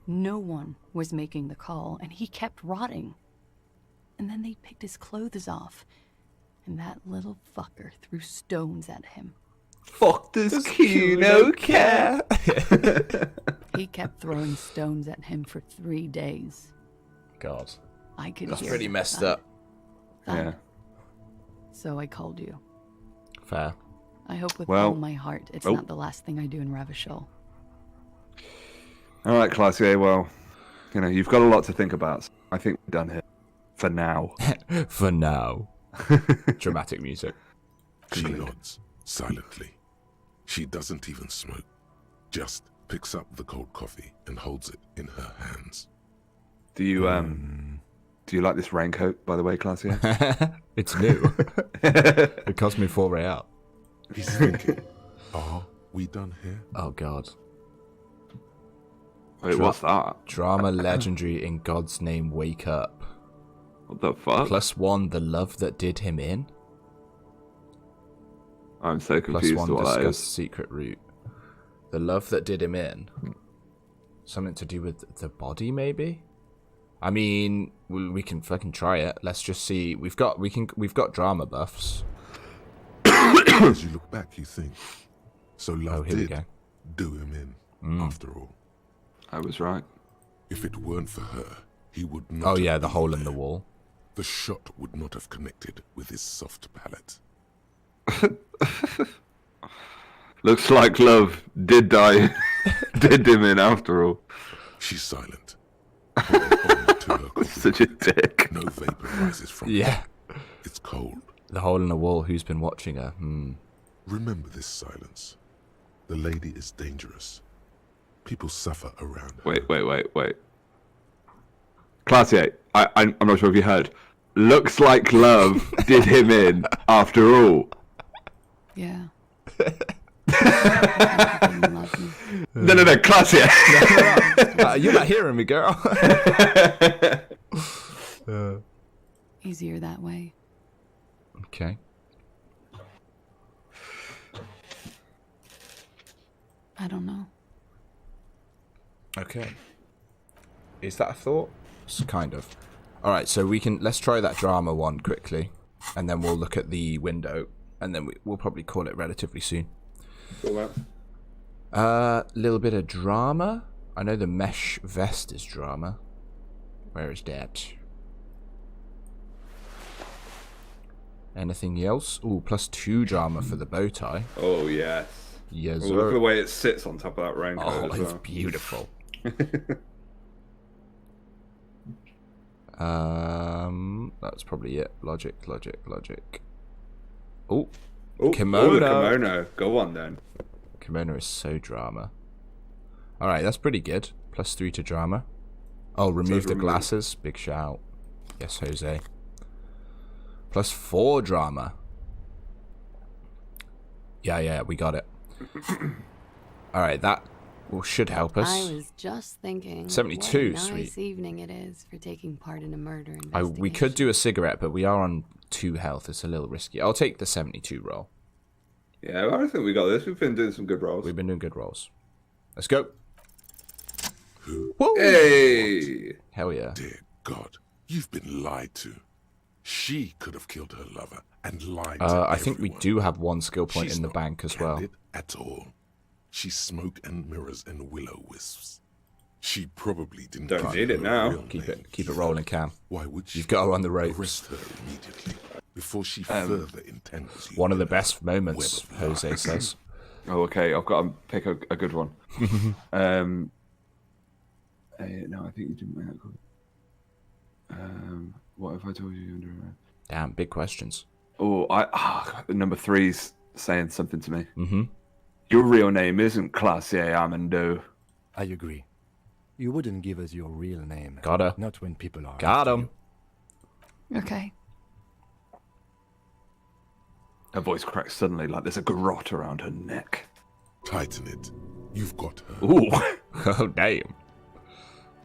no one was making the call, and he kept rotting. And then they picked his clothes off, and that little fucker threw stones at him. Fuck does Kuno care? He kept throwing stones at him for 3 days. God. I could That's hear pretty it, messed son. up. Yeah. So I called you. Fair. I hope with Well- all my heart it's Oh. not the last thing I do in Ravishol. All right, Classier. Well, you know, you've got a lot to think about. So I think we're done here. For now. For now. Dramatic music. She nods silently. She doesn't even smoke. Just picks up the cold coffee and holds it in her hands. Do you like this raincoat, by the way, Classier? It's new. It cost me 4 real. He's thinking, are we done here? Oh, God. Wait, what's that? Drama legendary in God's name, wake up. What the fuck? +1, the love that did him in. I'm so confused +1, what that discuss is. secret route. The love that did him in. Something to do with the body, maybe? I mean, we can fucking try it. Let's just see. We've got drama buffs. As you look back, you think, so love here we did go. do him in, after all. I was right. If it weren't for her, he would not Oh have yeah, the been hole in there. the wall. The shot would not have connected with his soft palate. Looks like love did die, did him in after all. She's silent. To her coffee. Such a dick. No vapor rises from Yeah. it. It's cold. The hole in the wall, who's been watching her? Remember this silence. The lady is dangerous. People suffer around her. Wait. Classier, I'm not sure if you heard. Looks like love did him in after all. Yeah. No, Classier. You're not hearing me, girl. Easier that way. Okay. I don't know. Okay. Is that a thought? Kind of. Alright, so let's try that drama one quickly. And then we'll look at the window. And then we'll probably call it relatively soon. Little bit of drama. I know the mesh vest is drama. Where is that? Anything else? Ooh, +2 drama for the bow tie. Oh, yes. Yes, Oh, look at the way it sits on top of that raincoat. Oh, as it's well. beautiful. That's probably it. Logic. Oh, kimono. The kimono. Go on then. Kimono is so drama. Alright, that's pretty good. +3 to drama. Oh, remove the glasses. Big shout. Yes, Jose. +4 drama. Yeah, we got it. Alright, that should help us. I was just thinking 72, what a nice sweet. evening it is for taking part in a murder investigation. We could do a cigarette, but we are on 2 health. It's a little risky. I'll take the 72 roll. Yeah, I think we got this. We've been doing some good rolls. We've been doing good rolls. Let's go. Whoa. Hey! Hell yeah. Dear God, you've been lied to. She could have killed her lover and lied to I think we do have 1 skill point She's in the not bank as well. candid at all. She's smoke and mirrors and willow wisps. She probably didn't. Don't give need it her now. real Keep name. it rolling, Cam. Why would she? You've got her on the ropes. Arrest her immediately before she further entangles you. One of the in best her moments, web of Jose lies. says. Oh, okay. I've got to pick a good one. No, I think you didn't make that call. What if I told you under? Damn, big questions. Oh, number 3's saying something to me. Mm-hmm. Your real name isn't Classier Amando. I agree. You wouldn't give us your real name. Got her. Not when people are. Got after him. Okay. Her voice cracks suddenly like there's a garrote around her neck. Tighten it. You've got her. Ooh. Oh, damn.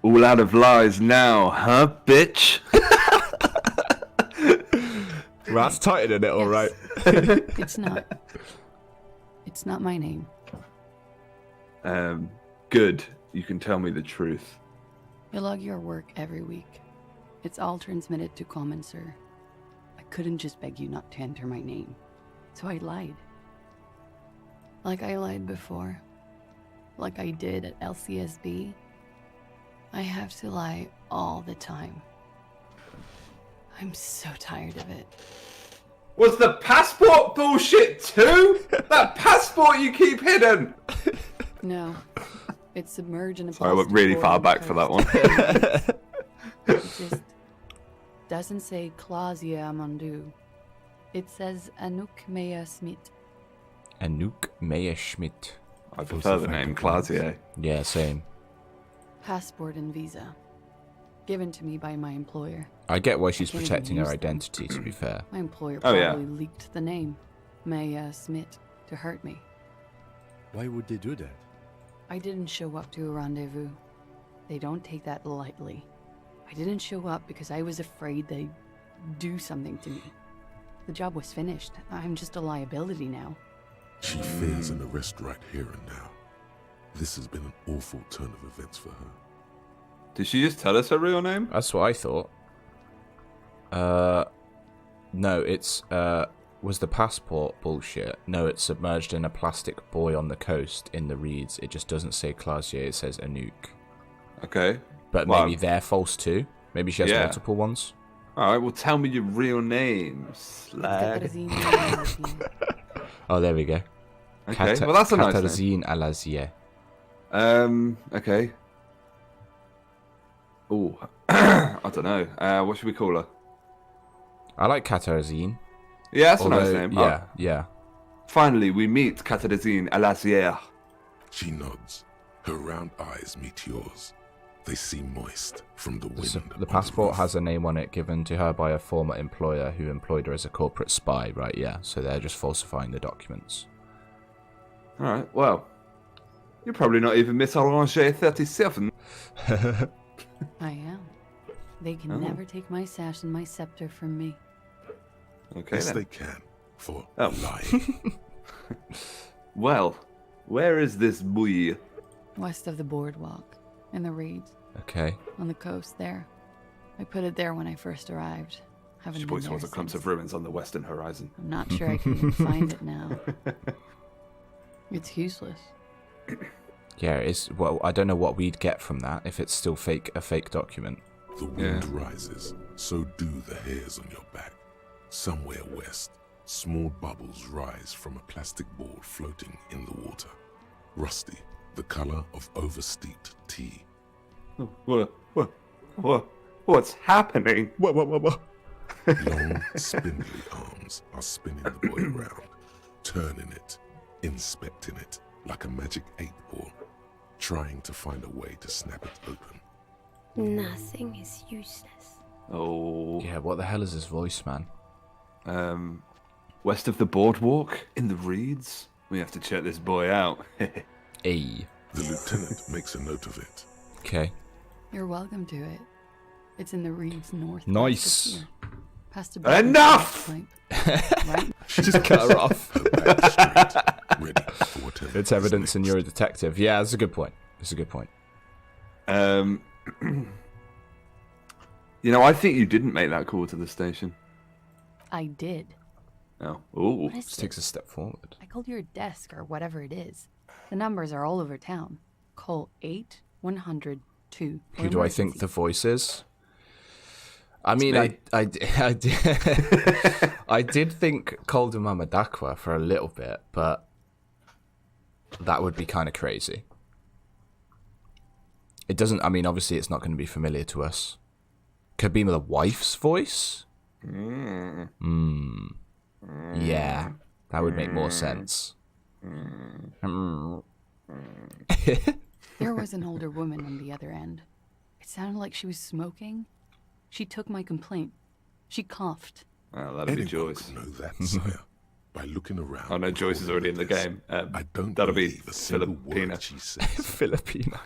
All out of lies now, huh, bitch? That's tightening it, all right. It's not. It's not my name. Good. You can tell me the truth. You log your work every week. It's all transmitted to Common, sir. I couldn't just beg you not to enter my name. So I lied. Like I lied before. Like I did at LCSB. I have to lie all the time. I'm so tired of it. Was the passport bullshit too? That passport you keep hidden? No. It's submerged in a Sorry, I went really far back for that one. It just doesn't say Clausia Amandu. It says Anouk Maya Smith. Anouk Maya Schmidt. I prefer the name Clausier. Yeah, same. Passport and visa. Given to me by my employer. I get why she's I can't protecting even her use them. identity, to be fair. My employer Oh, probably yeah. leaked the name, Maya Smith, to hurt me. Why would they do that? I didn't show up to a rendezvous. They don't take that lightly. I didn't show up because I was afraid they'd do something to me. The job was finished. I'm just a liability now. She fears an arrest right here and now. This has been an awful turn of events for her. Did she just tell us her real name? That's what I thought. No, it's, was the passport bullshit? No, it's submerged in a plastic buoy on the coast in the reeds. It just doesn't say Clausier, it says Anouk. Okay. But Well, maybe they're false too? Maybe she has Yeah. multiple ones? Alright, well tell me your real name, slag. Oh, there we go. Okay, well that's a nice name. Katarzyne Alazier. Okay. Oh, I don't know. What should we call her? I like Katarzyne. Yeah, that's a nice name. Yeah, yeah. Finally, we meet Katarzyne Alazier. She nods. Her round eyes meet yours. They seem moist from the wind. The passport has a name on it given to her by a former employer who employed her as a corporate spy, right? Yeah, so they're just falsifying the documents. Alright, well, you're probably not even Miss Orange 37. I am. They can Oh. never take my sash and my scepter from me. Okay, Yes, then. they can. For lying. Well, where is this buoy? West of the boardwalk, in the reeds, Okay. on the coast there. I put it there when I first arrived. Haven't She been points there towards a clump since. of ruins on the western horizon. I'm not sure I can even find it now. It's useless. Yeah, it's well. I don't know what we'd get from that if it's still a fake document. The wind rises, so do the hairs on your back. Somewhere west, small bubbles rise from a plastic ball floating in the water. Rusty, the color of oversteeped tea. What's happening? What? Long, spindly arms are spinning the boy around, turning it, inspecting it like a magic 8-ball, trying to find a way to snap it open. Nothing is useless. Oh. Yeah, what the hell is this voice, man? West of the boardwalk, in the reeds. We have to check this boy out. Hey. The lieutenant makes a note of it. Okay. You're welcome to it. It's in the reeds north. Nice. Past a Enough! Right? Just cut her off. Ready for whatever. It's evidence and you're a detective. Yeah, that's a good point. That's a good point. You know, I think you didn't make that call to the station. I did. Oh. Ooh. What is Just takes a step forward. I called your desk or whatever it is. The numbers are all over town. Call 8-100-2. Who do I think the voice is? I mean, me. I did think Calder Mamadakwa for a little bit, but that would be kind of crazy. It doesn't, I mean, obviously it's not going to be familiar to us. Could be the wife's voice? Yeah, that would make more sense. There was an older woman on the other end. It sounded like she was smoking. She took my complaint. She coughed. Well, that'll be Anyone Joyce. could know that, sire, by looking around. Oh no, Joyce is already in the game. I don't that'll be believe a single Filipina. word she says. Filipina.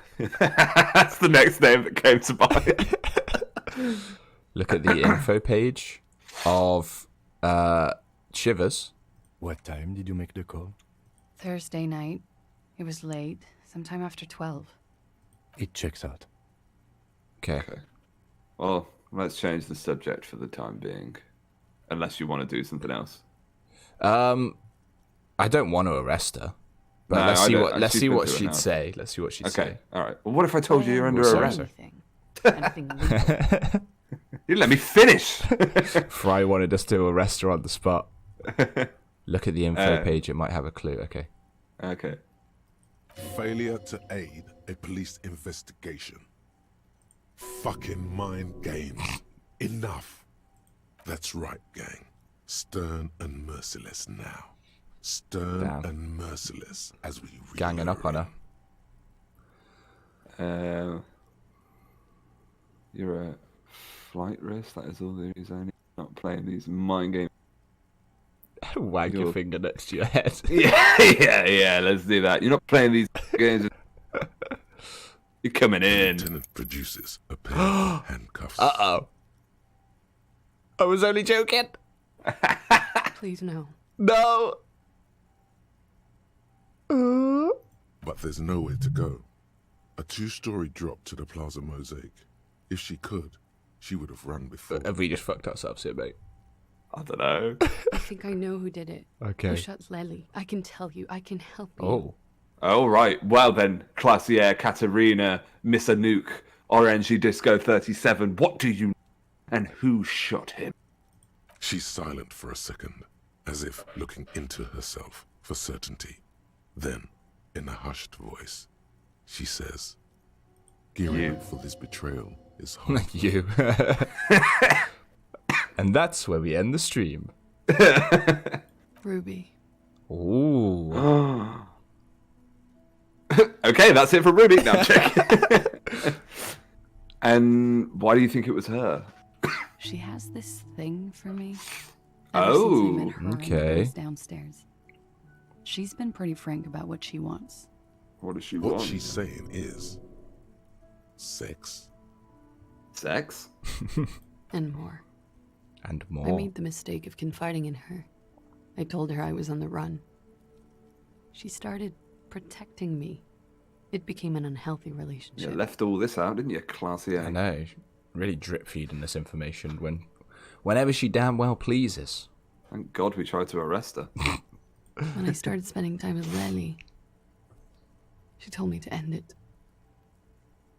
That's the next name that came to mind. Look at the info page of Shivers. What time did you make the call? Thursday night. It was late, sometime after 12. It checks out. Okay. Well, let's change the subject for the time being. Unless you want to do something else. I don't want to arrest her. But No, let's I see don't- what she's been she'd through it say. Let's see what she'd Okay, say. alright. Well, what if I told you you're under Sorry, arrest? sorry. anything legal. You let me finish. Fry wanted us to arrest her on the spot. Look at the info page; it might have a clue. Okay. Okay. Failure to aid a police investigation. Fucking mind games. Enough. That's right, gang. Stern and merciless now. Stern and merciless as we ganging up on her. You're a flight risk. That is all there is. Only not playing these mind games. Wag your finger next to your head. yeah. Let's do that. You're not playing these games. You're coming in. Lieutenant produces a pair of handcuffs. Uh-oh. I was only joking. Please no. No. But there's nowhere to go. A 2-story drop to the Plaza Mosaic. If she could, she would have run before. Have we just fucked ourselves here, mate? I don't know. I think I know who did it. Okay. Who shot Lely. I can tell you. I can help you. Oh. All right. Well then, Classier, Katerina, Miss Anouk, Orangey Disco 37. What do you know? And who shot him? She's silent for a second, as if looking into herself for certainty. Then, in a hushed voice, she says, "Gearing up for this betrayal is hard." You. And that's where we end the stream. Ruby. Ooh. Okay, that's it for Ruby. Now check. And why do you think it was her? She has this thing for me. Oh, okay. Downstairs. She's been pretty frank about what she wants. What does she want? What she's saying is sex. Sex? And more. And more. I made the mistake of confiding in her. I told her I was on the run. She started protecting me. It became an unhealthy relationship. You left all this out, didn't you, Classier? I know. Really drip feeding this information whenever she damn well pleases. Thank God we tried to arrest her. When I started spending time with Lely, she told me to end it.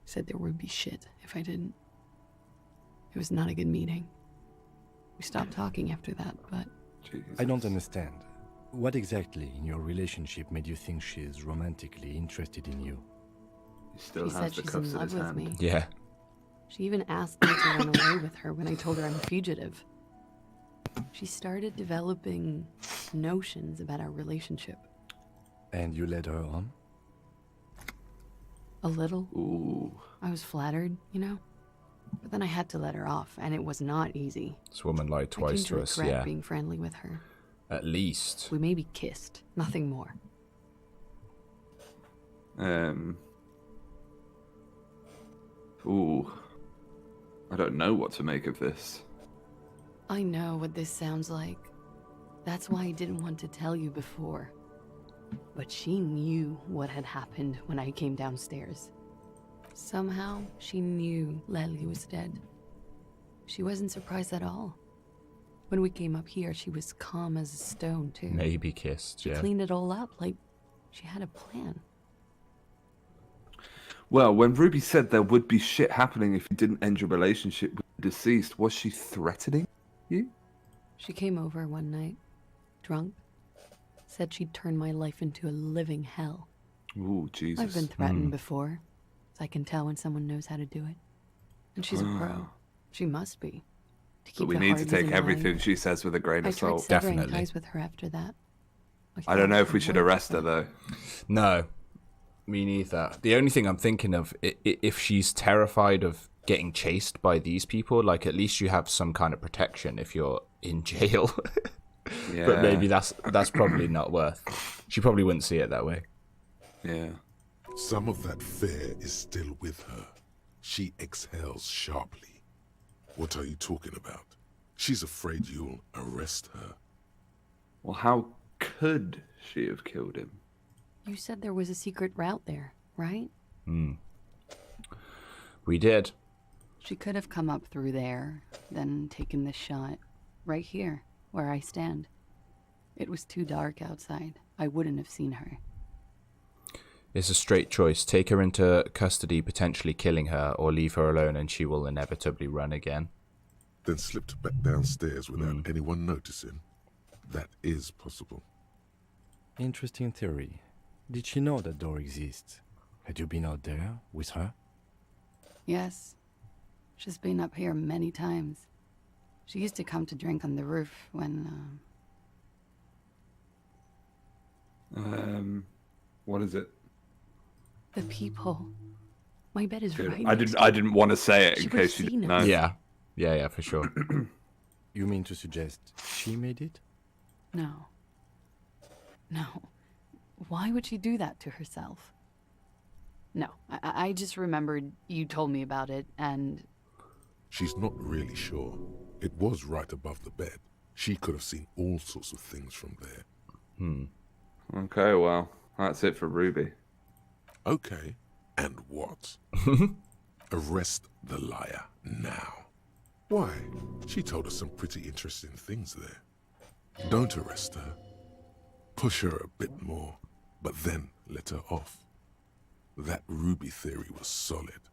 Said there would be shit if I didn't. It was not a good meeting. We stopped talking after that, but... I don't understand. What exactly in your relationship made you think she is romantically interested in you? He still she has said the she's in cuffs in love his with hand. me. Yeah. She even asked me to run away with her when I told her I'm a fugitive. She started developing notions about our relationship. And you led her on? A little. Ooh. I was flattered, you know? But then I had to let her off, and it was not easy. This woman lied twice to us, I came to regret yeah. being friendly with her. At least. We maybe kissed, nothing more. Ooh. I don't know what to make of this. I know what this sounds like. That's why I didn't want to tell you before. But she knew what had happened when I came downstairs. Somehow, she knew Lely was dead. She wasn't surprised at all. When we came up here, she was calm as a stone, too. Maybe kissed, She yeah. cleaned it all up, like she had a plan. Well, when Ruby said there would be shit happening if you didn't end your relationship with the deceased, was she threatening you? She came over one night, drunk, said she'd turn my life into a living hell. Ooh, Jesus. I've been threatened before, so I can tell when someone knows how to do it. And she's a pro. She must be. But we need to take everything she says with a grain of salt. I tried severing ties with her after that. I don't know if we should arrest her, though. No, me neither. The only thing I'm thinking of, if she's terrified of getting chased by these people, like at least you have some kind of protection if you're in jail. Yeah. But maybe that's probably not worth. She probably wouldn't see it that way. Yeah. Some of that fear is still with her. She exhales sharply. What are you talking about? She's afraid you'll arrest her. Well, how could she have killed him? You said there was a secret route there, right? We did. She could have come up through there, then taken this shot. Right here, where I stand. It was too dark outside. I wouldn't have seen her. It's a straight choice. Take her into custody, potentially killing her, or leave her alone and she will inevitably run again. Then slipped back downstairs without anyone noticing. That is possible. Interesting theory. Did she know that door exists? Had you been out there with her? Yes. She's been up here many times. She used to come to drink on the roof when, What is it? The people. My bed is Good. right. I didn't want to say it in case you didn't know. Yeah, for sure. You mean to suggest she made it? No. No. Why would she do that to herself? No, I just remembered you told me about it, and... She's not really sure. It was right above the bed. She could have seen all sorts of things from there. Okay, well, that's it for Ruby. Okay, and what? Arrest the liar now. Why? She told us some pretty interesting things there. Don't arrest her. Push her a bit more, but then let her off. That Ruby theory was solid.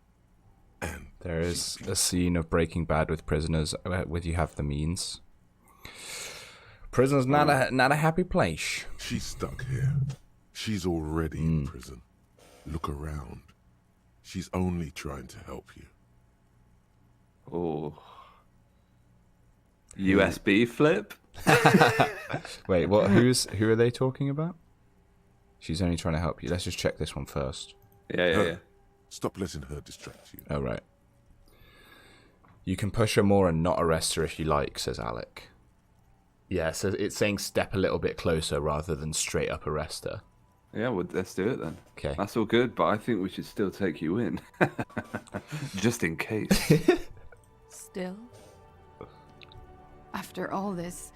And there is a scene of Breaking Bad with prisoners where you have the means. Prison's not a happy place. She's stuck here. She's already in prison. Look around. She's only trying to help you. Oh. USB flip? Wait, what? Who are they talking about? She's only trying to help you. Let's just check this one first. Yeah. Stop letting her distract you. Oh, right. You can push her more and not arrest her if you like, says Alec. Yeah, so it's saying step a little bit closer rather than straight up arrest her. Yeah, well, let's do it then. Okay. That's all good, but I think we should still take you in. Just in case. Still? After all this,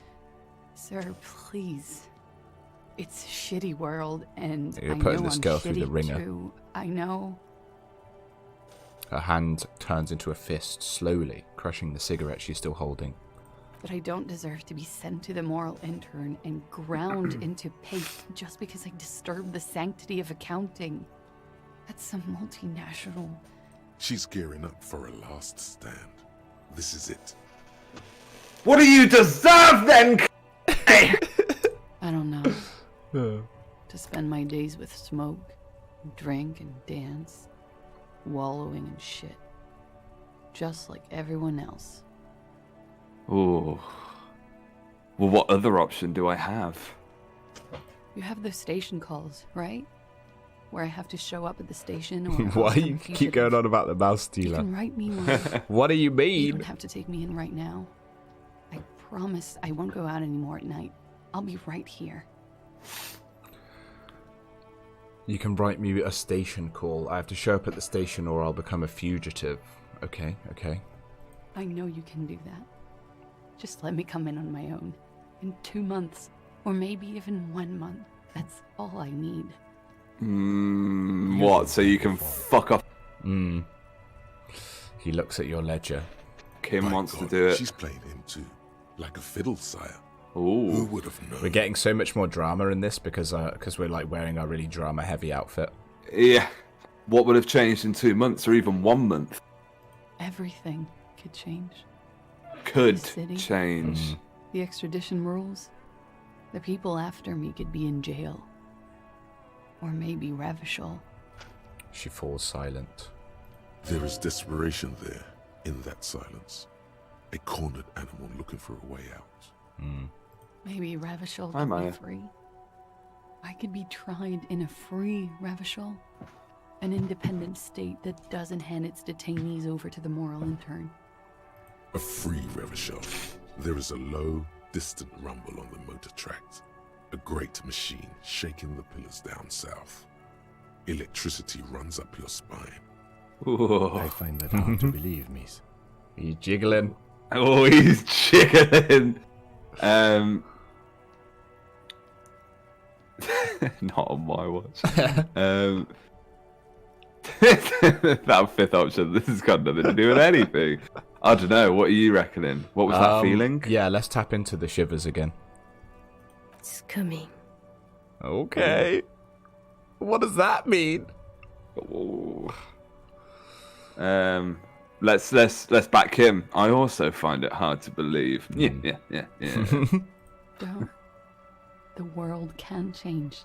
sir, please. It's a shitty world, and You're I putting know this I'm girl through the shitty ringer. too. I know. Her hand turns into a fist, slowly, crushing the cigarette she's still holding. But I don't deserve to be sent to the moral intern and ground into paste just because I disturbed the sanctity of accounting. That's some multinational... She's gearing up for a last stand. This is it. What do you deserve then? I don't know. To spend my days with smoke, drink, and dance, wallowing in shit. Just like everyone else. Ooh. Well, what other option do I have? You have the station calls, right? Where I have to show up at the station or... Why do you keep going on about the mouse You dealer? can write me one. What do you You mean? don't have to take me in right now. I promise I won't go out anymore at night. I'll be right here. You can write me a station call. I have to show up at the station or I'll become a fugitive. Okay. I know you can do that. Just let me come in on my own. In 2 months, or maybe even 1 month. That's all I need. What? So you can fuck off? He looks at your ledger. Kim wants to do it. She's playing him too. Like a fiddle, sire. Ooh. Who would have known? We're getting so much more drama in this because we're like wearing our really drama-heavy outfit. Yeah. What would have changed in 2 months or even 1 month? Everything could change. Could The city. change. The extradition rules. The people after me could be in jail. Or maybe Revachol. She falls silent. There is desperation there, in that silence. A cornered animal looking for a way out. Maybe Revachol Hi, could Maya. be free. I could be tried in a free Revachol. An independent state that doesn't hand its detainees over to the moral intern. A free Revachol. There is a low, distant rumble on the motor tracks. A great machine shaking the pillars down south. Electricity runs up your spine. Ooh. I find that hard to believe, miss. He's jiggling. Oh, he's jiggling. Not on my watch. That fifth option, this has got nothing to do with anything. I don't know, what are you reckoning? What was that feeling? Yeah, let's tap into the shivers again. It's coming. Okay. What does that mean? Ooh. Let's back him. I also find it hard to believe. Yeah. Don't. The world can change.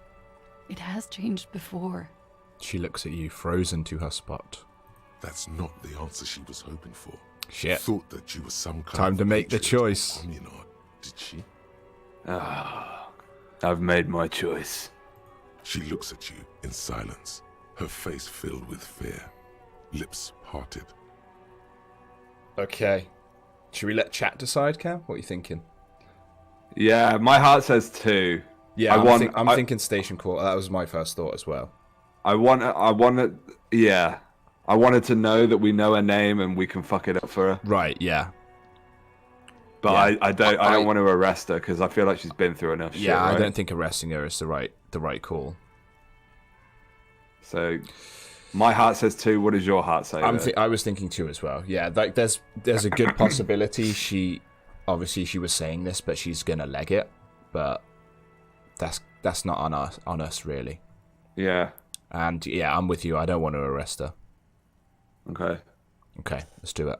It has changed before. She looks at you, frozen to her spot. That's not the answer she was hoping for. Shit. Thought that you were some kind Time of to make the patriot choice. communard, did she? I've made my choice. She looks at you in silence, her face filled with fear, lips parted. Okay. Should we let chat decide, Cam? What are you thinking? Yeah, my heart says 2. Yeah, I'm thinking station quarter. That was my first thought as well. I wanted to know that we know her name and we can fuck it up for her. Right, yeah. But Yeah. I don't want to arrest her because I feel like she's been through enough shit. Yeah, right? I don't think arresting her is the right call. So, my heart says 2. What does your heart say? I was thinking 2 as well. Yeah, like there's a good possibility she was saying this, but she's gonna leg it. But that's not on us really. Yeah. And yeah, I'm with you. I don't want to arrest her. Okay, let's do it.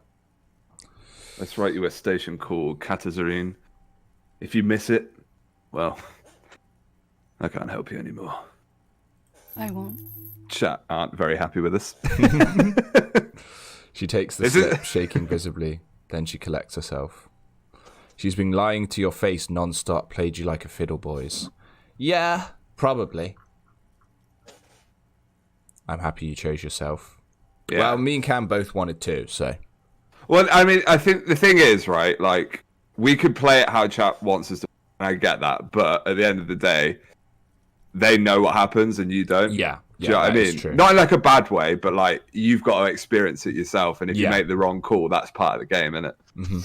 Let's write you a station called Katazarine. If you miss it, well, I can't help you anymore. I won't. Chat aren't very happy with us. She takes the slip, shaking visibly. Then she collects herself. She's been lying to your face non-stop, played you like a fiddle, boys. Yeah, probably. I'm happy you chose yourself. Yeah. Well, me and Cam both wanted to, so. Well, I mean, I think the thing is, right, like, we could play it how chat wants us to, and I get that, but at the end of the day, they know what happens and you don't. Yeah. Do you know what I mean? Not in like a bad way, but like, you've got to experience it yourself, and if you make the wrong call, that's part of the game, isn't it? Mm-hmm.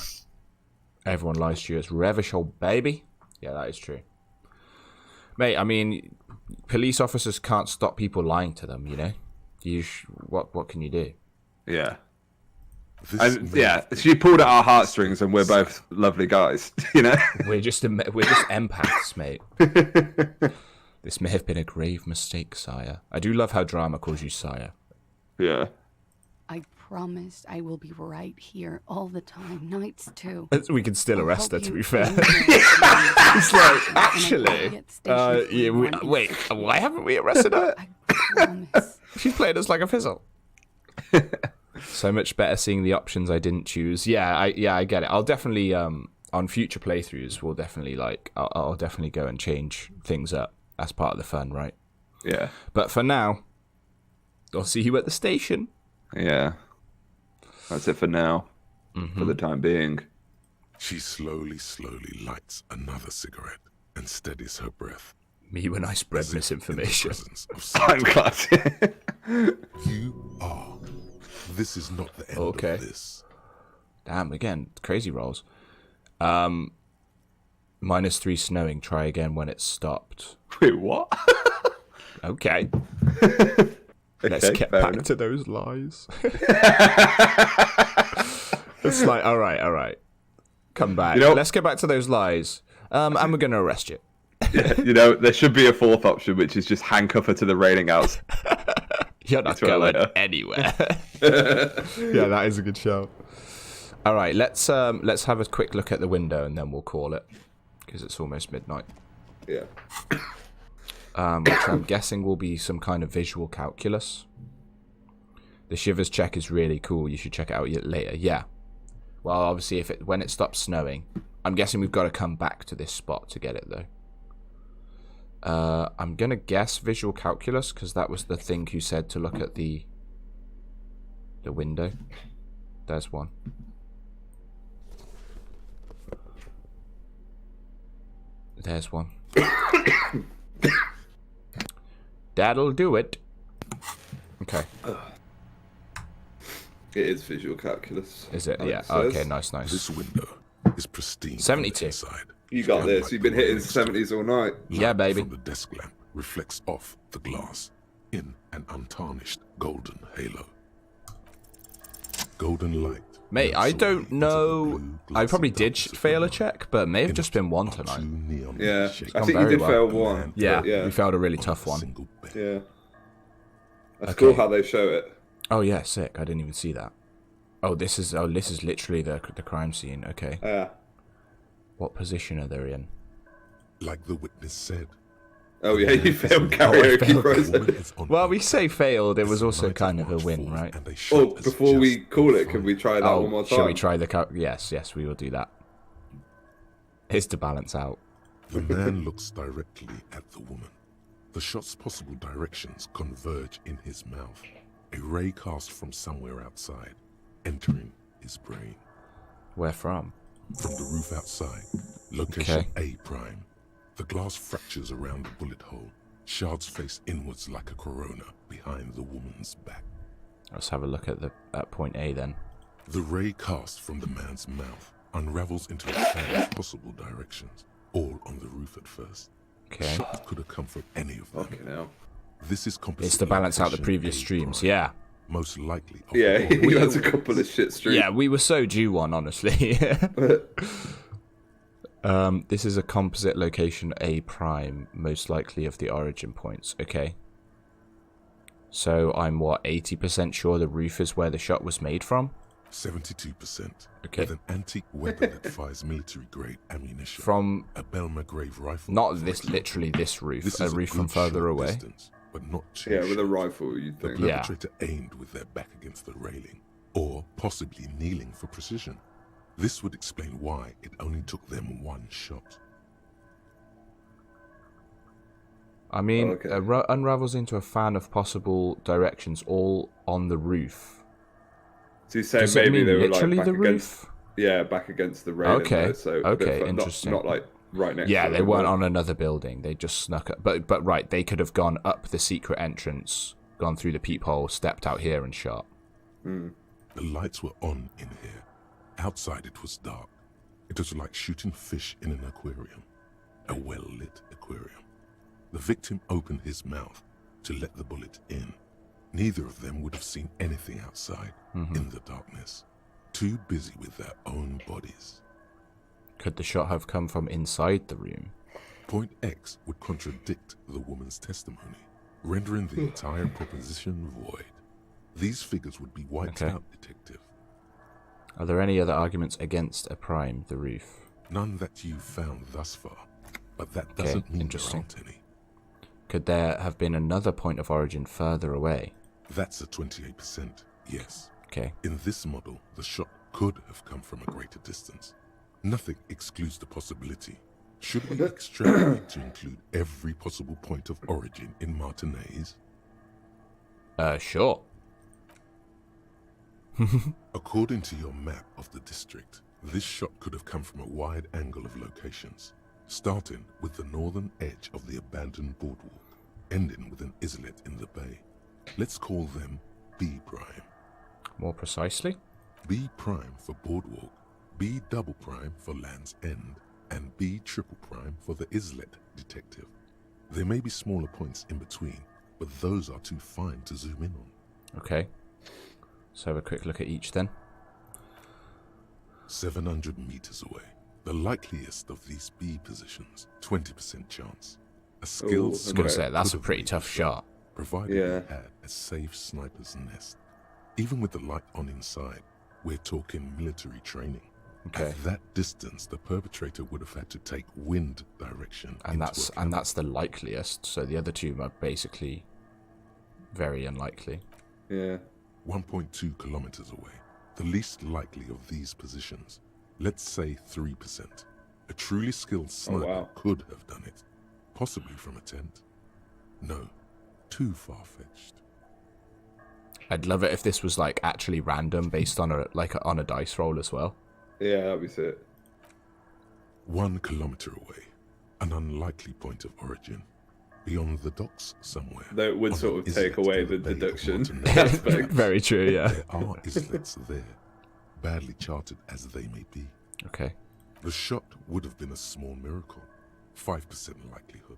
Everyone lies to you. It's Revishal, baby. Yeah, that is true. Mate, I mean, police officers can't stop people lying to them, you know? What can you do? Yeah. She pulled at our heartstrings, and we're both lovely guys, you know? We're just empaths, mate. This may have been a grave mistake, sire. I do love how drama calls you sire. Yeah. I promise I will be right here all the time, nights too. We can still arrest her, to be fair. It's like, actually, wait, why haven't we arrested her? I promise. She's playing us like a fizzle. So much better seeing the options I didn't choose. Yeah, I get it. I'll definitely, on future playthroughs, we'll definitely, I'll definitely go and change things up. That's part of the fun, right? Yeah. But for now, I'll see you at the station. Yeah. That's it for now. For the time being. She slowly lights another cigarette and steadies her breath. Me when I spread misinformation. I'm glad. You are. This is not the end of this. Damn, again, crazy rolls. -3 snowing. Try again when it's stopped. Wait, what? Okay. Let's get back to those lies. It's like, all right. Come back. Let's get back to those lies. And we're going to arrest you. Yeah, there should be a fourth option, which is just handcuff her to the railing outs. You're not going anywhere. Yeah, that is a good show. All right, let's have a quick look at the window and then we'll call it because it's almost midnight. Yeah. Which I'm guessing will be some kind of visual calculus. The shivers check is really cool. You should check it out later. Yeah. Well, obviously, when it stops snowing, I'm guessing we've got to come back to this spot to get it though. I'm gonna guess visual calculus because that was the thing who said to look at the window. There's one. There's one. That'll do it. Okay. It is visual calculus. Is it? Yeah. Okay, nice. This window is pristine. 72. Inside. You got this. You've been hitting 70s all night. Yeah, baby. From the desk lamp reflects off the glass in an untarnished golden halo. Golden light. Mate, I don't know. I probably did fail a check, but it may have just been one tonight. Yeah, I think you did fail one. Yeah, we failed a really tough one. Yeah. That's cool how they show it. Oh yeah, sick. I didn't even see that. Oh, this is literally the crime scene. Okay. Yeah. What position are they in? Like the witness said. Oh yeah, you failed karaoke process. Well, we say failed. It was also kind of a win, right? Oh, before we call it, can we try that one more time? Shall we try the Yes, we will do that. It's to balance out. The man looks directly at the woman. The shot's possible directions converge in his mouth. A ray cast from somewhere outside, entering his brain. Where from? From the roof outside. Location A prime. The glass fractures around the bullet hole. Shards face inwards like a corona behind the woman's back. Let's have a look at point A then. The ray cast from the man's mouth unravels into a fan of possible directions, all on the roof at first. Okay. Shot could have come from any of them. Okay, now. This is It's to balance out the previous streams, yeah. Most likely. Yeah, he has a couple of shit streams. Yeah, we were so due one, honestly. This is a composite location A prime, most likely of the origin points. Okay. So I'm 80% sure the roof is where the shot was made from? 72%. Okay. With an antique weapon that fires military-grade ammunition. From a Belmagrave rifle. Not literally this roof. A roof from further away. Distance, but not yeah, with a rifle, you'd think. The perpetrator aimed with their back against the railing, or possibly kneeling for precision. This would explain why it only took them one shot. I mean, unravels into a fan of possible directions, all on the roof. So you say maybe they were like back against, back against the railing. Okay, though, so interesting. Not like right next. Yeah, to they weren't on another building. They just snuck up. But right, they could have gone up the secret entrance, gone through the peephole, stepped out here, and shot. The lights were on in here. Outside it was dark. It was like shooting fish in an aquarium, a well-lit aquarium. The victim opened his mouth to let the bullet in. Neither of them would have seen anything outside in the darkness, too busy with their own bodies. Could the shot have come from inside the room? Point X would contradict the woman's testimony, rendering the entire proposition void. These figures would be wiped out, Detective. Are there any other arguments against a prime, the roof? None that you've found thus far, but that doesn't mean there aren't any. Could there have been another point of origin further away? That's a 28%, yes. Okay. In this model, the shot could have come from a greater distance. Nothing excludes the possibility. Should we extrapolate to include every possible point of origin in Martinaise? Sure. According to your map of the district, this shot could have come from a wide angle of locations, starting with the northern edge of the abandoned boardwalk, ending with an islet in the bay. Let's call them B prime. More precisely? B prime for boardwalk, B double prime for Land's End, and B triple prime for the islet, Detective. There may be smaller points in between, but those are too fine to zoom in on. Okay. So have a quick look at each then. 700 meters away. The likeliest of these B positions, 20% chance. A skilled sniper. That's a pretty tough shot. Provided he had a safe sniper's nest. Even with the light on inside, we're talking military training. Okay. At that distance, the perpetrator would have had to take wind direction. And that's the likeliest. So the other two are basically very unlikely. Yeah. 1.2 kilometers away. The least likely of these positions. Let's say 3%. A truly skilled sniper could have done it. Possibly from a tent. No. Too far-fetched. I'd love it if this was like actually random based on a dice roll as well. Yeah, that'd be sick. 1 kilometer away. An unlikely point of origin. Beyond the docks somewhere. That would sort of take away the deduction. Very true, yeah. There are islets there, badly charted as they may be. Okay. The shot would have been a small miracle. 5% likelihood.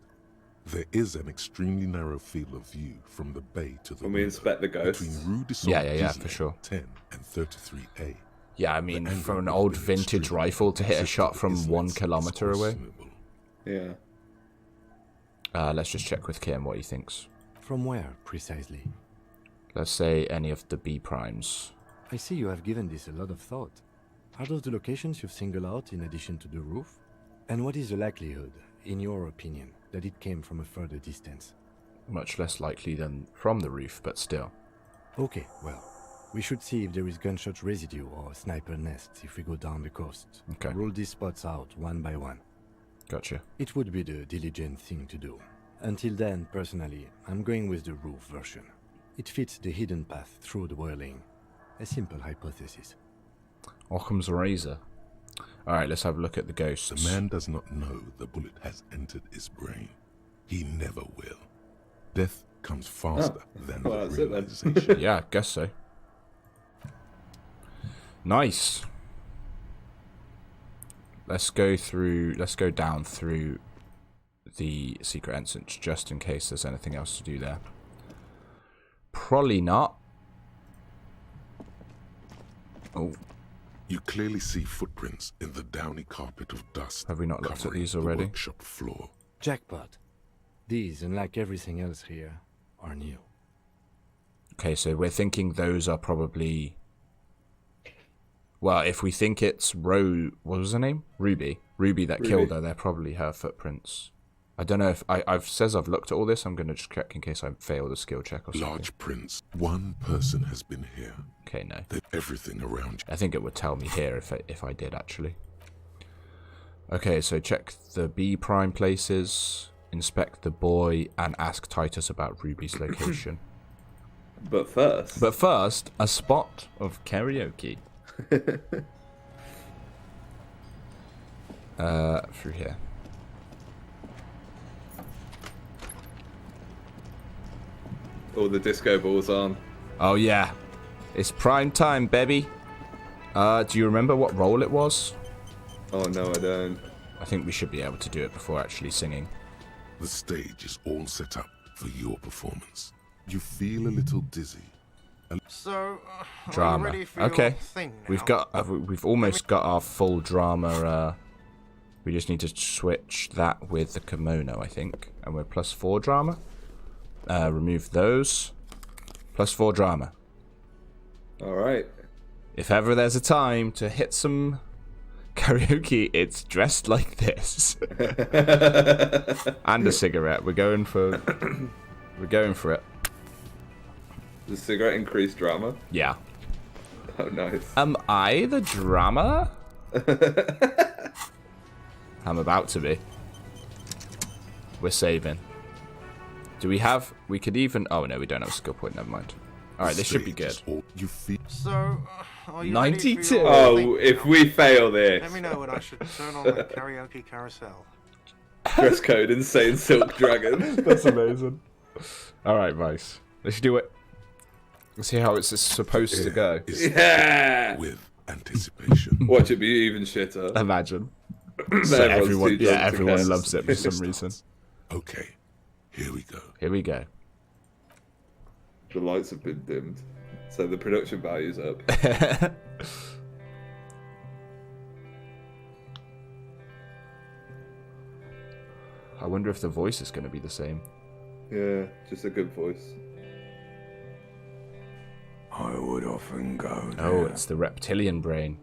There is an extremely narrow field of view from the bay to the when we inspect the ghosts. Between Rue de yeah, for sure. 10 and 33A. Yeah, I mean, from an old vintage rifle to hit a shot from 1 kilometer away. Yeah. Let's just check with Kim what he thinks. From where, precisely? Let's say any of the B primes. I see you have given this a lot of thought. Are those the locations you've singled out in addition to the roof? And what is the likelihood, in your opinion, that it came from a further distance? Much less likely than from the roof, but still. Okay, well, we should see if there is gunshot residue or sniper nests if we go down the coast. Okay. Rule these spots out one by one. Gotcha. It would be the diligent thing to do. Until then, personally, I'm going with the roof version. It fits the hidden path through the whirling. A simple hypothesis. Occam's razor. Alright, let's have a look at the ghosts. The man does not know the bullet has entered his brain. He never will. Death comes faster than the realization. Yeah, I guess so. Nice. Let's go down through the secret entrance just in case there's anything else to do there. Probably not. Oh. You clearly see footprints in the downy carpet of dust. Have we not looked at these already? The workshop floor. Jackpot. These, unlike everything else here, are new. Okay, so we're thinking those are probably... Well, if we think it's what was her name? Ruby. Ruby that killed her, they're probably her footprints. I don't know if... I've says I've looked at all this. I'm going to just check in case I failed a skill check or something. Large prints. One person has been here. Okay, no. Everything around you. I think it would tell me here if I did, actually. Okay, so check the B prime places, inspect the boy, and ask Titus about Ruby's location. But first, a spot of karaoke. Through here. All the disco balls on. Oh yeah, it's prime time, baby. Do you remember what role it was? Oh no, I don't. I think we should be able to do it before actually singing. The stage is all set up for your performance. You feel a little dizzy. So, drama. Ready for Okay, your thing now? we've almost got our full drama. We just need to switch that with the kimono, I think, and we're +4 drama. Remove those. +4 drama. All right. If ever there's a time to hit some karaoke, it's dressed like this. And a cigarette. We're going for it. Does the cigarette increase drama? Yeah. Oh, nice. Am I the drama? I'm about to be. We're saving. Do we have... We could even... Oh, no, we don't have a skill point. Never mind. Alright, this should be good. So, are you 92. ready for your Oh, thing? if we fail this. Let me know when I should turn on the karaoke carousel. Dress code, insane silk dragon. That's amazing. Alright, Vice. Let's do it. Let's see how it's supposed to go. Yeah! With anticipation. Watch it be even shitter. Imagine. So everyone loves it for some reason. Okay, here we go. Here we go. The lights have been dimmed, so the production value's up. I wonder if the voice is going to be the same. Yeah, just a good voice. I would often go there. Oh, it's the reptilian brain.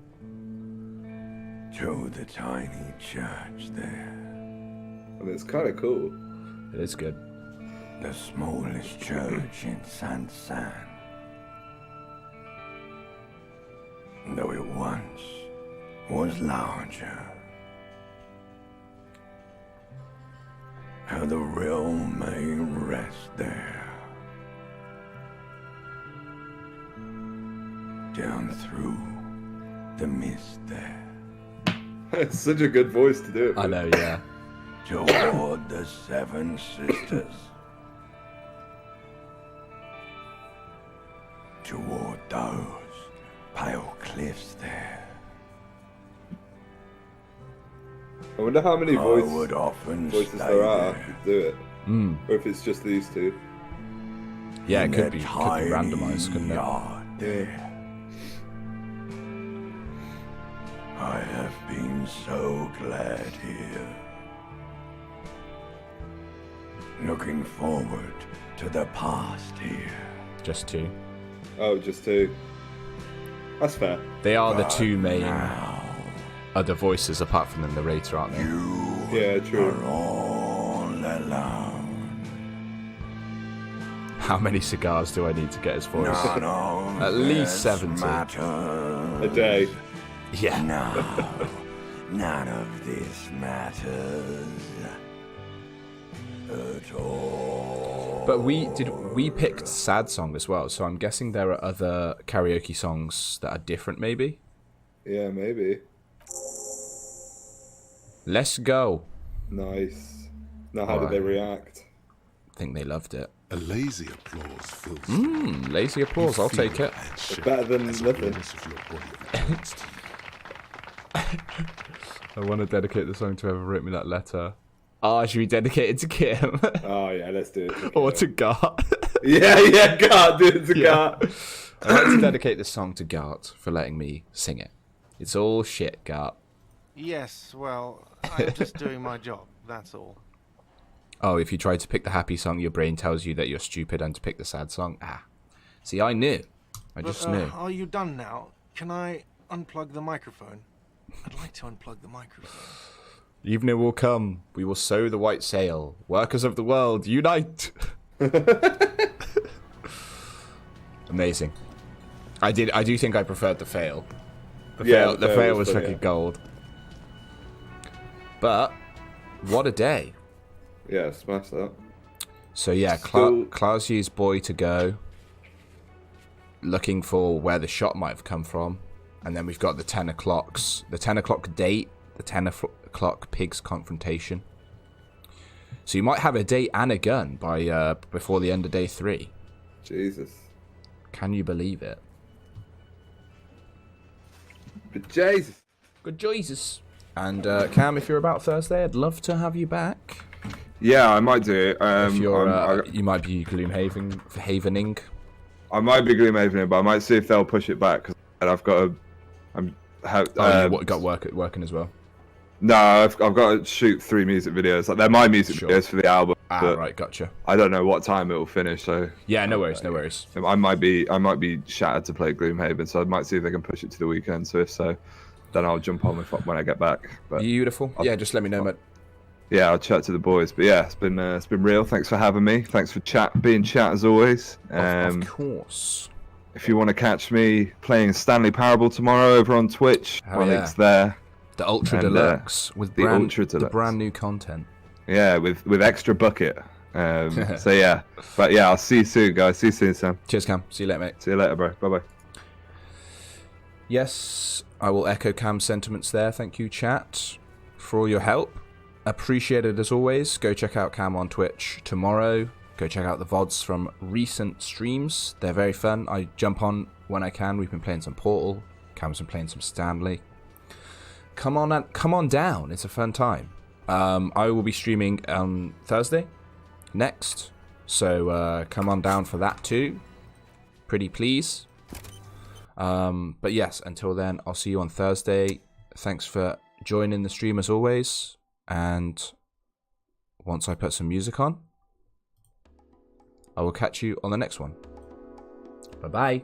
To the tiny church there. And it's kind of cool. It is good. The smallest church in San. Though it once was larger. How the realm may rest there. Down through the mist there. It's such a good voice to do it with. I know, yeah. Toward the Seven Sisters. Toward those pale cliffs there. I wonder how many would often voices stay there are there. to do it. Or if it's just these two. Yeah, it In could their be tiny randomized, couldn't it? yard there. I have been so glad here. Looking forward to the past here. Just 2. Oh, just 2. That's fair. They are the 2 main other voices apart from the narrator, aren't they? Yeah, true. All alone. How many cigars do I need to get his voice? At least 70. A day. Yeah. No, none of this matters at all. But we picked sad song as well, so I'm guessing there are other karaoke songs that are different, maybe. Yeah, maybe. Let's go. Nice. Now, how did they react? I think they loved it. A lazy applause fills. Lazy applause. I'll take it. It's better than nothing. I want to dedicate the song to whoever wrote me that letter. Should we dedicate it to Kim? Oh yeah, let's do it. Or to Gart? yeah, Gart. Do it to Gart. I'd like to dedicate this song to Gart for letting me sing it. It's all shit, Gart. Yes, well, I'm just doing my job, that's all. Oh, if you try to pick the happy song, your brain tells you that you're stupid and to pick the sad song? See, I knew. I just knew. Are you done now? Can I unplug the microphone? I'd like to unplug the microphone. Evening will come. We will sow the white sail. Workers of the world, unite! Amazing. I do think I preferred the fail. The fail was fucking gold. But what a day. Yeah, smash that. So yeah, Clausew's boy to go. Looking for where the shot might have come from. And then we've got the 10 o'clocks. The 10 o'clock date. The 10 o'clock pigs confrontation. So you might have a date and a gun by before the end of day 3. Jesus. Can you believe it? Good Jesus. Good Jesus. And Cam, if you're about Thursday, I'd love to have you back. Yeah, I might do it. If you're, you might be Gloomhavening. I might be Gloomhavening, but I might see if they'll push it back. Because I've got to... you got working as well? No, I've got to shoot 3 music videos. Like, they're my music videos for the album. Right, gotcha. I don't know what time it will finish, so... Yeah, no worries, no worries. I might be shattered to play Gloomhaven, so I might see if they can push it to the weekend. So if so, then I'll jump on when I get back. But beautiful. Just let me know, mate. Yeah, I'll chat to the boys. But yeah, it's been real. Thanks for having me. Thanks for being chat as always. Of course. If you want to catch me playing Stanley Parable tomorrow over on Twitch, it's there. The Ultra Deluxe with the brand new content. Yeah, with extra bucket. So yeah, but yeah, I'll see you soon, guys. See you soon, Sam. Cheers, Cam. See you later, mate. See you later, bro. Bye bye. Yes, I will echo Cam's sentiments there. Thank you, chat, for all your help. Appreciated as always. Go check out Cam on Twitch tomorrow. Go check out the VODs from recent streams. They're very fun. I jump on when I can. We've been playing some Portal. Cam's been playing some Stanley. Come on down. It's a fun time. I will be streaming on Thursday next. So come on down for that too. Pretty please. But yes, until then, I'll see you on Thursday. Thanks for joining the stream as always. And once I put some music on, I will catch you on the next one. Bye-bye.